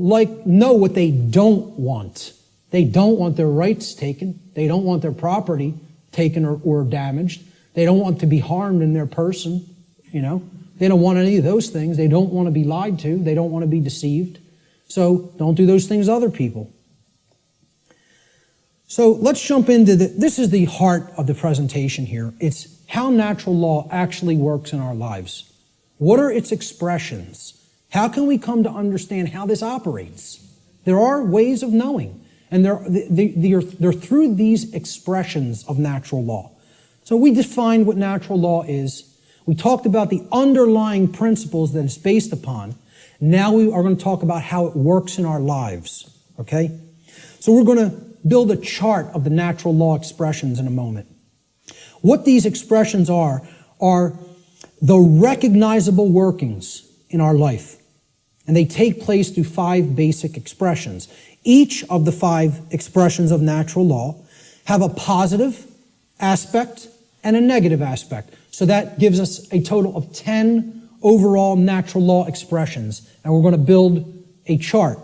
know what they don't want. They don't want their rights taken. They don't want their property taken or damaged. They don't want to be harmed in their person. They don't want any of those things. They don't want to be lied to. They don't want to be deceived. So don't do those things to other people. So let's jump into this is the heart of the presentation here. It's how natural law actually works in our lives. What are its expressions? How can we come to understand how this operates? There are ways of knowing, and they're through these expressions of natural law. So we defined what natural law is. We talked about the underlying principles that it's based upon. Now we are going to talk about how it works in our lives. Okay? So we're going to build a chart of the natural law expressions in a moment. What these expressions are the recognizable workings in our life. And they take place through 5 basic expressions. Each of the 5 expressions of natural law have a positive aspect and a negative aspect. So that gives us a total of 10 overall natural law expressions. And we're going to build a chart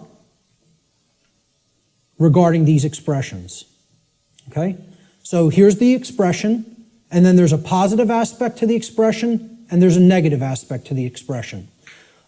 regarding these expressions. Okay? So here's the expression, and then there's a positive aspect to the expression, and there's a negative aspect to the expression.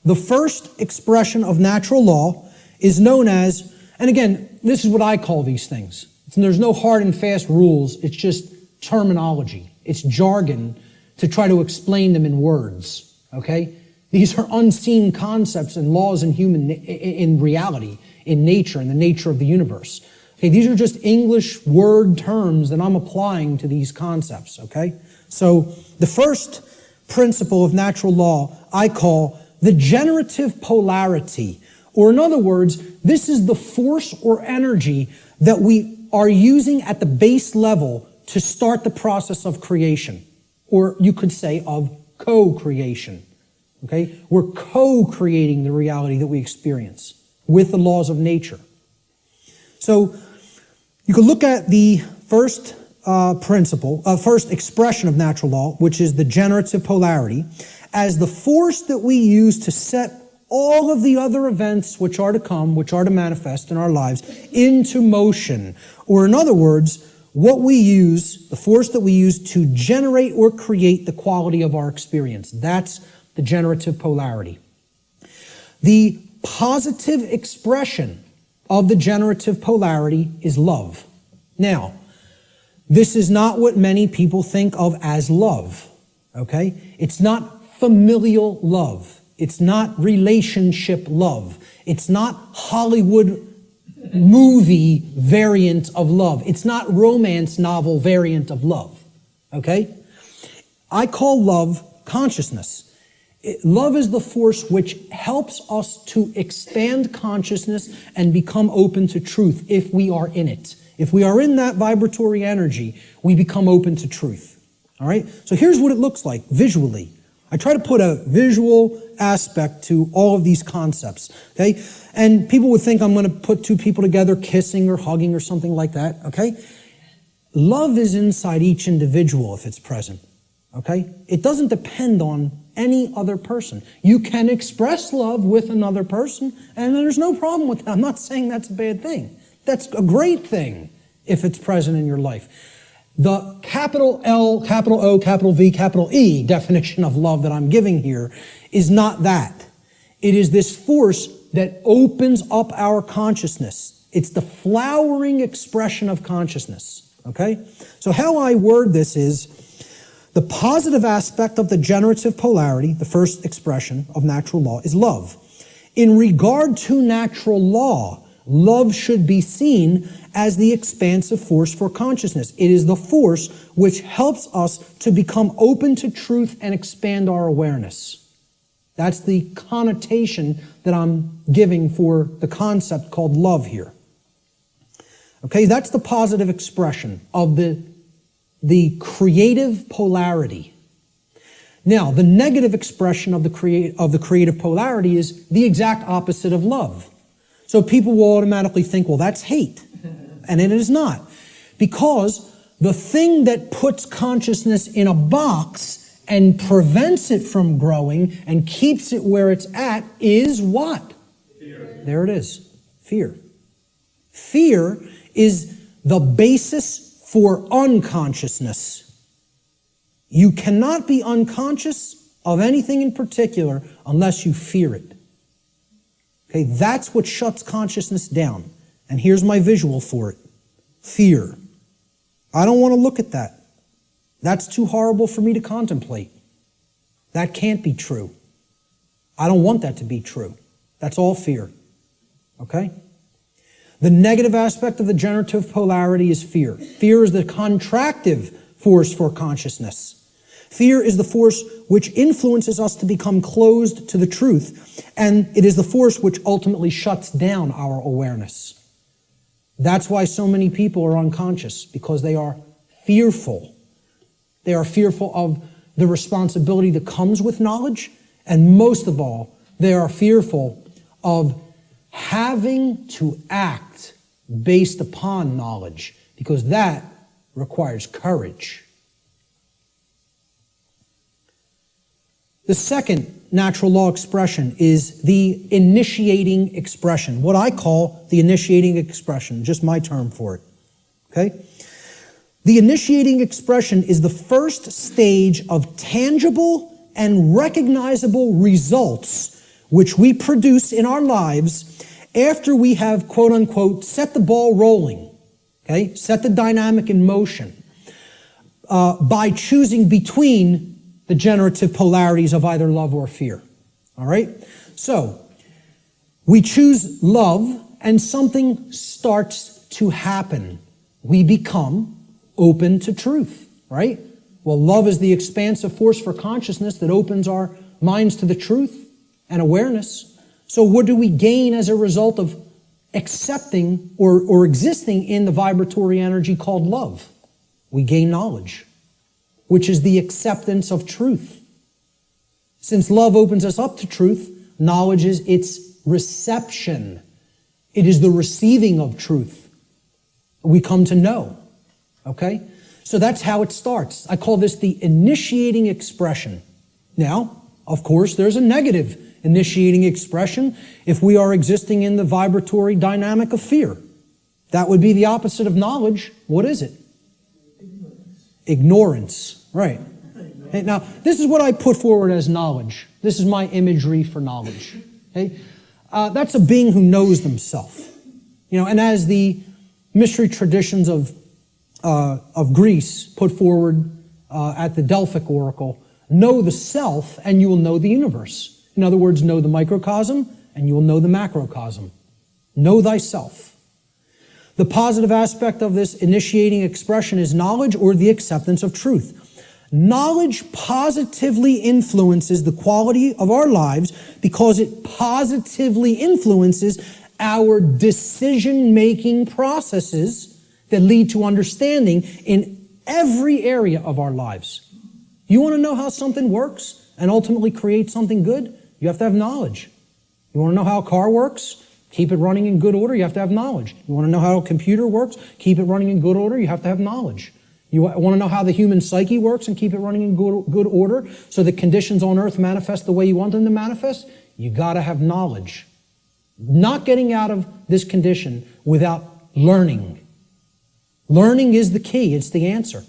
The first expression of natural law is known as, and again, this is what I call these things. There's no hard and fast rules. It's just terminology. It's jargon to try to explain them in words. Okay? These are unseen concepts and laws in reality, in nature, in the nature of the universe. Okay, these are just English word terms that I'm applying to these concepts, okay? So the first principle of natural law I call the generative polarity. Or in other words, this is the force or energy that we are using at the base level to start the process of creation. Or you could say of co-creation. Okay? We're co-creating the reality that we experience with the laws of nature. So you can look at the first first expression of natural law, which is the generative polarity, as the force that we use to set all of the other events which are to come, which are to manifest in our lives, into motion. Or in other words, what we use, the force that we use to generate or create the quality of our experience. That's the generative polarity. The positive expression of the generative polarity is love. Now, this is not what many people think of as love, okay? It's not familial love. It's not relationship love. It's not Hollywood movie variant of love. It's not romance novel variant of love, okay? I call love consciousness. Love is the force which helps us to expand consciousness and become open to truth if we are in it. If we are in that vibratory energy, we become open to truth. All right? So here's what it looks like visually. I try to put a visual aspect to all of these concepts, okay? And people would think I'm going to put two people together kissing or hugging or something like that, okay? Love is inside each individual if it's present, okay? It doesn't depend on any other person. You can express love with another person, and there's no problem with that. I'm not saying that's a bad thing. That's a great thing if it's present in your life. The capital L, capital O, capital V, capital E definition of love that I'm giving here is not that. It is this force that opens up our consciousness. It's the flowering expression of consciousness, okay? So how I word this is the positive aspect of the generative polarity, the first expression of natural law, is love. In regard to natural law, love should be seen as the expansive force for consciousness. It is the force which helps us to become open to truth and expand our awareness. That's the connotation that I'm giving for the concept called love here. Okay, that's the positive expression of the creative polarity. Now, the negative expression of the creative polarity is the exact opposite of love. So people will automatically think, well, that's hate. And it is not. Because the thing that puts consciousness in a box and prevents it from growing and keeps it where it's at is what? Fear. There it is. Fear. Fear is the basis for unconsciousness. You cannot be unconscious of anything in particular unless you fear it. Okay, that's what shuts consciousness down. And here's my visual for it. Fear. I don't want to look at that. That's too horrible for me to contemplate. That can't be true. I don't want that to be true. That's all fear. Okay? The negative aspect of the generative polarity is fear. Fear is the contractive force for consciousness. Fear is the force which influences us to become closed to the truth, and it is the force which ultimately shuts down our awareness. That's why so many people are unconscious, because they are fearful. They are fearful of the responsibility that comes with knowledge, and most of all, they are fearful of having to act based upon knowledge, because that requires courage. The second natural law expression is the initiating expression, what I call the initiating expression, just my term for it. Okay? The initiating expression is the first stage of tangible and recognizable results which we produce in our lives after we have, quote unquote, set the ball rolling, okay? Set the dynamic in motion by choosing between the generative polarities of either love or fear. All right? So, we choose love and something starts to happen. We become open to truth, right? Well, love is the expansive force for consciousness that opens our minds to the truth and awareness. So what do we gain as a result of accepting or existing in the vibratory energy called love? We gain knowledge, which is the acceptance of truth. Since love opens us up to truth, knowledge is its reception. It is the receiving of truth. We come to know. Okay? So that's how it starts. I call this the initiating expression. Now, of course, there's a negative initiating expression if we are existing in the vibratory dynamic of fear. That would be the opposite of knowledge. What is it? Ignorance. Right. Now, this is what I put forward as knowledge. This is my imagery for knowledge. Okay? That's a being who knows themselves. And as the mystery traditions of Greece put forward at the Delphic Oracle, know the self and you will know the universe. In other words, know the microcosm and you will know the macrocosm. Know thyself. The positive aspect of this initiating expression is knowledge or the acceptance of truth. Knowledge positively influences the quality of our lives because it positively influences our decision-making processes that lead to understanding in every area of our lives. You want to know how something works and ultimately create something good? You have to have knowledge. You want to know how a car works? Keep it running in good order, you have to have knowledge. You want to know how a computer works? Keep it running in good order, you have to have knowledge. You want to know how the human psyche works and keep it running in good order so that conditions on earth manifest the way you want them to manifest? You got to have knowledge. Not getting out of this condition without learning. Learning is the key, it's the answer.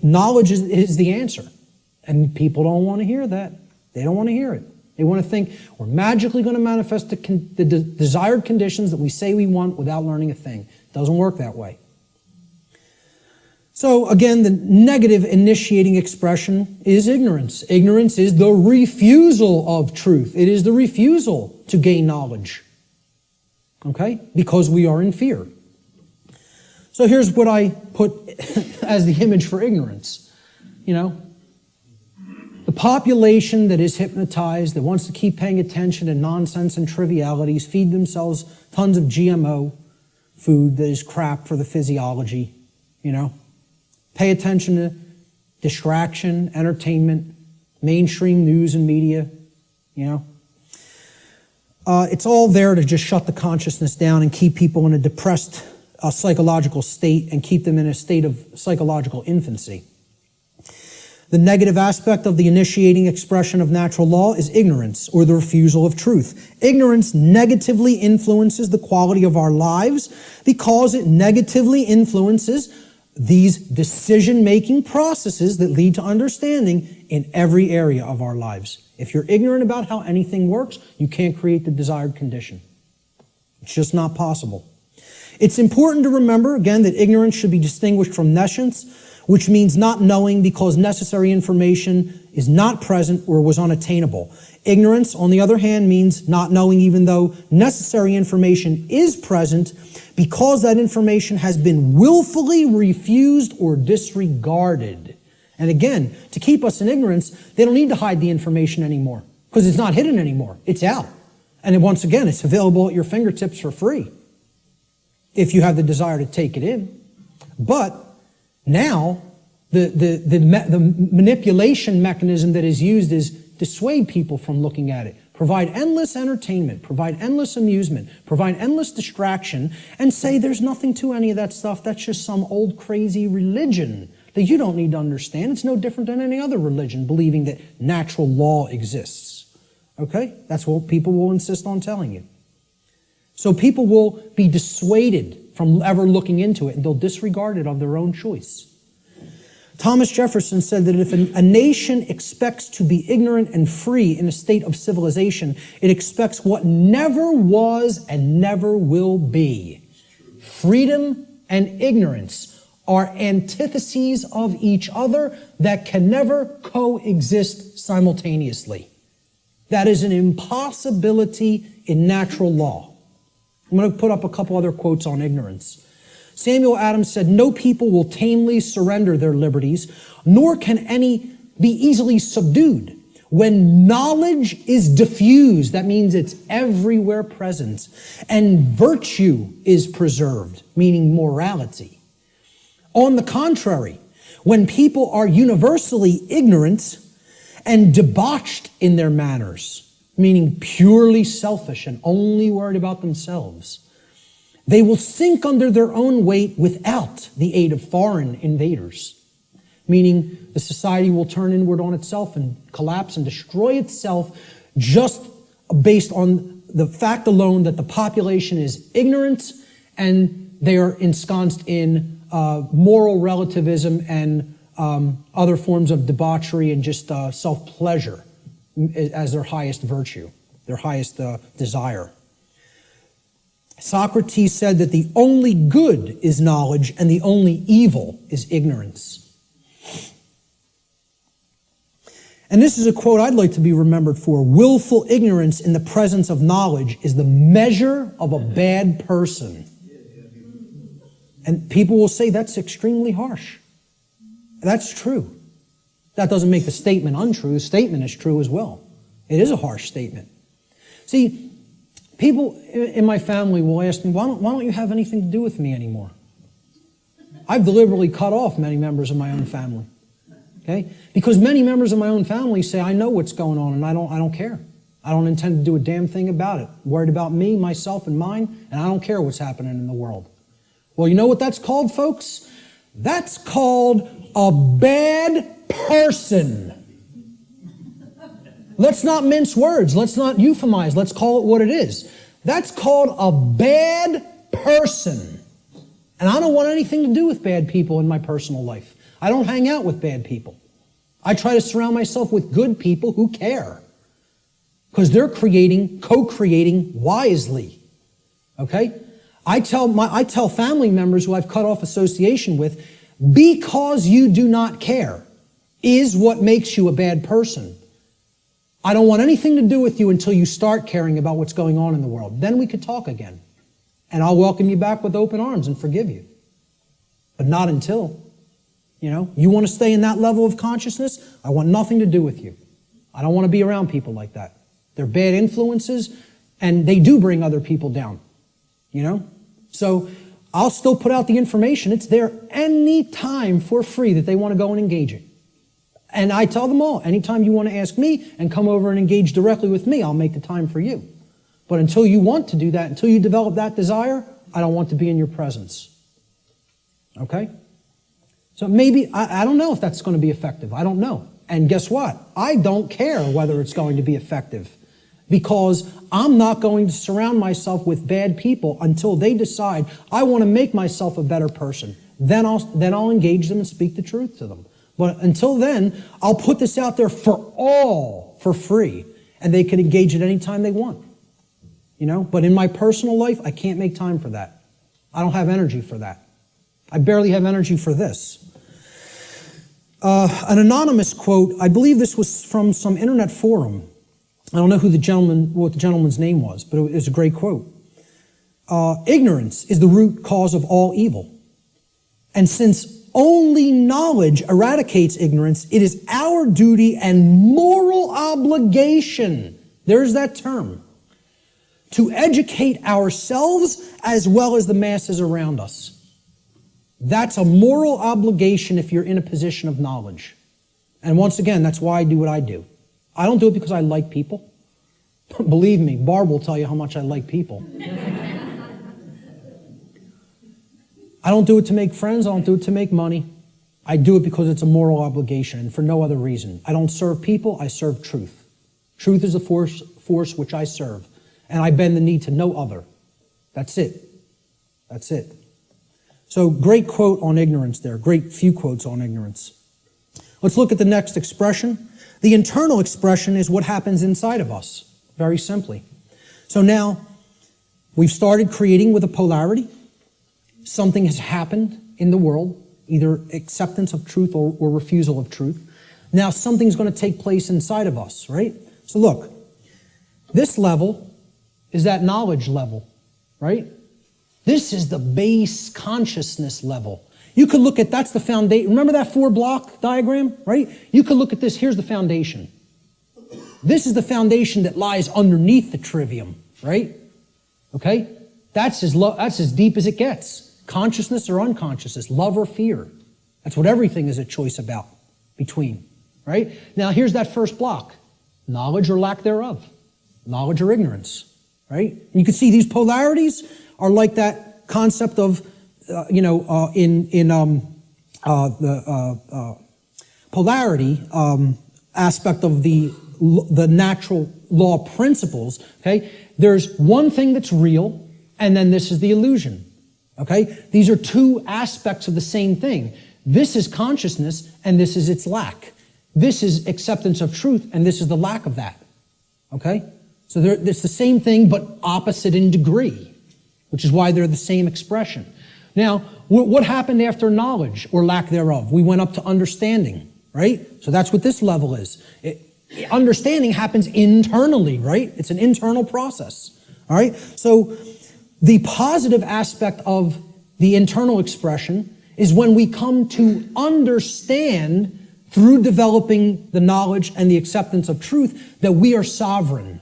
Knowledge is the answer. And people don't want to hear that. They don't want to hear it. They want to think we're magically going to manifest the desired conditions that we say we want without learning a thing. It doesn't work that way. So again, the negative initiating expression is ignorance. Ignorance is the refusal of truth. It is the refusal to gain knowledge. Okay? Because we are in fear. So here's what I put as the image for ignorance. The population that is hypnotized, that wants to keep paying attention to nonsense and trivialities, feed themselves tons of GMO food that is crap for the physiology, Pay attention to distraction, entertainment, mainstream news and media, It's all there to just shut the consciousness down and keep people in a depressed psychological state and keep them in a state of psychological infancy. The negative aspect of the initiating expression of natural law is ignorance, or the refusal of truth. Ignorance negatively influences the quality of our lives because it negatively influences these decision-making processes that lead to understanding in every area of our lives. If you're ignorant about how anything works, you can't create the desired condition. It's just not possible. It's important to remember, again, that ignorance should be distinguished from nescience, which means not knowing because necessary information is not present or was unattainable. Ignorance, on the other hand, means not knowing even though necessary information is present because that information has been willfully refused or disregarded. And again, to keep us in ignorance, they don't need to hide the information anymore because it's not hidden anymore. It's out. And once again, it's available at your fingertips for free if you have the desire to take it in. But now, the manipulation mechanism that is used is dissuade people from looking at it, provide endless entertainment, provide endless amusement, provide endless distraction, and say there's nothing to any of that stuff. That's just some old crazy religion that you don't need to understand. It's no different than any other religion, believing that natural law exists. Okay? That's what people will insist on telling you. So people will be dissuaded from ever looking into it, and they'll disregard it of their own choice. Thomas Jefferson said that if a nation expects to be ignorant and free in a state of civilization, it expects what never was and never will be. Freedom and ignorance are antitheses of each other that can never coexist simultaneously. That is an impossibility in natural law. I'm going to put up a couple other quotes on ignorance. Samuel Adams said, "No people will tamely surrender their liberties, nor can any be easily subdued. When knowledge is diffused," that means it's everywhere present, "and virtue is preserved," meaning morality. On the contrary, when people are universally ignorant and debauched in their manners, meaning purely selfish and only worried about themselves, they will sink under their own weight without the aid of foreign invaders, meaning the society will turn inward on itself and collapse and destroy itself just based on the fact alone that the population is ignorant and they are ensconced in moral relativism and other forms of debauchery and just self-pleasure as their highest virtue, their highest desire. Socrates said that the only good is knowledge and the only evil is ignorance. And this is a quote I'd like to be remembered for. "Willful ignorance in the presence of knowledge is the measure of a bad person." And people will say that's extremely harsh. That's true. That doesn't make the statement untrue. The statement is true as well. It is a harsh statement. See, people in my family will ask me, why don't you have anything to do with me anymore? I've deliberately cut off many members of my own family. Okay? Because many members of my own family say, I know what's going on and I don't care. I don't intend to do a damn thing about it. I'm worried about me, myself, and mine, and I don't care what's happening in the world. Well, you know what that's called, folks? That's called a bad person. Let's not mince words. Let's not euphemize. Let's call it what it is. That's called a bad person. And I don't want anything to do with bad people in my personal life. I don't hang out with bad people. I try to surround myself with good people who care. Because they're co-creating wisely. Okay? I tell family members who I've cut off association with, because you do not care is what makes you a bad person. I don't want anything to do with you until you start caring about what's going on in the world. Then we could talk again. And I'll welcome you back with open arms and forgive you. But not until. You want to stay in that level of consciousness? I want nothing to do with you. I don't want to be around people like that. They're bad influences, and they do bring other people down. So I'll still put out the information. It's there any time for free that they want to go and engage it. And I tell them all, anytime you want to ask me and come over and engage directly with me, I'll make the time for you. But until you want to do that, until you develop that desire, I don't want to be in your presence. Okay? So maybe, I don't know if that's going to be effective. I don't know. And guess what? I don't care whether it's going to be effective, because I'm not going to surround myself with bad people until they decide I want to make myself a better person. Then I'll engage them and speak the truth to them. But until then, I'll put this out there for all for free, and they can engage it any time they want. But in my personal life, I can't make time for that. I don't have energy for that. I barely have energy for this. An anonymous quote, I believe this was from some internet forum. I don't know what the gentleman's name was, but it was a great quote. Ignorance is the root cause of all evil. And since only knowledge eradicates ignorance, it is our duty and moral obligation, there's that term, to educate ourselves as well as the masses around us. That's a moral obligation if you're in a position of knowledge. And once again, that's why I do what I do. I don't do it because I like people. Believe me, Barb will tell you how much I like people. I don't do it to make friends. I don't do it to make money. I do it because it's a moral obligation and for no other reason. I don't serve people. I serve truth. Truth is the force which I serve. And I bend the knee to no other. That's it. That's it. So great quote on ignorance there. Great few quotes on ignorance. Let's look at the next expression. The internal expression is what happens inside of us, very simply. So now, we've started creating with a polarity. Something has happened in the world, either acceptance of truth or refusal of truth. Now something's going to take place inside of us, right? So look, this level is that knowledge level, right? This is the base consciousness level. You could look at, that's the foundation. Remember that 4-block diagram, right? You could look at this. Here's the foundation. This is the foundation that lies underneath the trivium, right? Okay? That's as deep as it gets. Consciousness or unconsciousness, love or fear. That's what everything is a choice about, between, right? Now, here's that first block. Knowledge or lack thereof. Knowledge or ignorance, right? And you can see these polarities are like that concept of, the polarity aspect of the natural law principles, okay? There's one thing that's real, and then this is the illusion, okay? These are two aspects of the same thing. This is consciousness, and this is its lack. This is acceptance of truth, and this is the lack of that, okay? So it's the same thing, but opposite in degree, which is why they're the same expression. Now, what happened after knowledge or lack thereof? We went up to understanding, right? So that's what this level is. Understanding happens internally, right? It's an internal process, all right? So the positive aspect of the internal expression is when we come to understand through developing the knowledge and the acceptance of truth that we are sovereign.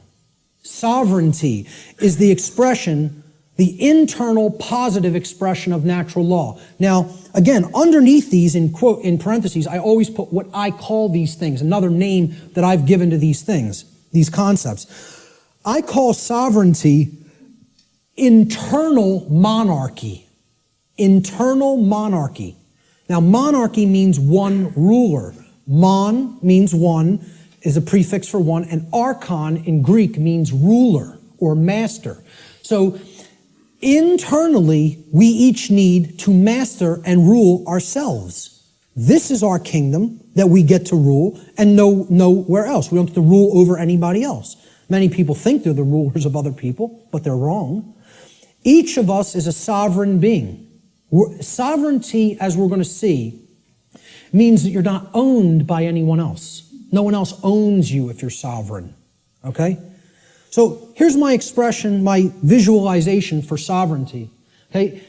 Sovereignty is the expression, the internal positive expression of natural law. Now, again, underneath these, in parentheses, I always put what I call these things, another name that I've given to these things, these concepts. I call sovereignty internal monarchy. Internal monarchy. Now, monarchy means one ruler. Mon means one, is a prefix for one, and archon in Greek means ruler or master. So, internally, we each need to master and rule ourselves. This is our kingdom that we get to rule and nowhere else. We don't get to rule over anybody else. Many people think they're the rulers of other people, but they're wrong. Each of us is a sovereign being. Sovereignty, as we're going to see, means that you're not owned by anyone else. No one else owns you if you're sovereign, okay? So here's my expression, my visualization for sovereignty, okay?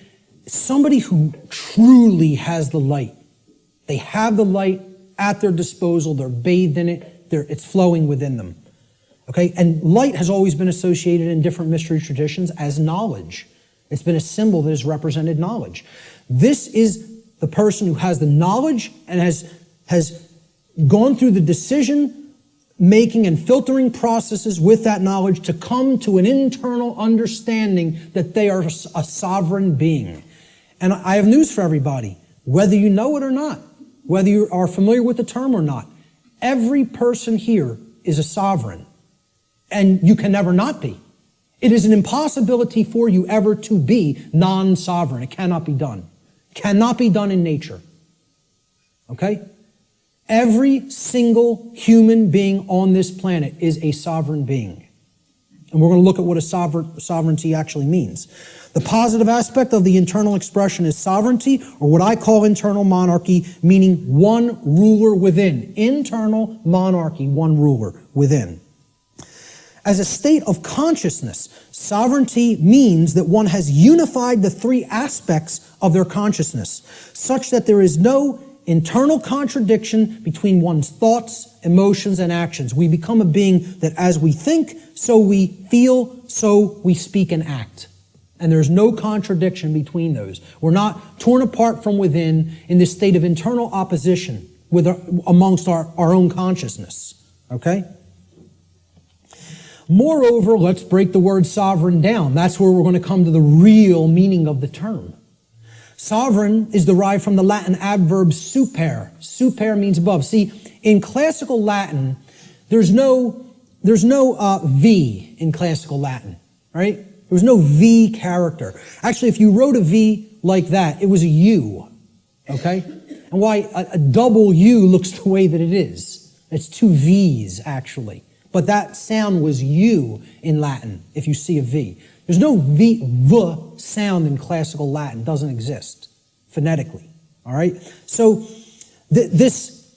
Somebody who truly has the light. They have the light at their disposal. They're bathed in it. It's flowing within them, okay? And light has always been associated in different mystery traditions as knowledge. It's been a symbol that has represented knowledge. This is the person who has the knowledge and has gone through the decision making and filtering processes with that knowledge to come to an internal understanding that they are a sovereign being. And I have news for everybody, whether you know it or not, whether you are familiar with the term or not, every person here is a sovereign, and you can never not be. It is an impossibility for you ever to be non-sovereign. It cannot be done. Cannot be done in nature. Okay? Every single human being on this planet is a sovereign being. And we're going to look at what a sovereignty actually means. The positive aspect of the internal expression is sovereignty, or what I call internal monarchy, meaning one ruler within. Internal monarchy, one ruler within. As a state of consciousness, sovereignty means that one has unified the three aspects of their consciousness, such that there is no internal contradiction between one's thoughts, emotions, and actions. We become a being that as we think, so we feel, so we speak and act. And there's no contradiction between those. We're not torn apart from within in this state of internal opposition amongst our own consciousness. Okay? Moreover, let's break the word sovereign down. That's where we're going to come to the real meaning of the term. Sovereign is derived from the Latin adverb super. Super means above. See, in classical Latin, there's no V in classical Latin, right? There was no V character. Actually, if you wrote a V like that, it was a U, okay? And why a double U looks the way that it is. It's two V's, actually. But that sound was U in Latin, if you see a V. There's no V sound in classical Latin. It doesn't exist phonetically, all right? So this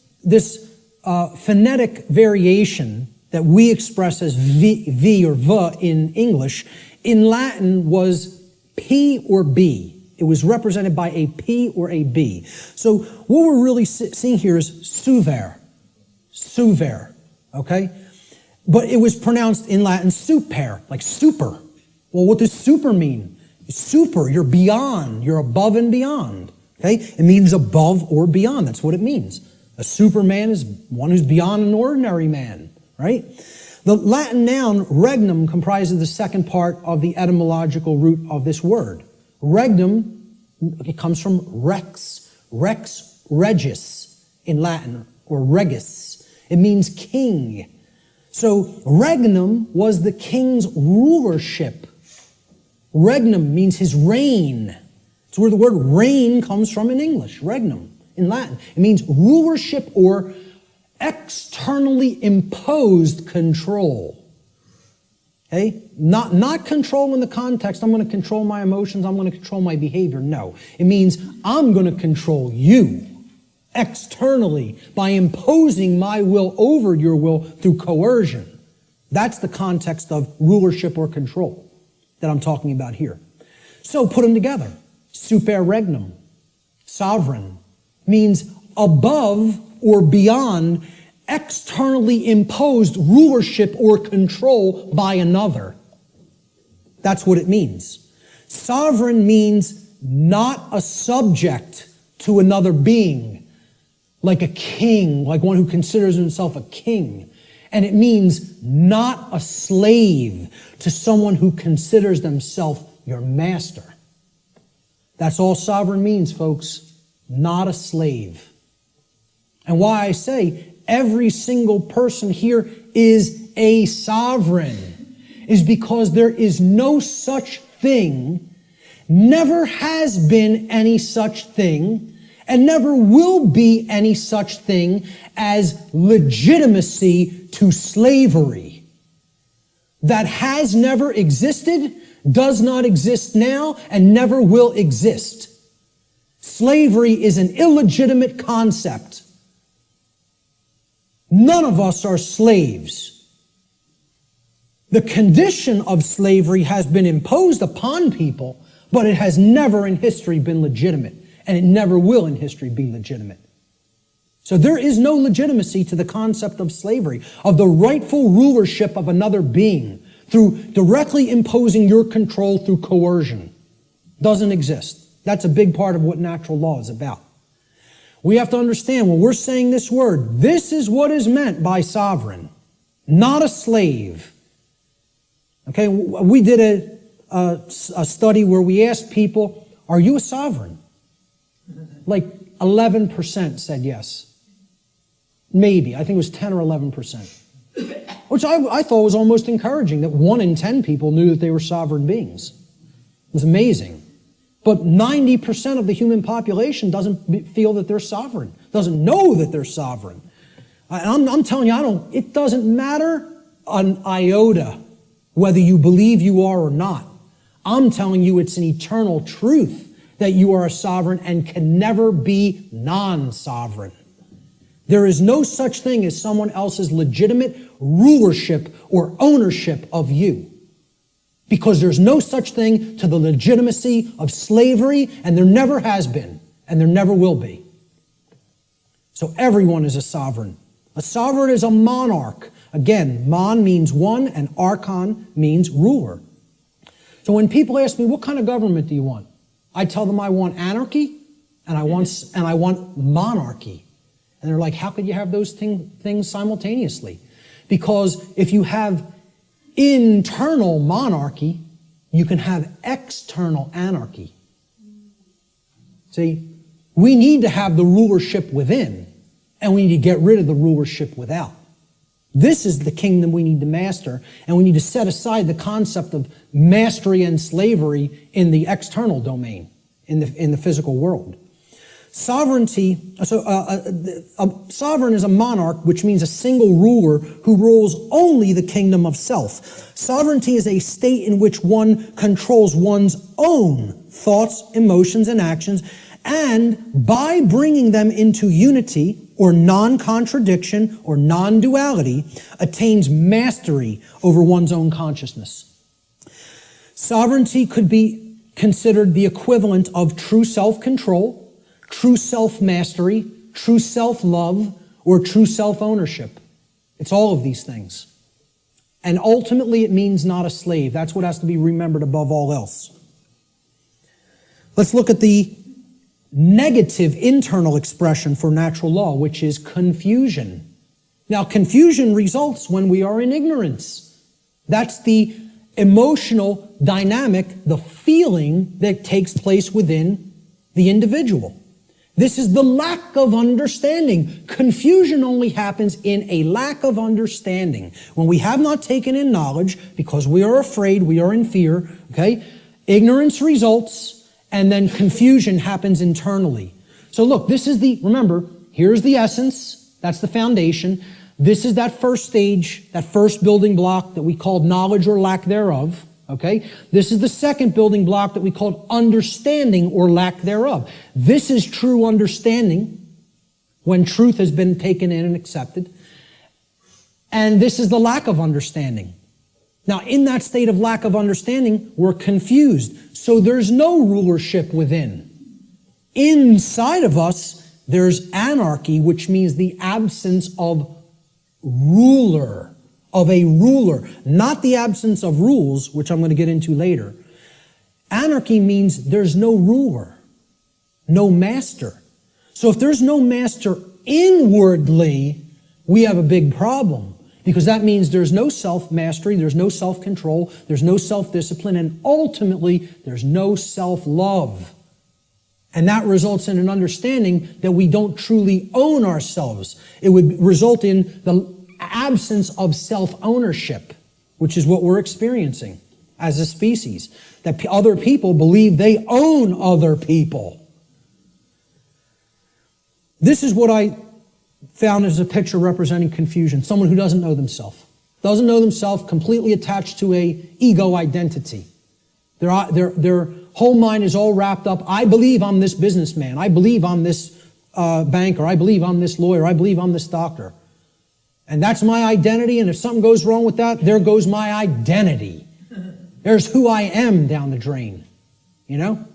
phonetic variation that we express as V or V in English, in Latin was P or B. It was represented by a P or a B. So what we're really seeing here is suver, okay? But it was pronounced in Latin super, like super. Well, what does super mean? Super, you're beyond, you're above and beyond, okay? It means above or beyond, that's what it means. A superman is one who's beyond an ordinary man, right? The Latin noun regnum comprises the second part of the etymological root of this word. Regnum, it comes from rex regis in Latin, or regis. It means king. So regnum was the king's rulership. Regnum means his reign. It's where the word reign comes from in English, regnum, in Latin. It means rulership or externally imposed control. Okay? Not control in the context, I'm going to control my emotions, I'm going to control my behavior. No. It means I'm going to control you externally by imposing my will over your will through coercion. That's the context of rulership or control that I'm talking about here. So put them together. Super regnum, sovereign, means above or beyond externally imposed rulership or control by another. That's what it means. Sovereign means not a subject to another being, like a king, like one who considers himself a king. And it means not a slave to someone who considers themselves your master. That's all sovereign means, folks. Not a slave. And why I say every single person here is a sovereign is because there is no such thing, never has been any such thing, and never will be any such thing as legitimacy to slavery. That has never existed, does not exist now, and never will exist. Slavery is an illegitimate concept. None of us are slaves. The condition of slavery has been imposed upon people, but it has never in history been legitimate, and it never will in history be legitimate. So there is no legitimacy to the concept of slavery, of the rightful rulership of another being through directly imposing your control through coercion. Doesn't exist. That's a big part of what natural law is about. We have to understand when we're saying this word, this is what is meant by sovereign, not a slave. Okay, we did a study where we asked people, are you a sovereign? Like 11% said yes. Maybe, I think it was 10 or 11%. Which I thought was almost encouraging, that 1 in 10 people knew that they were sovereign beings. It was amazing. But 90% of the human population doesn't feel that they're sovereign, doesn't know that they're sovereign. I'm telling you, it doesn't matter an iota whether you believe you are or not. I'm telling you it's an eternal truth that you are a sovereign and can never be non-sovereign. There is no such thing as someone else's legitimate rulership or ownership of you. Because there's no such thing to the legitimacy of slavery, and there never has been, and there never will be. So everyone is a sovereign. A sovereign is a monarch. Again, mon means one, and archon means ruler. So when people ask me, what kind of government do you want? I tell them I want anarchy, and I want monarchy. And they're like, how could you have those things simultaneously? Because if you have internal monarchy, you can have external anarchy. See, we need to have the rulership within, and we need to get rid of the rulership without. This is the kingdom we need to master, and we need to set aside the concept of mastery and slavery in the external domain, in the physical world. Sovereignty, a sovereign is a monarch, which means a single ruler who rules only the kingdom of self. Sovereignty is a state in which one controls one's own thoughts, emotions, and actions, and by bringing them into unity or non-contradiction or non-duality, attains mastery over one's own consciousness. Sovereignty could be considered the equivalent of true self-control, true self-mastery, true self-love, or true self-ownership. It's all of these things. And ultimately, it means not a slave. That's what has to be remembered above all else. Let's look at the negative internal expression for natural law, which is confusion. Now, confusion results when we are in ignorance. That's the emotional dynamic, the feeling that takes place within the individual. This is the lack of understanding. Confusion only happens in a lack of understanding. When we have not taken in knowledge, because we are afraid, we are in fear, okay? Ignorance results, and then confusion happens internally. So look, remember, here's the essence, that's the foundation. This is that first stage, that first building block that we called knowledge or lack thereof. Okay? This is the second building block that we called understanding or lack thereof. This is true understanding when truth has been taken in and accepted. And this is the lack of understanding. Now, in that state of lack of understanding, we're confused. So there's no rulership within. Inside of us, there's anarchy, which means the absence of a ruler, not the absence of rules, which I'm going to get into later. Anarchy means there's no ruler, no master. So if there's no master inwardly, we have a big problem, because that means there's no self-mastery, there's no self-control, there's no self-discipline, and ultimately, there's no self-love. And that results in an understanding that we don't truly own ourselves. It would result in the absence of self-ownership, which is what we're experiencing as a species. That other people believe they own other people. This is what I found as a picture representing confusion. Someone who doesn't know themselves. Doesn't know themselves, completely attached to a ego identity. Their whole mind is all wrapped up. I believe I'm this businessman. I believe I'm this banker. I believe I'm this lawyer. I believe I'm this doctor. And that's my identity, and if something goes wrong with that, there goes my identity. There's who I am down the drain, you know?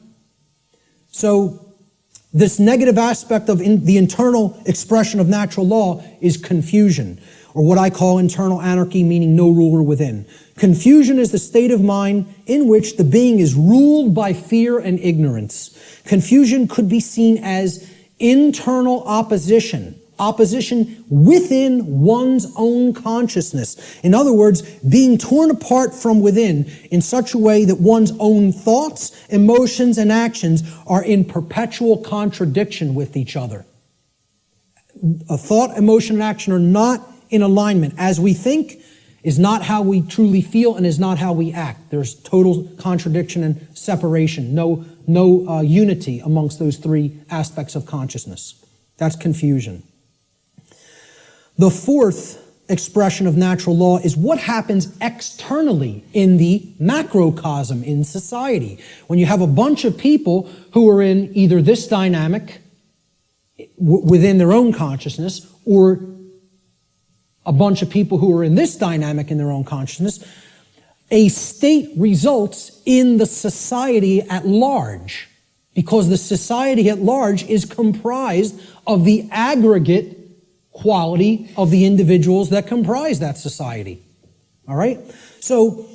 So this negative aspect of the internal expression of natural law is confusion, or what I call internal anarchy, meaning no ruler within. Confusion is the state of mind in which the being is ruled by fear and ignorance. Confusion could be seen as internal opposition within one's own consciousness. In other words, being torn apart from within in such a way that one's own thoughts, emotions, and actions are in perpetual contradiction with each other. A thought, emotion, and action are not in alignment. As we think is not how we truly feel and is not how we act. There's total contradiction and separation. No unity amongst those three aspects of consciousness. That's confusion. The fourth expression of natural law is what happens externally in the macrocosm in society. When you have a bunch of people who are in either this dynamic within their own consciousness or a bunch of people who are in this dynamic in their own consciousness, a state results in the society at large, because the society at large is comprised of the aggregate quality of the individuals that comprise that society. All right? So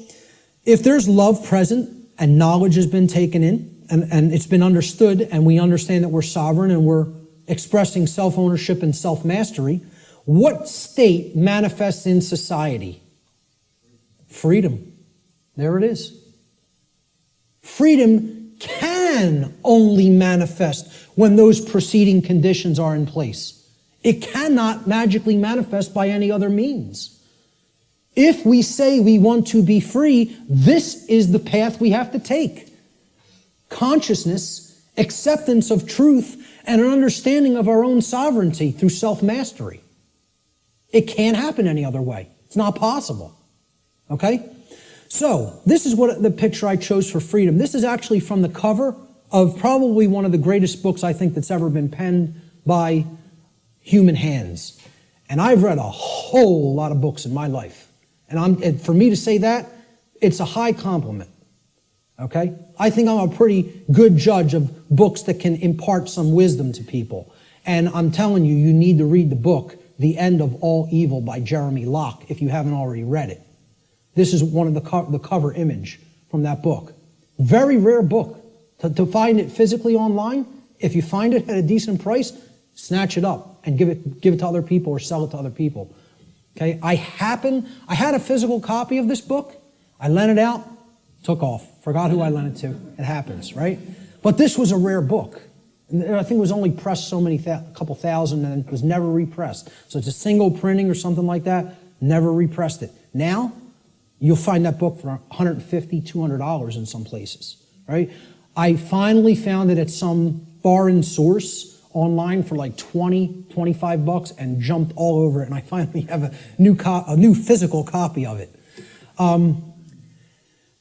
if there's love present and knowledge has been taken in and it's been understood and we understand that we're sovereign and we're expressing self-ownership and self-mastery, what state manifests in society? Freedom. There it is. Freedom can only manifest when those preceding conditions are in place. It cannot magically manifest by any other means. If we say we want to be free, this is the path we have to take. Consciousness, acceptance of truth, and an understanding of our own sovereignty through self-mastery. It can't happen any other way. It's not possible. Okay? So, this is what the picture I chose for freedom. This is actually from the cover of probably one of the greatest books I think that's ever been penned by human hands. And I've read a whole lot of books in my life. And for me to say that, it's a high compliment. Okay? I think I'm a pretty good judge of books that can impart some wisdom to people. And I'm telling you, you need to read the book, The End of All Evil by Jeremy Locke, if you haven't already read it. This is one of the cover image from that book. Very rare book. To find it physically online, if you find it at a decent price, snatch it up and give it to other people or sell it to other people. Okay? I had a physical copy of this book. I lent it out, took off. Forgot who I lent it to. It happens, right? But this was a rare book. I think it was only pressed a couple thousand, and it was never repressed. So it's a single printing or something like that. Never repressed it. Now, you'll find that book for $150, $200 in some places, right? I finally found it at some foreign source online for like 20, 25 bucks and jumped all over it, and I finally have a new physical copy of it.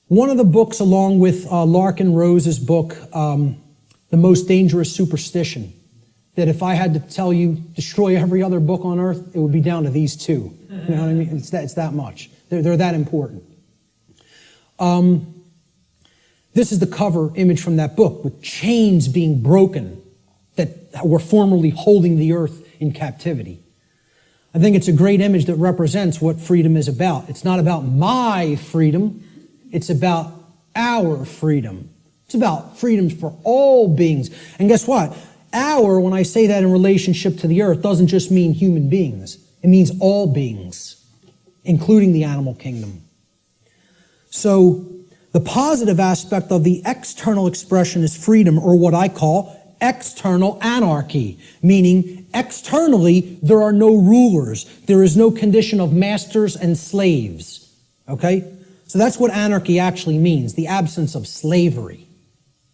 One of the books, along with Larkin Rose's book, The Most Dangerous Superstition, that if I had to tell you, destroy every other book on earth, it would be down to these two. You know what I mean? It's that much. They're that important. This is the cover image from that book, with chains being broken that were formerly holding the earth in captivity. I think it's a great image that represents what freedom is about. It's not about my freedom. It's about our freedom. It's about freedom for all beings. And guess what? Our, when I say that in relationship to the earth, doesn't just mean human beings. It means all beings, including the animal kingdom. So the positive aspect of the external expression is freedom, or what I call external anarchy, meaning externally there are no rulers. There is no condition of masters and slaves. Okay? So that's what anarchy actually means, the absence of slavery.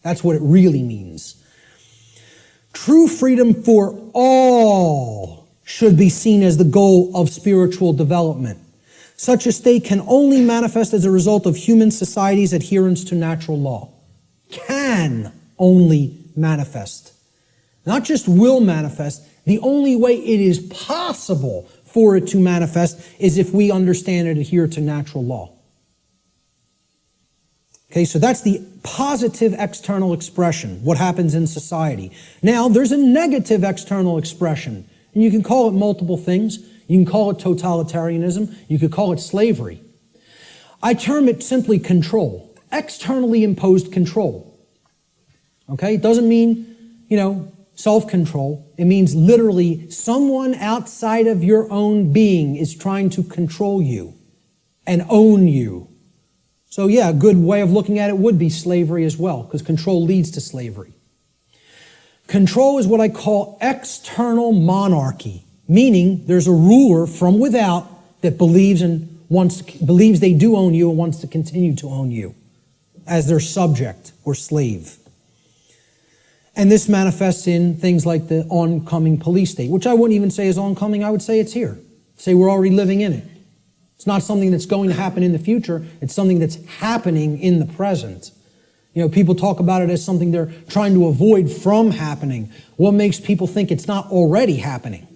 That's what it really means. True freedom for all should be seen as the goal of spiritual development. Such a state can only manifest as a result of human society's adherence to natural law. Can only manifest. Not just will manifest. The only way it is possible for it to manifest is if we understand and adhere to natural law. Okay, so that's the positive external expression, what happens in society. Now, there's a negative external expression, and you can call it multiple things. You can call it totalitarianism. You could call it slavery. I term it simply control, externally imposed control. Okay, it doesn't mean, self-control. It means literally someone outside of your own being is trying to control you and own you. So yeah, a good way of looking at it would be slavery as well, because control leads to slavery. Control is what I call external monarchy, meaning there's a ruler from without that believes they do own you and wants to continue to own you as their subject or slave. And this manifests in things like the oncoming police state, which I wouldn't even say is oncoming, I would say it's here. Say we're already living in it. It's not something that's going to happen in the future. It's something that's happening in the present. People talk about it as something they're trying to avoid from happening. What makes people think it's not already happening?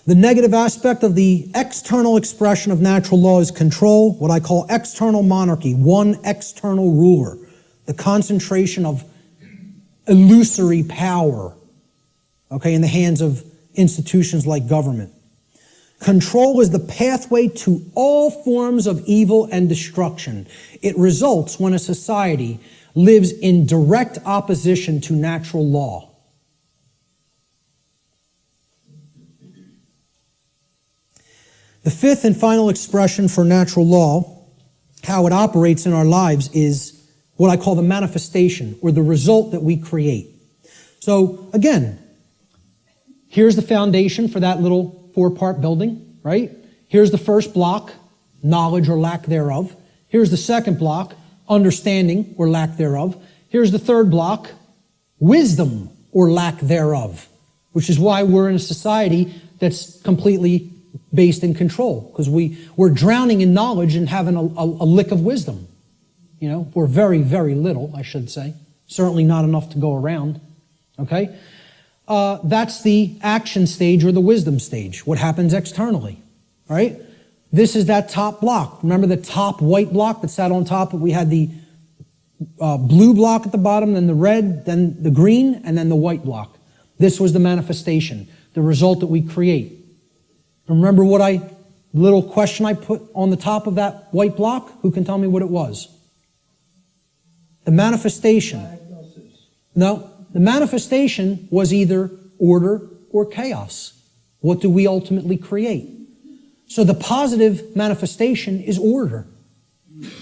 The negative aspect of the external expression of natural law is control, what I call external monarchy, one external ruler, the concentration of illusory power, in the hands of institutions like government. Control is the pathway to all forms of evil and destruction. It results when a society lives in direct opposition to natural law. The fifth and final expression for natural law, how it operates in our lives, is what I call the manifestation, or the result that we create. So again, here's the foundation for that little 4-part building, right? Here's the first block, knowledge or lack thereof. Here's the second block, understanding or lack thereof. Here's the third block, wisdom or lack thereof, which is why we're in a society that's completely based in control, because we're drowning in knowledge and having a lick of wisdom. Or very, very little, I should say. Certainly not enough to go around, okay? That's the action stage or the wisdom stage, what happens externally, right? This is that top block. Remember the top white block that sat on top? We had the blue block at the bottom, then the red, then the green, and then the white block. This was the manifestation, the result that we create. Remember little question I put on the top of that white block? Who can tell me what it was? The manifestation. No, the manifestation was either order or chaos. What do we ultimately create? So the positive manifestation is order,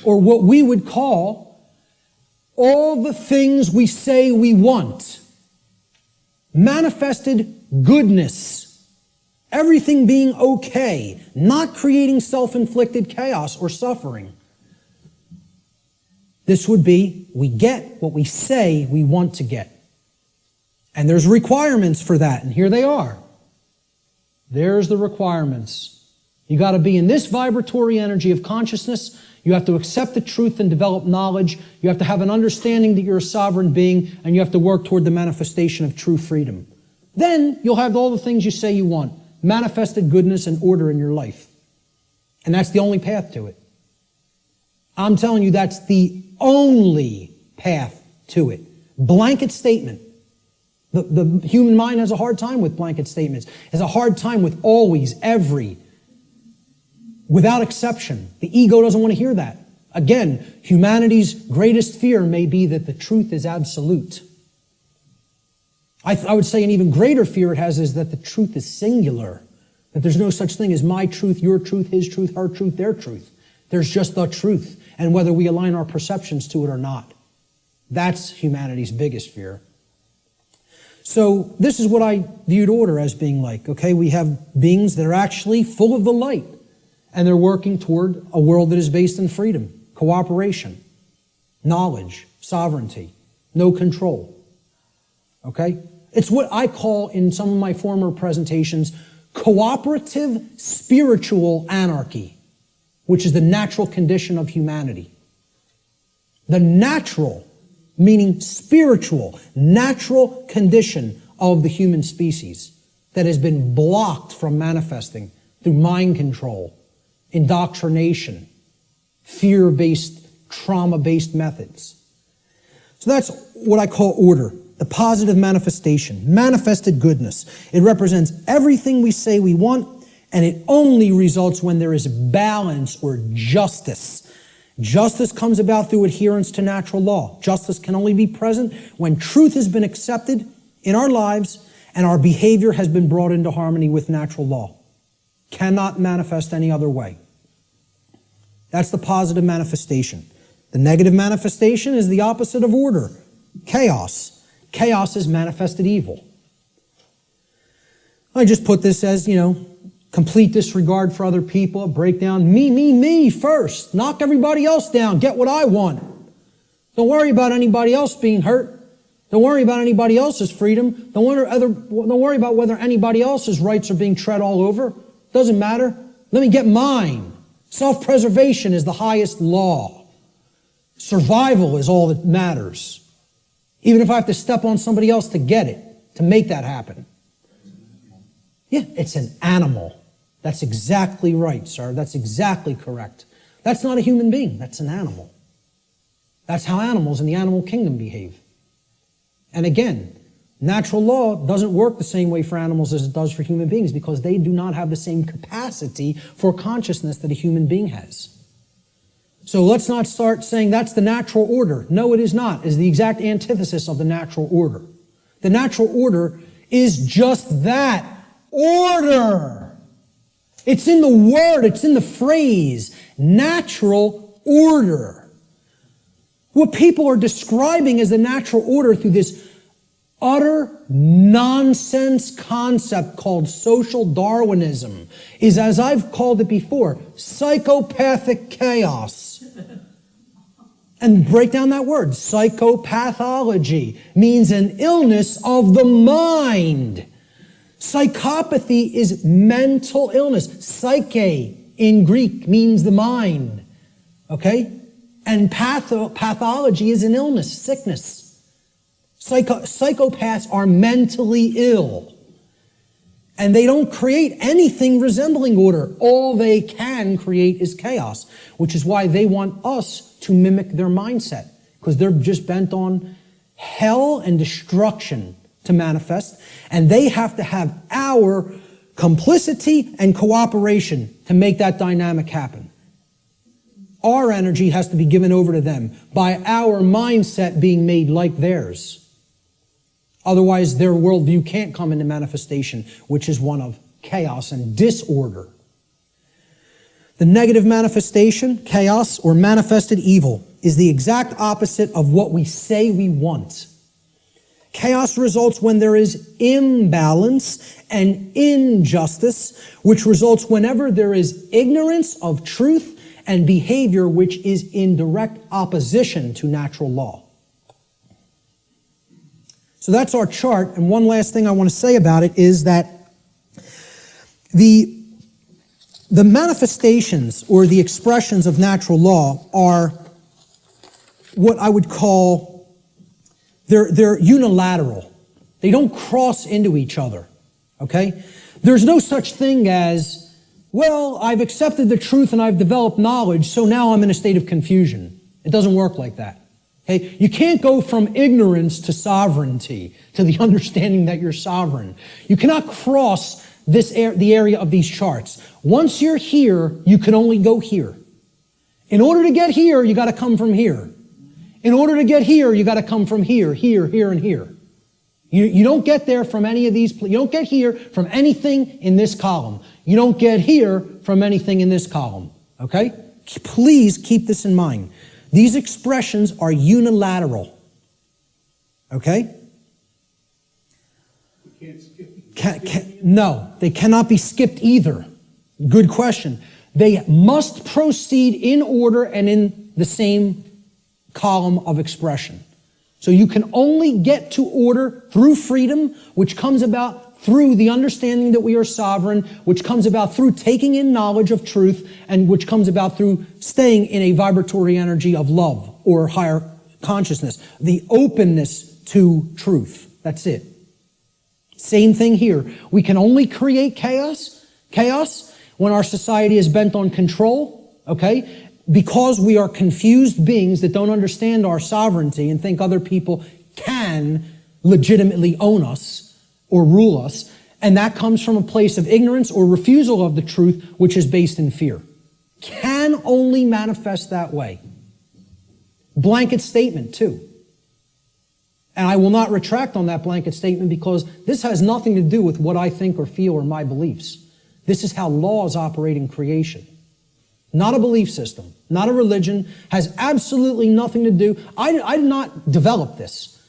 or what we would call all the things we say we want. Manifested goodness, everything being okay, not creating self-inflicted chaos or suffering. This would be, we get what we say we want to get. And there's requirements for that, and here they are. There's the requirements. You got to be in this vibratory energy of consciousness. You have to accept the truth and develop knowledge. You have to have an understanding that you're a sovereign being, and you have to work toward the manifestation of true freedom. Then you'll have all the things you say you want. Manifested goodness and order in your life. And that's the only path to it. I'm telling you, that's the only path to it. Blanket statement. The human mind has a hard time with blanket statements. Has a hard time with always, every, without exception. The ego doesn't want to hear that. Again, humanity's greatest fear may be that the truth is absolute. I would say an even greater fear it has is that the truth is singular. That there's no such thing as my truth, your truth, his truth, her truth, their truth. There's just the truth, and whether we align our perceptions to it or not. That's humanity's biggest fear. So this is what I viewed order as being like. Okay, we have beings that are actually full of the light, and they're working toward a world that is based in freedom, cooperation, knowledge, sovereignty, no control. Okay? It's what I call in some of my former presentations cooperative spiritual anarchy, which is the natural condition of humanity. The natural, meaning spiritual, natural condition of the human species that has been blocked from manifesting through mind control, indoctrination, fear-based, trauma-based methods. So that's what I call order, the positive manifestation, manifested goodness. It represents everything we say we want, and it only results when there is balance or justice. Justice comes about through adherence to natural law. Justice can only be present when truth has been accepted in our lives and our behavior has been brought into harmony with natural law. Cannot manifest any other way. That's the positive manifestation. The negative manifestation is the opposite of order, chaos. Chaos is manifested evil. I just put this as, complete disregard for other people, a breakdown, me first. Knock everybody else down, get what I want. Don't worry about anybody else being hurt. Don't worry about anybody else's freedom. Don't worry about whether anybody else's rights are being tread all over. Doesn't matter. Let me get mine. Self-preservation is the highest law. Survival is all that matters. Even if I have to step on somebody else to get it, to make that happen. Yeah, it's an animal. That's exactly right, sir. That's exactly correct. That's not a human being. That's an animal. That's how animals in the animal kingdom behave. And again, natural law doesn't work the same way for animals as it does for human beings because they do not have the same capacity for consciousness that a human being has. So let's not start saying that's the natural order. No, it is not. It's the exact antithesis of the natural order. The natural order is just that. Order. It's in the word, it's in the phrase, natural order. What people are describing as the natural order through this utter nonsense concept called social Darwinism is, as I've called it before, psychopathic chaos. And break down that word. Psychopathology means an illness of the mind. Psychopathy is mental illness. Psyche in Greek means the mind. Okay? And pathology is an illness, sickness. Psychopaths are mentally ill. And they don't create anything resembling order. All they can create is chaos, which is why they want us to mimic their mindset, because they're just bent on hell and destruction to manifest, and they have to have our complicity and cooperation to make that dynamic happen. Our energy has to be given over to them by our mindset being made like theirs. Otherwise, their worldview can't come into manifestation, which is one of chaos and disorder. The negative manifestation, chaos, or manifested evil, is the exact opposite of what we say we want. Chaos results when there is imbalance and injustice, which results whenever there is ignorance of truth and behavior which is in direct opposition to natural law. So that's our chart, and one last thing I want to say about it is that the manifestations or the expressions of natural law are what I would call, they're unilateral. They don't cross into each other, okay? There's no such thing as, well, I've accepted the truth and I've developed knowledge, so now I'm in a state of confusion. It doesn't work like that. Okay? You can't go from ignorance to sovereignty, to the understanding that you're sovereign. You cannot cross the area of these charts. Once you're here, you can only go here. In order to get here, you got to come from here. In order to get here, you got to come from here, here, here, and here. You don't get there from any of these. You don't get here from anything in this column. You don't get here from anything in this column. Okay? Please keep this in mind. These expressions are unilateral. Okay? You can't skip. No, they cannot be skipped either. Good question. They must proceed in order and in the same column of expression. So you can only get to order through freedom, which comes about through the understanding that we are sovereign, which comes about through taking in knowledge of truth, and which comes about through staying in a vibratory energy of love or higher consciousness. The openness to truth. That's it. Same thing here. We can only create chaos when our society is bent on control, okay? Because we are confused beings that don't understand our sovereignty and think other people can legitimately own us or rule us, and that comes from a place of ignorance or refusal of the truth, which is based in fear. Can only manifest that way. Blanket statement, too. And I will not retract on that blanket statement because this has nothing to do with what I think or feel or my beliefs. This is how laws operate in creation. Not a belief system, not a religion, has absolutely nothing to do. I did not develop this.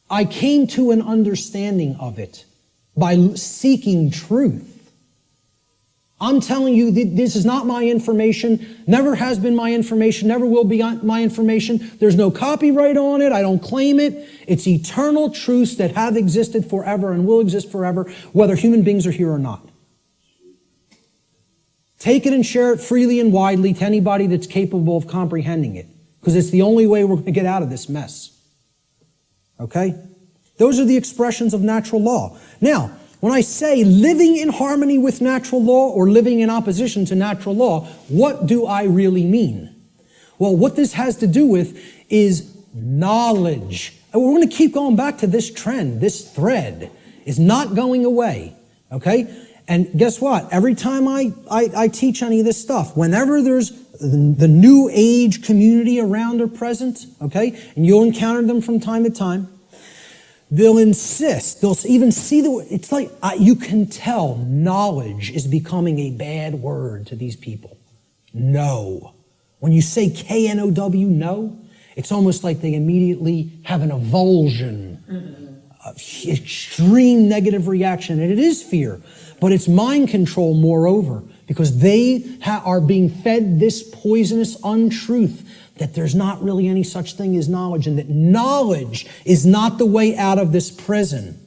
I came to an understanding of it by seeking truth. I'm telling you, this is not my information, never has been my information, never will be my information. There's no copyright on it. I don't claim it. It's eternal truths that have existed forever and will exist forever, whether human beings are here or not. Take it and share it freely and widely to anybody that's capable of comprehending it, because it's the only way we're going to get out of this mess. Okay? Those are the expressions of natural law. Now, when I say living in harmony with natural law or living in opposition to natural law, what do I really mean? Well, what this has to do with is knowledge. And we're going to keep going back to this trend. This thread is not going away. Okay? And guess what? Every time I teach any of this stuff, whenever there's the new age community around or present, okay, and you'll encounter them from time to time, they'll insist, they'll even see it's like, you can tell knowledge is becoming a bad word to these people. No. When you say K-N-O-W, no, it's almost like they immediately have an avulsion, extreme negative reaction, and it is fear. But it's mind control, moreover, because they are being fed this poisonous untruth that there's not really any such thing as knowledge, and that knowledge is not the way out of this prison.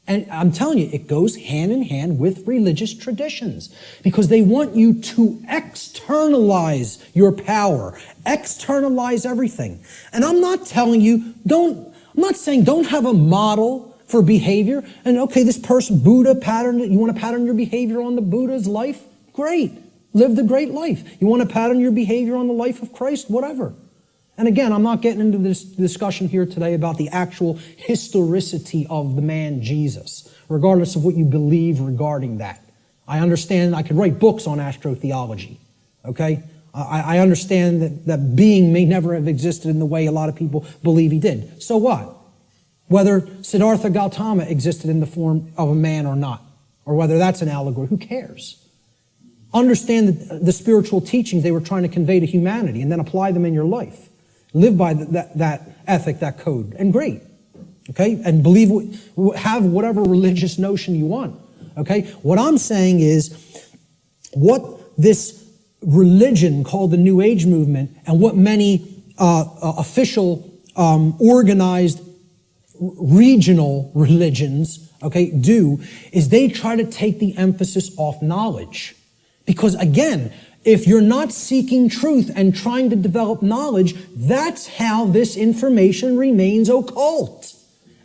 And I'm telling you, it goes hand in hand with religious traditions, because they want you to externalize your power, externalize everything. And I'm not telling you, I'm not saying don't have a model for behavior. And okay, this person, Buddha, you want to pattern your behavior on the Buddha's life? Great. Live the great life. You want to pattern your behavior on the life of Christ? Whatever. And again, I'm not getting into this discussion here today about the actual historicity of the man Jesus, regardless of what you believe regarding that. I understand I could write books on astrotheology, okay? I understand that being may never have existed in the way a lot of people believe he did. So what? Whether Siddhartha Gautama existed in the form of a man or not, or whether that's an allegory, who cares? Understand the spiritual teachings they were trying to convey to humanity and then apply them in your life. Live by that ethic, that code, and great, okay? And have whatever religious notion you want, okay? What I'm saying is what this religion called the New Age movement and what many official, organized, regional religions, okay, do is they try to take the emphasis off knowledge. Because again, if you're not seeking truth and trying to develop knowledge, that's how this information remains occult.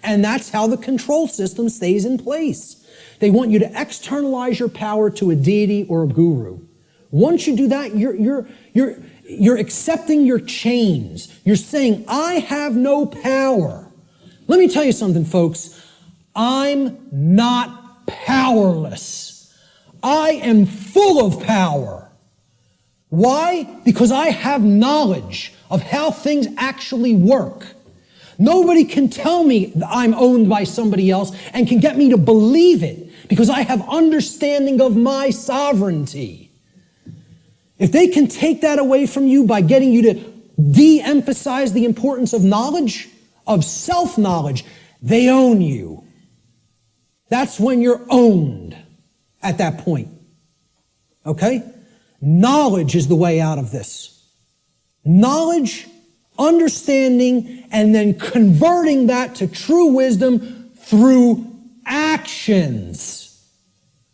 And that's how the control system stays in place. They want you to externalize your power to a deity or a guru. Once you do that, you're accepting your chains. You're saying, I have no power. Let me tell you something, folks. I'm not powerless. I am full of power. Why? Because I have knowledge of how things actually work. Nobody can tell me that I'm owned by somebody else and can get me to believe it because I have understanding of my sovereignty. If they can take that away from you by getting you to de-emphasize the importance of knowledge, of self-knowledge, they own you. That's when you're owned at that point. Okay? Knowledge is the way out of this. Knowledge, understanding, and then converting that to true wisdom through actions.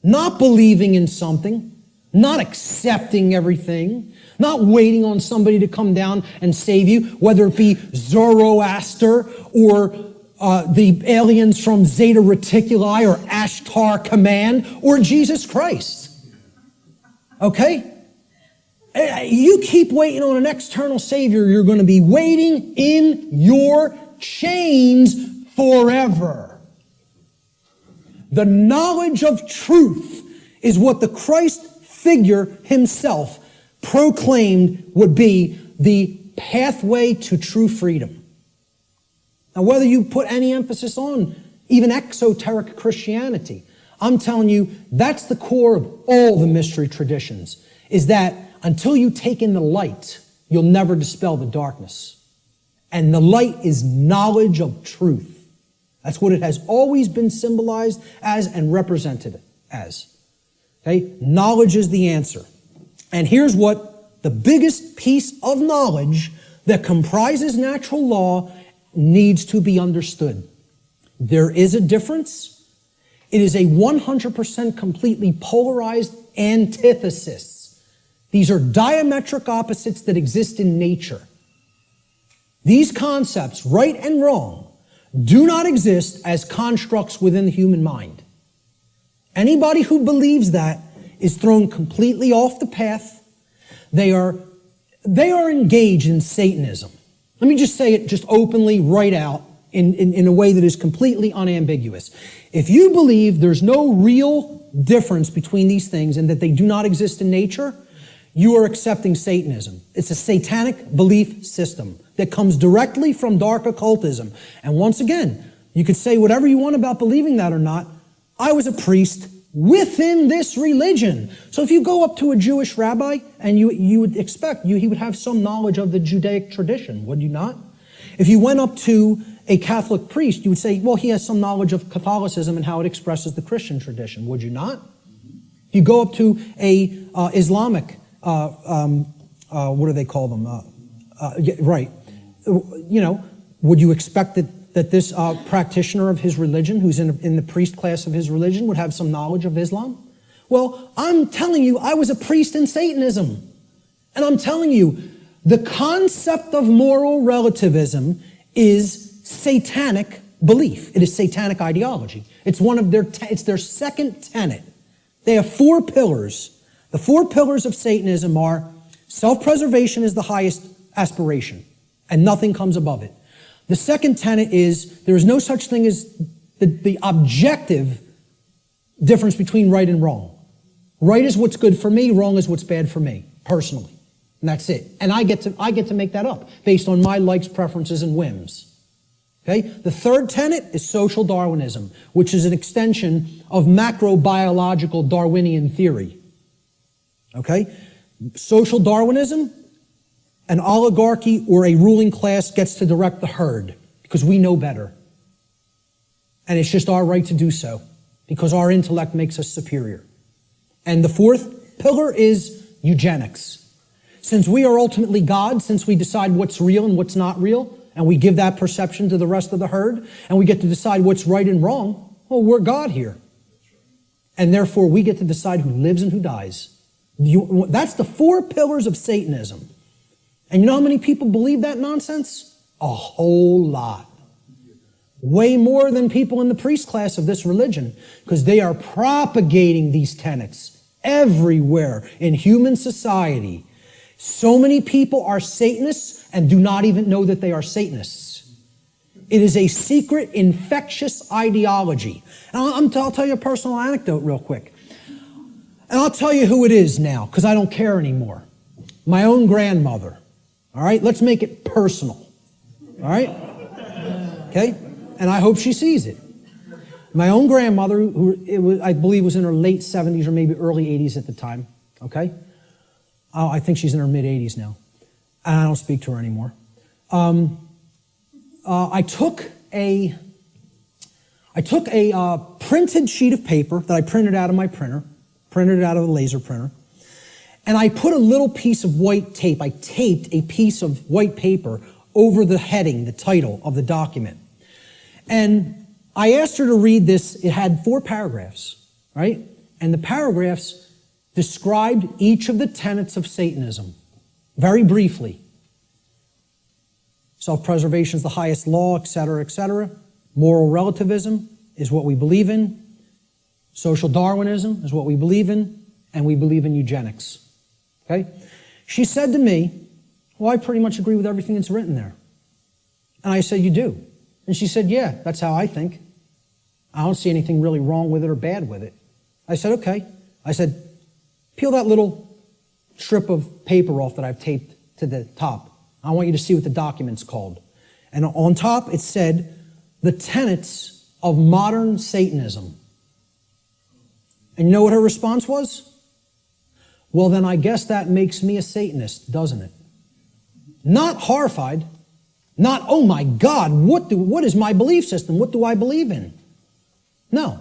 Not believing in something, not accepting everything, not waiting on somebody to come down and save you, whether it be Zoroaster or the aliens from Zeta Reticuli or Ashtar Command or Jesus Christ. Okay? You keep waiting on an external savior, you're going to be waiting in your chains forever. The knowledge of truth is what the Christ figure himself proclaimed would be the pathway to true freedom. Now, whether you put any emphasis on even exoteric Christianity, I'm telling you, that's the core of all the mystery traditions, is that until you take in the light, you'll never dispel the darkness. And the light is knowledge of truth. That's what it has always been symbolized as and represented as. Okay? Knowledge is the answer. And here's what the biggest piece of knowledge that comprises natural law needs to be understood. There is a difference. It is a 100% completely polarized antithesis. These are diametric opposites that exist in nature. These concepts, right and wrong, do not exist as constructs within the human mind. Anybody who believes that is thrown completely off the path. They are engaged in Satanism. Let me just say it just openly right out in a way that is completely unambiguous. If you believe there's no real difference between these things and that they do not exist in nature, you are accepting Satanism. It's a satanic belief system that comes directly from dark occultism. And once again, you could say whatever you want about believing that or not. I was a priest within this religion. So if you go up to a Jewish rabbi and you would expect he would have some knowledge of the Judaic tradition, would you not? If you went up to a Catholic priest, you would say, well, he has some knowledge of Catholicism and how it expresses the Christian tradition, would you not? If you go up to a Islamic what do they call them? Right. You know, would you expect that this practitioner of his religion, who's in the priest class of his religion, would have some knowledge of Islam? Well, I'm telling you, I was a priest in Satanism. And I'm telling you, the concept of moral relativism is satanic belief. It is satanic ideology. It's one of it's their second tenet. They have 4 pillars. The 4 pillars of Satanism are self-preservation is the highest aspiration, and nothing comes above it. The second tenet is there is no such thing as the objective difference between right and wrong. Right is what's good for me, wrong is what's bad for me, personally. And that's it. And I get to make that up based on my likes, preferences, and whims. Okay? The third tenet is social Darwinism, which is an extension of macrobiological Darwinian theory. Okay? Social Darwinism, an oligarchy or a ruling class gets to direct the herd because we know better. And it's just our right to do so because our intellect makes us superior. And the fourth pillar is eugenics. Since we are ultimately God, since we decide what's real and what's not real, and we give that perception to the rest of the herd, and we get to decide what's right and wrong, well, we're God here. And therefore, we get to decide who lives and who dies. That's the 4 pillars of Satanism. And you know how many people believe that nonsense? A whole lot. Way more than people in the priest class of this religion, because they are propagating these tenets everywhere in human society. So many people are Satanists and do not even know that they are Satanists. It is a secret, infectious ideology. And I'll tell you a personal anecdote real quick. And I'll tell you who it is now, because I don't care anymore. My own grandmother. All right? Let's make it personal. All right? Okay? And I hope she sees it. My own grandmother, I believe was in her late 70s or maybe early 80s at the time. Okay? I think she's in her mid-80s now. And I don't speak to her anymore. I took a printed sheet of paper that I printed out of my printer, printed it out of a laser printer, and I put a little piece of white tape. I taped a piece of white paper over the heading, the title of the document. And I asked her to read this. It had 4 paragraphs, right? And the paragraphs described each of the tenets of Satanism, very briefly. Self-preservation is the highest law, etc., etc. Moral relativism is what we believe in. Social Darwinism is what we believe in. And we believe in eugenics. Okay? She said to me, well, I pretty much agree with everything that's written there. And I said, you do? And she said, yeah, that's how I think. I don't see anything really wrong with it or bad with it. I said, okay. I said, peel that little strip of paper off that I've taped to the top. I want you to see what the document's called. And on top, it said, the tenets of modern Satanism. And you know what her response was? Well, then I guess that makes me a Satanist, doesn't it? Not horrified. Not, oh my God, what is my belief system? What do I believe in? No.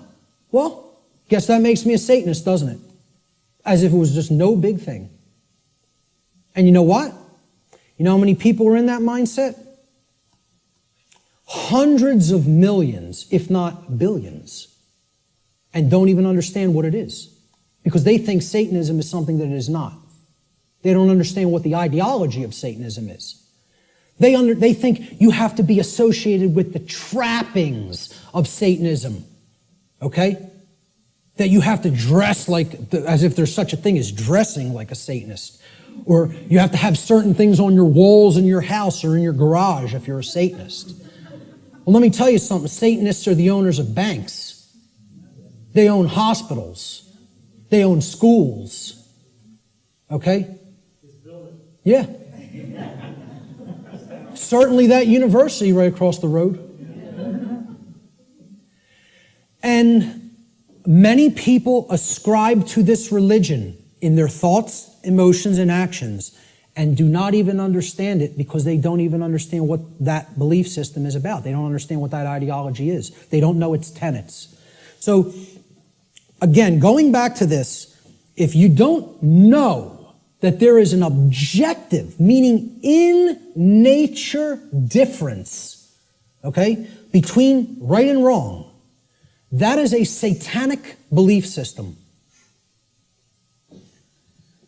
Well, guess that makes me a Satanist, doesn't it? As if it was just no big thing. And you know what? You know how many people are in that mindset? Hundreds of millions, if not billions, and don't even understand what it is. Because they think Satanism is something that it is not. They don't understand what the ideology of Satanism is. They think you have to be associated with the trappings of Satanism. Okay? That you have to dress like, as if there's such a thing as dressing like a Satanist. Or you have to have certain things on your walls in your house or in your garage if you're a Satanist. Well, let me tell you something. Satanists are the owners of banks. They own hospitals. They own schools. Okay? Yeah. Certainly that university right across the road. And many people ascribe to this religion in their thoughts, emotions, and actions, and do not even understand it because they don't even understand what that belief system is about. They don't understand what that ideology is. They don't know its tenets. So, again, going back to this, if you don't know that there is an objective, meaning in nature difference, okay, between right and wrong, that is a satanic belief system.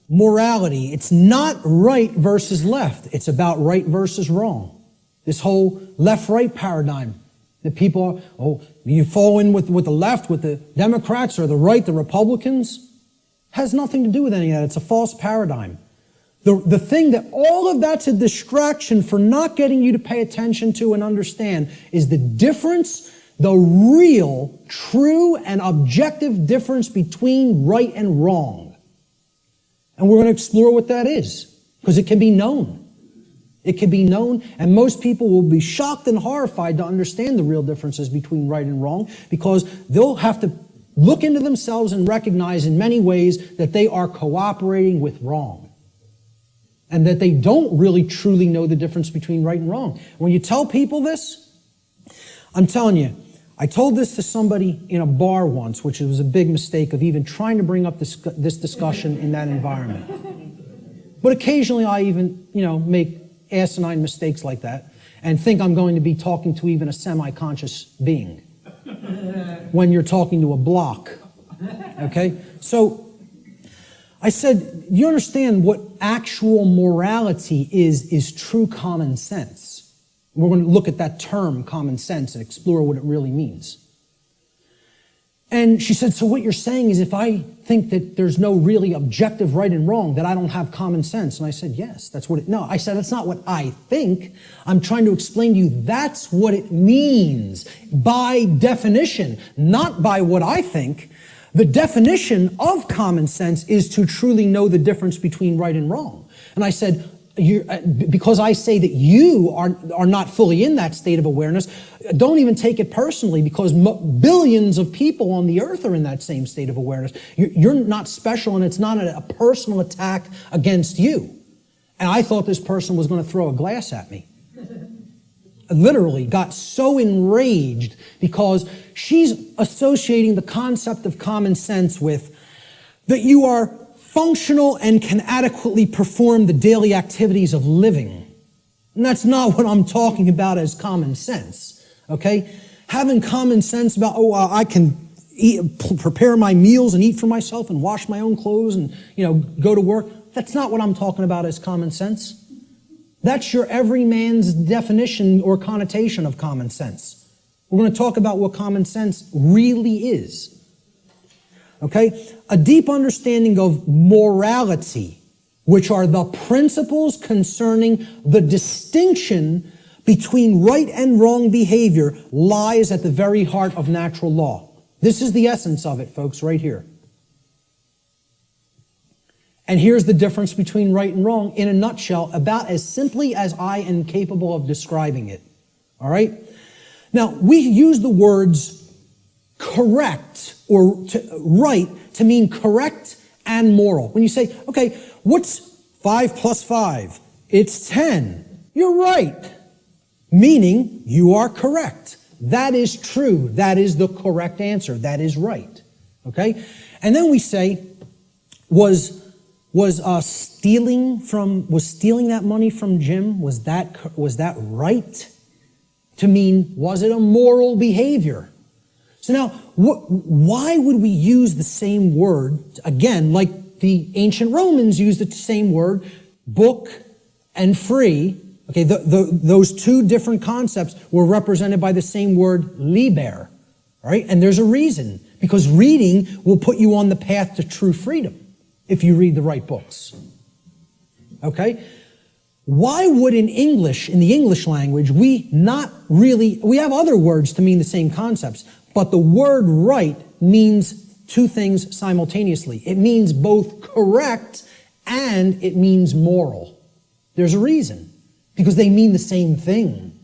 Morality, it's not right versus left. It's about right versus wrong. This whole left-right paradigm The people, you fall in with the left, with the Democrats, or the right, the Republicans. Has nothing to do with any of that. It's a false paradigm. The thing that all of that's a distraction for not getting you to pay attention to and understand is the difference, the real, true, and objective difference between right and wrong. And we're going to explore what that is, because it can be known. It can be known, and most people will be shocked and horrified to understand the real differences between right and wrong, because they'll have to look into themselves and recognize in many ways that they are cooperating with wrong. And that they don't really truly know the difference between right and wrong. When you tell people this, I'm telling you, I told this to somebody in a bar once, which was a big mistake of even trying to bring up this discussion in that environment. But occasionally I even, make asinine mistakes like that and think I'm going to be talking to even a semi-conscious being when you're talking to a block. Okay? So I said, you understand what actual morality is true common sense. We're going to look at that term, common sense, and explore what it really means. And she said, so what you're saying is if I think that there's no really objective right and wrong, that I don't have common sense. And I said, yes, that's what no, I said, that's not what I think. I'm trying to explain to you that's what it means by definition, not by what I think. The definition of common sense is to truly know the difference between right and wrong. And I said, because I say that you are not fully in that state of awareness, don't even take it personally, because billions of people on the earth are in that same state of awareness. You're not special, and it's not a personal attack against you. And I thought this person was going to throw a glass at me. Literally got so enraged because she's associating the concept of common sense with that you are functional and can adequately perform the daily activities of living. And that's not what I'm talking about as common sense, okay? Having common sense about, I can prepare my meals and eat for myself and wash my own clothes and, go to work. That's not what I'm talking about as common sense. That's your everyman's definition or connotation of common sense. We're going to talk about what common sense really is. Okay? A deep understanding of morality, which are the principles concerning the distinction between right and wrong behavior, lies at the very heart of natural law. This is the essence of it, folks, right here. And here's the difference between right and wrong in a nutshell, about as simply as I am capable of describing it. All right? Now, we use the words correct or right to mean correct and moral. When you say, okay, what's 5 plus 5? It's 10. You're right. Meaning you are correct. That is true. That is the correct answer. That is right. Okay? And then we say, was stealing that money from Jim, was that right? To mean, was it a moral behavior? So now, why would we use the same word, again, like the ancient Romans used the same word, book and free? Okay, those two different concepts were represented by the same word, liber, right? And there's a reason, because reading will put you on the path to true freedom if you read the right books. Okay? Why would in the English language, we have other words to mean the same concepts, but the word right means two things simultaneously. It means both correct and it means moral. There's a reason, because they mean the same thing.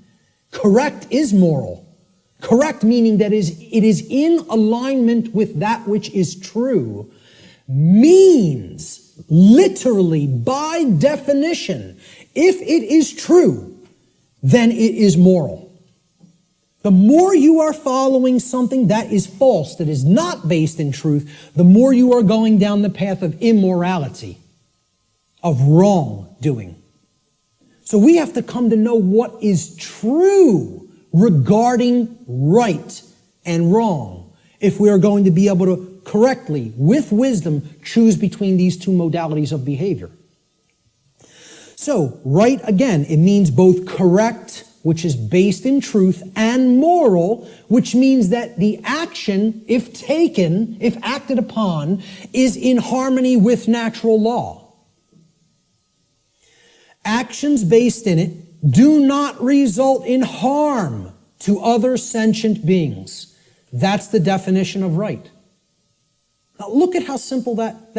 Correct is moral. Correct meaning that it is in alignment with that which is true, means literally by definition, if it is true, then it is moral. The more you are following something that is false, that is not based in truth, the more you are going down the path of immorality, of wrongdoing. So we have to come to know what is true regarding right and wrong if we are going to be able to correctly, with wisdom, choose between these two modalities of behavior. So, right, again, it means both correct which is based in truth, and moral, which means that the action, if taken, if acted upon, is in harmony with natural law. Actions based in it do not result in harm to other sentient beings. That's the definition of right. Now look at how simple that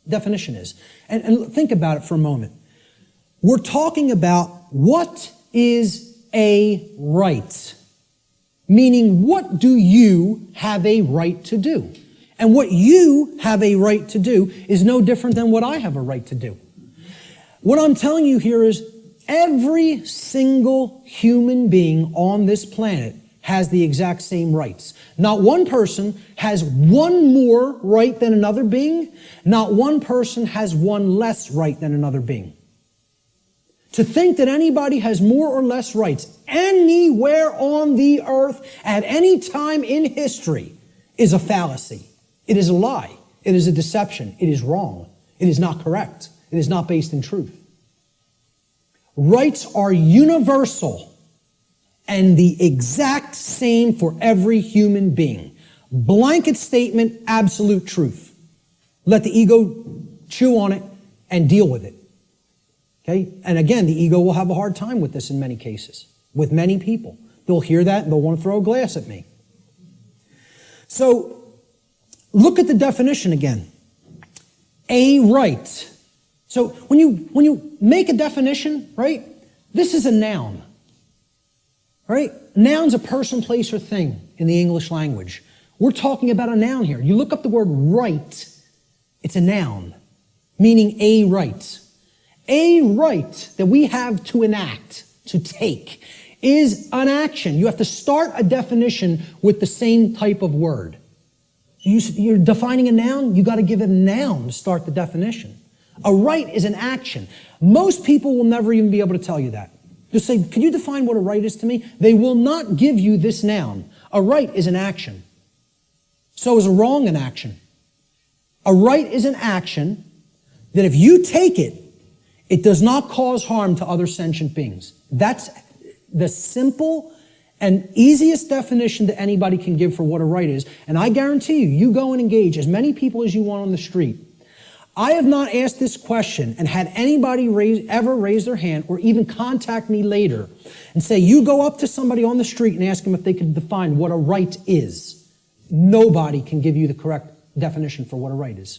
definition is. And think about it for a moment. We're talking about what is a right. Meaning, what do you have a right to do? And what you have a right to do is no different than what I have a right to do. What I'm telling you here is every single human being on this planet has the exact same rights. Not one person has one more right than another being. Not one person has one less right than another being. To think that anybody has more or less rights anywhere on the earth at any time in history is a fallacy. It is a lie. It is a deception. It is wrong. It is not correct. It is not based in truth. Rights are universal and the exact same for every human being. Blanket statement, absolute truth. Let the ego chew on it and deal with it. Okay? And again, the ego will have a hard time with this in many cases, with many people. They'll hear that and they'll want to throw a glass at me. So, look at the definition again. A right. So, when you make a definition, right, this is a noun. Right? A noun's a person, place, or thing in the English language. We're talking about a noun here. You look up the word right, it's a noun, meaning a right. A right that we have to enact, to take, is an action. You have to start a definition with the same type of word. You're defining a noun, you got to give it a noun to start the definition. A right is an action. Most people will never even be able to tell you that. Just say, can you define what a right is to me? They will not give you this noun. A right is an action. So is a wrong an action. A right is an action that if you take it, it does not cause harm to other sentient beings. That's the simple and easiest definition that anybody can give for what a right is. And I guarantee you, you go and engage as many people as you want on the street. I have not asked this question and had anybody ever raise their hand or even contact me later and say, you go up to somebody on the street and ask them if they can define what a right is. Nobody can give you the correct definition for what a right is.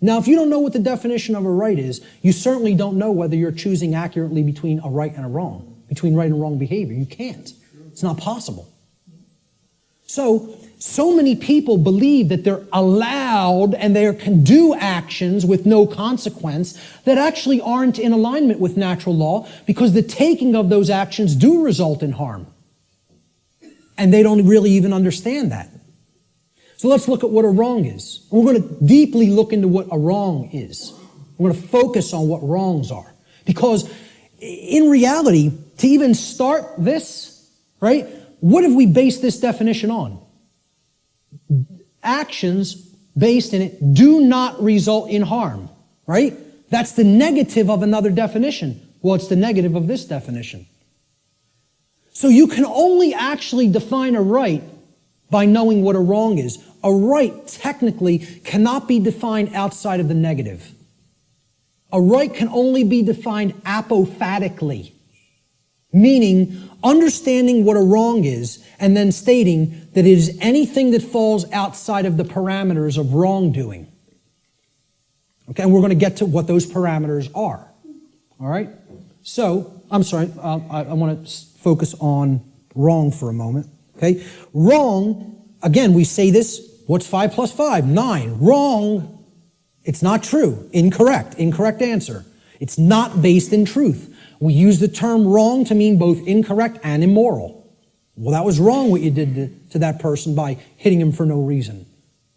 Now, if you don't know what the definition of a right is, you certainly don't know whether you're choosing accurately between a right and a wrong, between right and wrong behavior. You can't. It's not possible. So many people believe that they're allowed and they can do actions with no consequence that actually aren't in alignment with natural law because the taking of those actions do result in harm. And they don't really even understand that. So let's look at what a wrong is. We're going to deeply look into what a wrong is. We're going to focus on what wrongs are. Because in reality, to even start this, right, what have we based this definition on? Actions based in it do not result in harm, right? That's the negative of another definition. Well, it's the negative of this definition. So you can only actually define a right by knowing what a wrong is. A right technically cannot be defined outside of the negative. A right can only be defined apophatically, meaning understanding what a wrong is and then stating that it is anything that falls outside of the parameters of wrongdoing. Okay, and we're going to get to what those parameters are. All right? So, I'm sorry, I want to focus on wrong for a moment. Okay? Wrong, again, we say this, what's 5 plus 5? 9. Wrong, it's not true. Incorrect. Incorrect answer. It's not based in truth. We use the term wrong to mean both incorrect and immoral. Well, that was wrong what you did to that person by hitting him for no reason.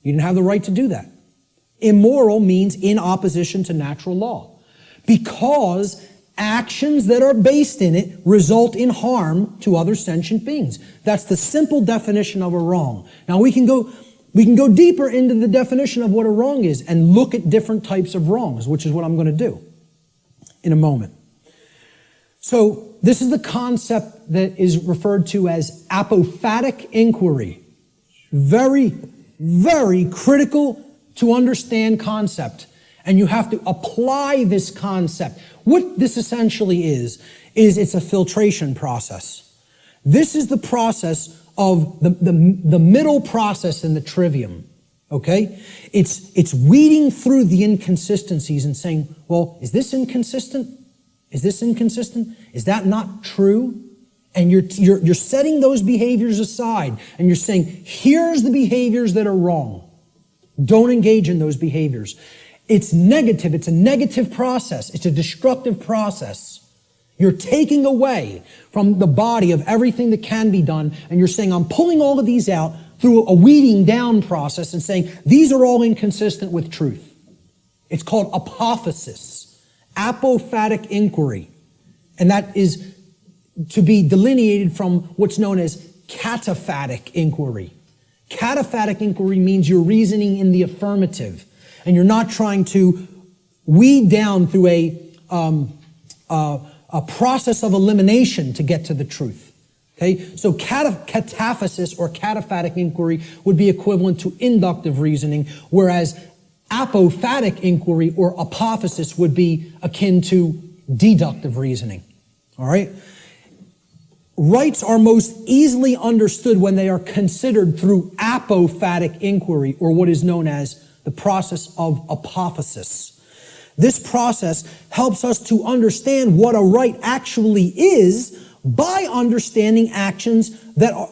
You didn't have the right to do that. Immoral means in opposition to natural law. Because actions that are based in it result in harm to other sentient beings. That's the simple definition of a wrong. Now we can go deeper into the definition of what a wrong is and look at different types of wrongs, which is what I'm going to do in a moment. So this is the concept that is referred to as apophatic inquiry. Very, very critical to understand concept. And you have to apply this concept. What this essentially is it's a filtration process. This is the process of the middle process in the trivium. Okay? It's weeding through the inconsistencies and saying, well, is this inconsistent? Is this inconsistent? Is that not true? And you're setting those behaviors aside and you're saying, here's the behaviors that are wrong. Don't engage in those behaviors. It's negative. It's a negative process. It's a destructive process. You're taking away from the body of everything that can be done, and you're saying, I'm pulling all of these out through a weeding down process and saying, these are all inconsistent with truth. It's called apophasis. Apophatic inquiry. And that is to be delineated from what's known as cataphatic inquiry. Cataphatic inquiry means you're reasoning in the affirmative and you're not trying to weed down through a process of elimination to get to the truth. Okay? So cataphasis or cataphatic inquiry would be equivalent to inductive reasoning, whereas apophatic inquiry or apophasis would be akin to deductive reasoning. All right? Rights are most easily understood when they are considered through apophatic inquiry, or what is known as the process of apophasis. This process helps us to understand what a right actually is by understanding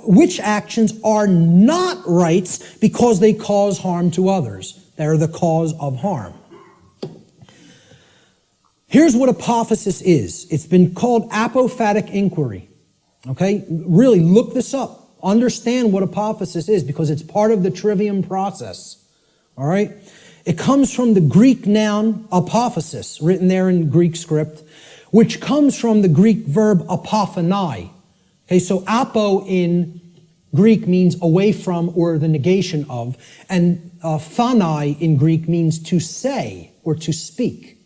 which actions are not rights because they cause harm to others. They're the cause of harm. Here's what apophasis is. It's been called apophatic inquiry. Okay? Really look this up. Understand what apophasis is because it's part of the trivium process. All right? It comes from the Greek noun apophasis, written there in Greek script, which comes from the Greek verb apophanai. Okay, so apo in Greek means away from or the negation of, and phanai in Greek means to say or to speak.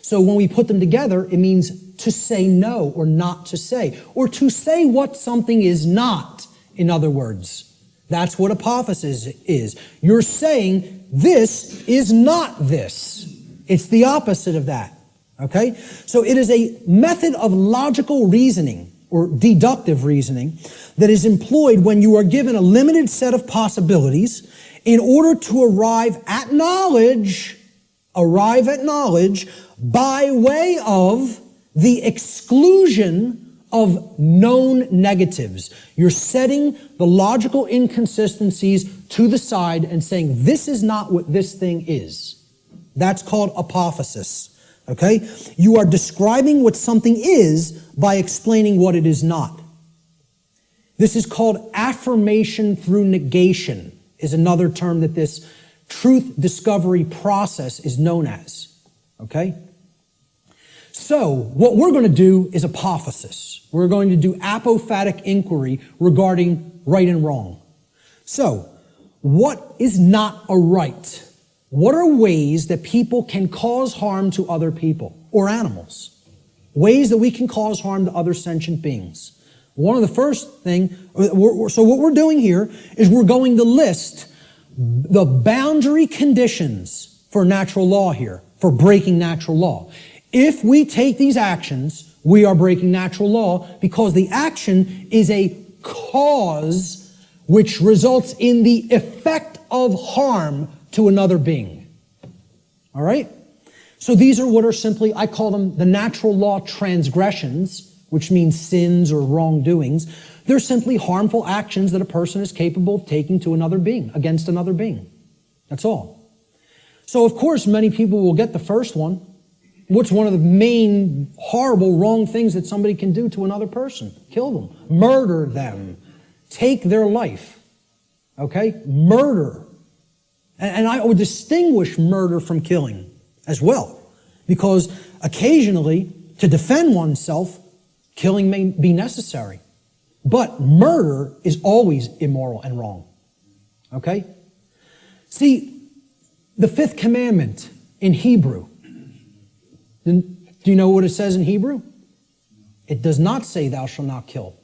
So when we put them together, it means to say no or not to say, or to say what something is not, in other words. That's what apophasis is. You're saying this is not this. It's the opposite of that. Okay? So it is a method of logical reasoning or deductive reasoning that is employed when you are given a limited set of possibilities in order to arrive at knowledge by way of the exclusion of known negatives. You're setting the logical inconsistencies to the side and saying, this is not what this thing is. That's called apophasis. Okay? You are describing what something is by explaining what it is not. This is called affirmation through negation, is another term that this truth discovery process is known as. Okay? So, what we're going to do is apophasis. We're going to do apophatic inquiry regarding right and wrong. So, what is not a right? What are ways that people can cause harm to other people or animals? Ways that we can cause harm to other sentient beings. One of the first thing, so what we're doing here is we're going to list the boundary conditions for natural law here, for breaking natural law. If we take these actions, we are breaking natural law because the action is a cause which results in the effect of harm to another being. All right? So these are what are simply, I call them the natural law transgressions, which means sins or wrongdoings. They're simply harmful actions that a person is capable of taking to another being, against another being. That's all. So of course, many people will get the first one. What's one of the main horrible, wrong things that somebody can do to another person? Kill them. Murder them. Take their life. Okay? Murder. And I would distinguish murder from killing as well. Because occasionally, to defend oneself, killing may be necessary. But murder is always immoral and wrong. Okay? See, the fifth commandment in Hebrew. Do you know what it says in Hebrew? It does not say thou shalt not kill.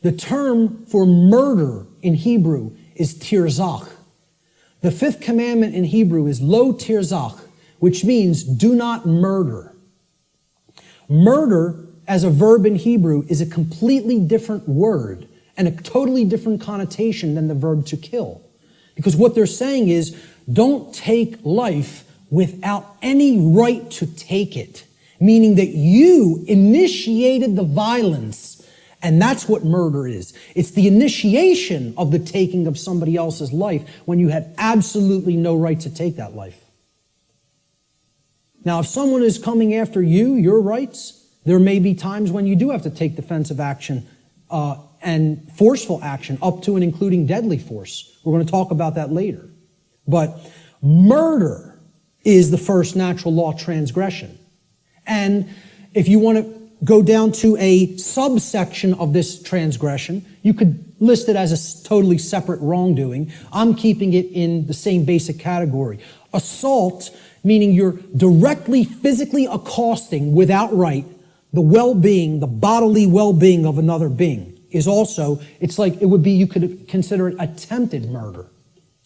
The term for murder in Hebrew is tirzach. The fifth commandment in Hebrew is lo tirzach, which means do not murder. Murder as a verb in Hebrew is a completely different word and a totally different connotation than the verb to kill. Because what they're saying is, don't take life without any right to take it. Meaning that you initiated the violence. And that's what murder is. It's the initiation of the taking of somebody else's life when you had absolutely no right to take that life. Now, if someone is coming after you, your rights, there may be times when you do have to take defensive action and forceful action, up to and including deadly force. We're going to talk about that later. But murder is the first natural law transgression. And if you want to go down to a subsection of this transgression, you could list it as a totally separate wrongdoing. I'm keeping it in the same basic category. Assault, meaning you're directly physically accosting without right the well-being, the bodily well-being of another being, is also, it's like, it would be, you could consider it attempted murder.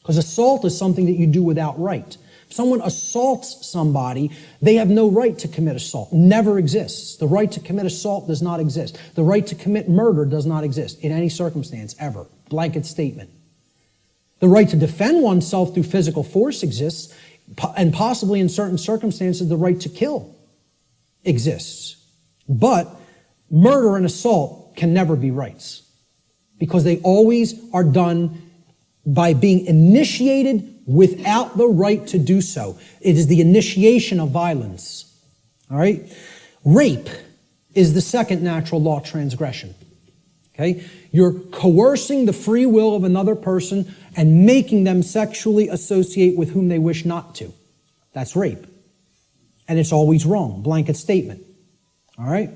Because assault is something that you do without right. If someone assaults somebody, they have no right to commit assault. Never exists. The right to commit assault does not exist. The right to commit murder does not exist in any circumstance, ever. Blanket statement. The right to defend oneself through physical force exists, and possibly in certain circumstances, the right to kill exists. But murder and assault can never be rights, because they always are done by being initiated without the right to do so. It is the initiation of violence. All right? Rape is the second natural law transgression. Okay? You're coercing the free will of another person and making them sexually associate with whom they wish not to. That's rape. And it's always wrong. Blanket statement. All right?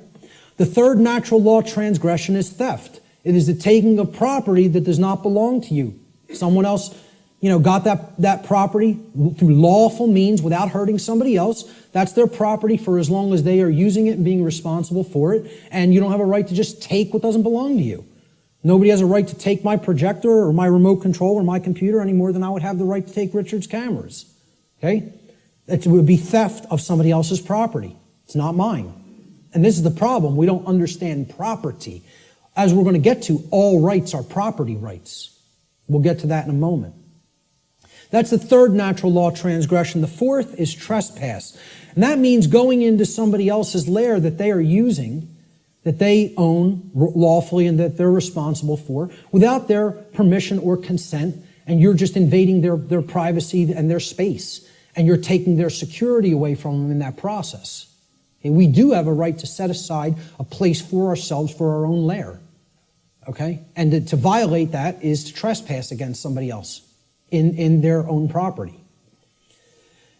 The third natural law transgression is theft. It is the taking of property that does not belong to you. Someone else, got that property through lawful means without hurting somebody else. That's their property for as long as they are using it and being responsible for it. And you don't have a right to just take what doesn't belong to you. Nobody has a right to take my projector or my remote control or my computer any more than I would have the right to take Richard's cameras. Okay? It would be theft of somebody else's property. It's not mine. And this is the problem. We don't understand property. As we're going to get to, all rights are property rights. We'll get to that in a moment. That's the third natural law transgression. The fourth is trespass. And that means going into somebody else's lair that they are using, that they own lawfully and that they're responsible for, without their permission or consent, and you're just invading their privacy and their space, and you're taking their security away from them in that process. And we do have a right to set aside a place for ourselves for our own lair. Okay? And to violate that is to trespass against somebody else in their own property.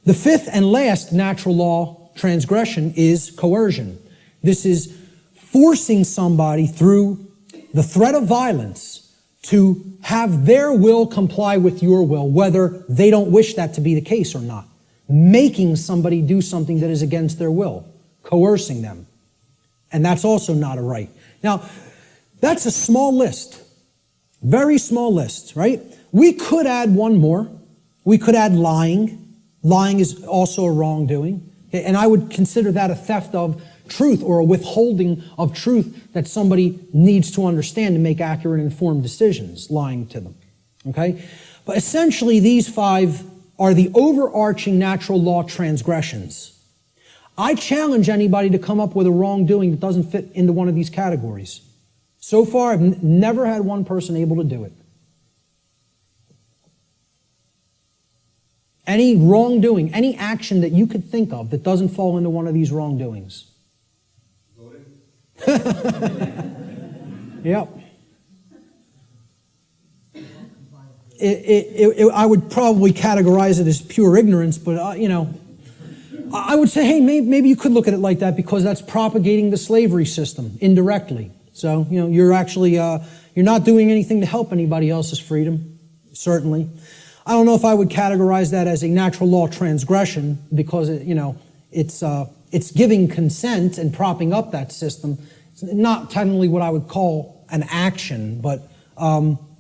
The fifth and last natural law transgression is coercion. This is forcing somebody through the threat of violence to have their will comply with your will, whether they don't wish that to be the case or not. Making somebody do something that is against their will. Coercing them. And that's also not a right. Now, that's a small list. Very small list, right? We could add one more. We could add lying. Lying is also a wrongdoing. And I would consider that a theft of truth or a withholding of truth that somebody needs to understand to make accurate and informed decisions, lying to them. Okay? But essentially, these five are the overarching natural law transgressions. I challenge anybody to come up with a wrongdoing that doesn't fit into one of these categories. So far, I've never had one person able to do it. Any wrongdoing, any action that you could think of that doesn't fall into one of these wrongdoings. Yep. I would probably categorize it as pure ignorance, but I would say, hey, maybe you could look at it like that because that's propagating the slavery system indirectly. So, you're actually, you're not doing anything to help anybody else's freedom, certainly. I don't know if I would categorize that as a natural law transgression because, it's giving consent and propping up that system. It's not technically what I would call an action, but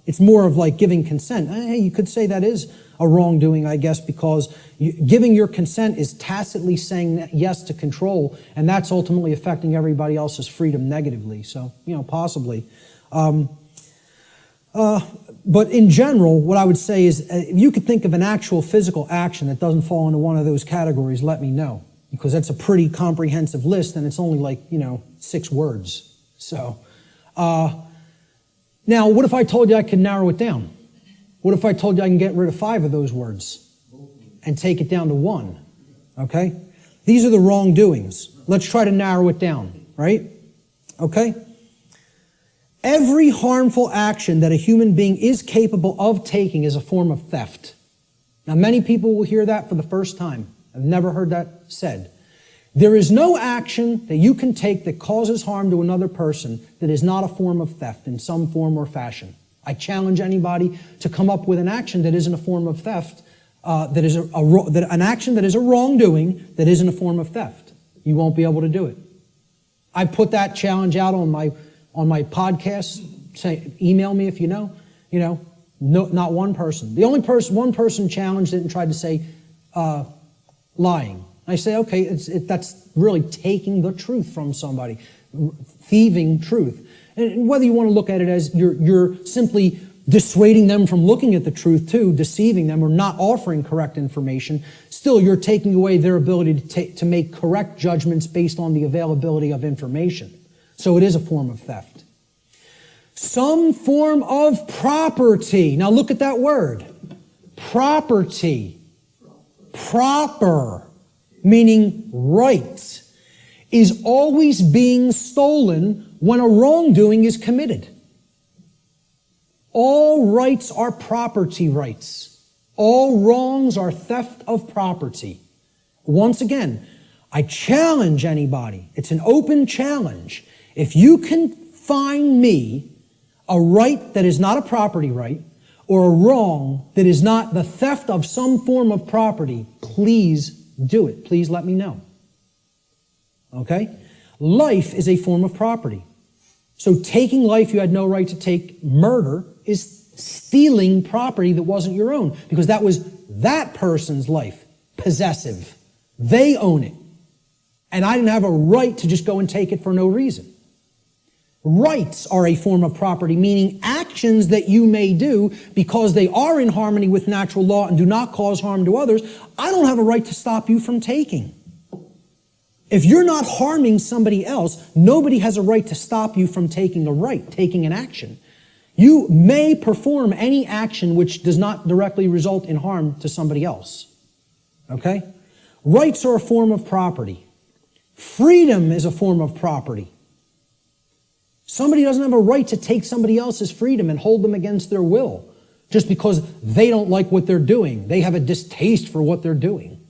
it's more of like giving consent. Hey, you could say that is a wrongdoing, I guess, because giving your consent is tacitly saying yes to control, and that's ultimately affecting everybody else's freedom negatively. So, possibly. But in general, what I would say is, if you could think of an actual physical action that doesn't fall into one of those categories, let me know, because that's a pretty comprehensive list, and it's only like 6 words. So, now, what if I told you I could narrow it down? What if I told you I can get rid of 5 of those words and take it down to 1? Okay? These are the wrongdoings. Let's try to narrow it down, right? Okay? Every harmful action that a human being is capable of taking is a form of theft. Now, many people will hear that for the first time. I've never heard that said. There is no action that you can take that causes harm to another person that is not a form of theft in some form or fashion. I challenge anybody to come up with an action that isn't a form of theft, that is an action that is a wrongdoing that isn't a form of theft. You won't be able to do it. I put that challenge out on my podcast. Say, email me if you know. No, not one person. The only one person challenged it and tried to say lying. I say, okay, that's really taking the truth from somebody, thieving truth. And whether you want to look at it as you're simply dissuading them from looking at the truth too, deceiving them, or not offering correct information, still you're taking away their ability to make correct judgments based on the availability of information. So it is a form of theft. Some form of property. Now look at that word. Property. Proper, meaning right, is always being stolen when a wrongdoing is committed. All rights are property rights. All wrongs are theft of property. Once again, I challenge anybody. It's an open challenge. If you can find me a right that is not a property right, or a wrong that is not the theft of some form of property, please do it. Please let me know. Okay? Life is a form of property. So taking life you had no right to take, murder, is stealing property that wasn't your own, because that was that person's life, possessive. They own it. And I didn't have a right to just go and take it for no reason. Rights are a form of property, meaning actions that you may do because they are in harmony with natural law and do not cause harm to others. I don't have a right to stop you from taking. If you're not harming somebody else, nobody has a right to stop you from taking an action. You may perform any action which does not directly result in harm to somebody else. Okay? Rights are a form of property. Freedom is a form of property. Somebody doesn't have a right to take somebody else's freedom and hold them against their will just because they don't like what they're doing. They have a distaste for what they're doing.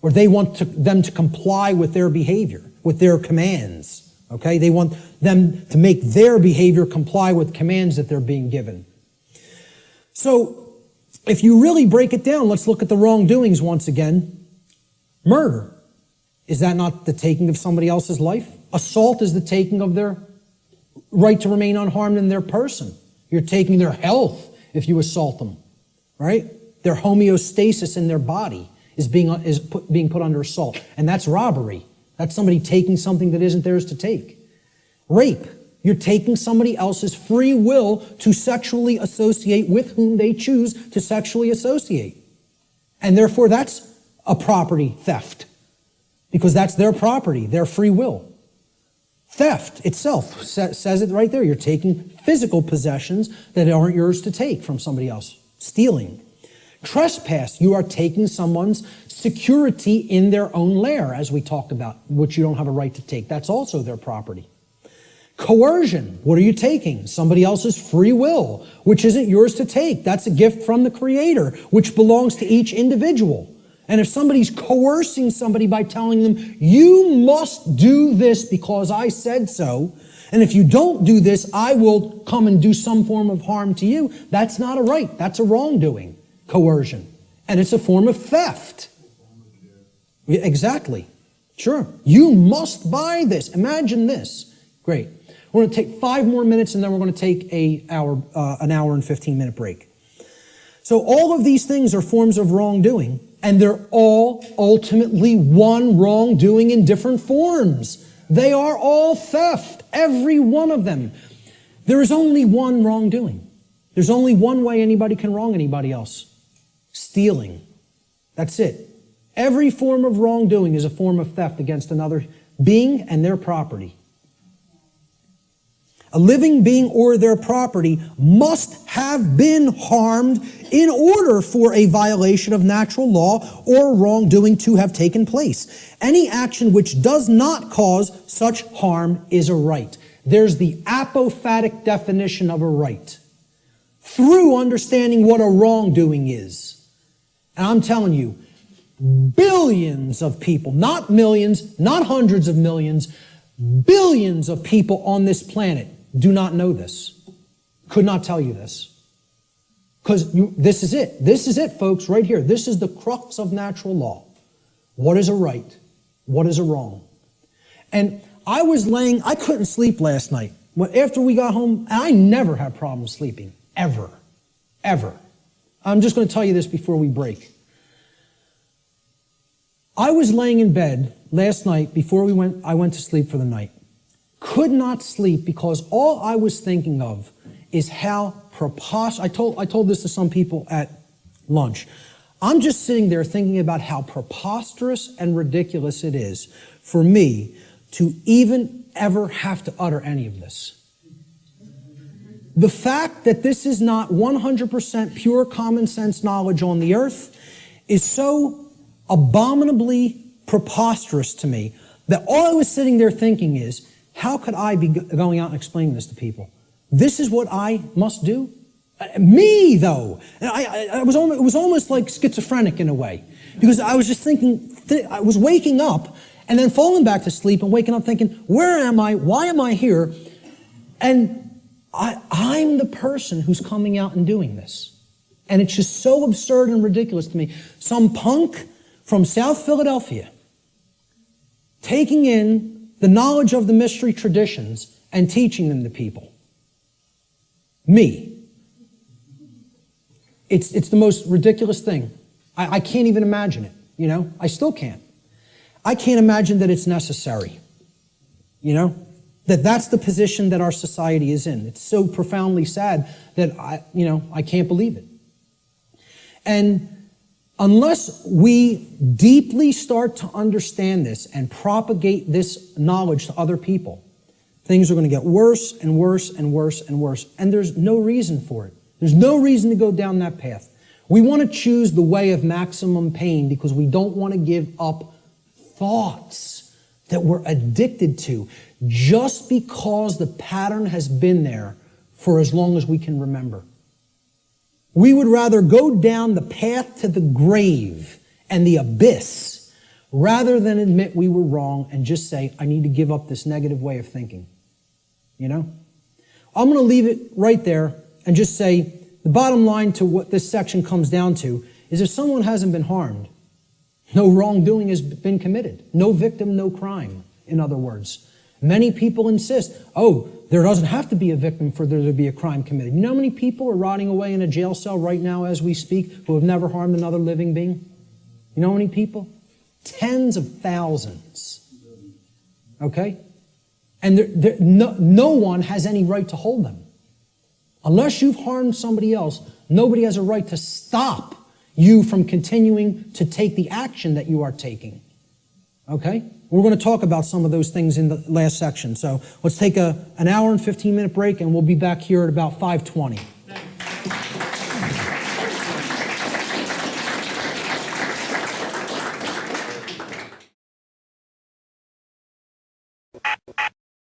Or they want them to comply with their behavior, with their commands. Okay? They want them to make their behavior comply with commands that they're being given. So, if you really break it down, let's look at the wrongdoings once again. Murder. Is that not the taking of somebody else's life? Assault is the taking of their right to remain unharmed in their person. You're taking their health if you assault them, right? Their homeostasis in their body is being put under assault. And that's robbery. That's somebody taking something that isn't theirs to take. Rape. You're taking somebody else's free will to sexually associate with whom they choose to sexually associate. And therefore that's a property theft. Because that's their property, their free will. Theft itself says it right there. You're taking physical possessions that aren't yours to take from somebody else. Stealing. Trespass. You are taking someone's security in their own lair, as we talked about, which you don't have a right to take. That's also their property. Coercion. What are you taking? Somebody else's free will, which isn't yours to take. That's a gift from the Creator, which belongs to each individual. And if somebody's coercing somebody by telling them, you must do this because I said so, and if you don't do this, I will come and do some form of harm to you, that's not a right. That's a wrongdoing, coercion. And it's a form of theft. Yeah, exactly. Sure. You must buy this. Imagine this. Great. We're going to take 5 more minutes and then we're going to take an hour and 15-minute break. So all of these things are forms of wrongdoing, and they're all ultimately one wrongdoing in different forms. They are all theft, every one of them. There is only one wrongdoing. There's only one way anybody can wrong anybody else. Stealing. That's it. Every form of wrongdoing is a form of theft against another being and their property. A living being or their property must have been harmed in order for a violation of natural law or wrongdoing to have taken place. Any action which does not cause such harm is a right. There's the apophatic definition of a right. Through understanding what a wrongdoing is. And I'm telling you, billions of people, not millions, not hundreds of millions, billions of people on this planet do not know this. Could not tell you this. Because this is it. This is it, folks, right here. This is the crux of natural law. What is a right? What is a wrong? And I couldn't sleep last night. After we got home, I never had problems sleeping. Ever. Ever. I'm just going to tell you this before we break. I was laying in bed last night before I went to sleep for the night. Could not sleep because all I was thinking of is how preposterous. I told this to some people at lunch. I'm just sitting there thinking about how preposterous and ridiculous it is for me to even ever have to utter any of this. The fact that this is not 100% pure common sense knowledge on the earth is so abominably preposterous to me that all I was sitting there thinking is, how could I be going out and explaining this to people? This is what I must do? Me, though. It was almost like schizophrenic in a way. Because I was just thinking, I was waking up and then falling back to sleep and waking up thinking, where am I? Why am I here? And I'm the person who's coming out and doing this. And it's just so absurd and ridiculous to me. Some punk from South Philadelphia taking in the knowledge of the mystery traditions and teaching them to people. Me. It's the most ridiculous thing. I can't even imagine it, you know? I still can't. I can't imagine that it's necessary, you know? That's the position that our society is in. It's so profoundly sad that I can't believe it. And unless we deeply start to understand this and propagate this knowledge to other people, things are going to get worse and worse and worse and worse. And there's no reason for it. There's no reason to go down that path. We want to choose the way of maximum pain because we don't want to give up thoughts that we're addicted to just because the pattern has been there for as long as we can remember. We would rather go down the path to the grave and the abyss rather than admit we were wrong and just say, I need to give up this negative way of thinking. You know? I'm going to leave it right there and just say the bottom line to what this section comes down to is if someone hasn't been harmed, no wrongdoing has been committed. No victim, no crime, in other words. Many people insist, there doesn't have to be a victim for there to be a crime committed. You know how many people are rotting away in a jail cell right now as we speak who have never harmed another living being? You know how many people? Tens of thousands. Okay? And no one has any right to hold them. Unless you've harmed somebody else, nobody has a right to stop you from continuing to take the action that you are taking. Okay? We're going to talk about some of those things in the last section. So let's take an hour and 15-minute break, and we'll be back here at about 5:20.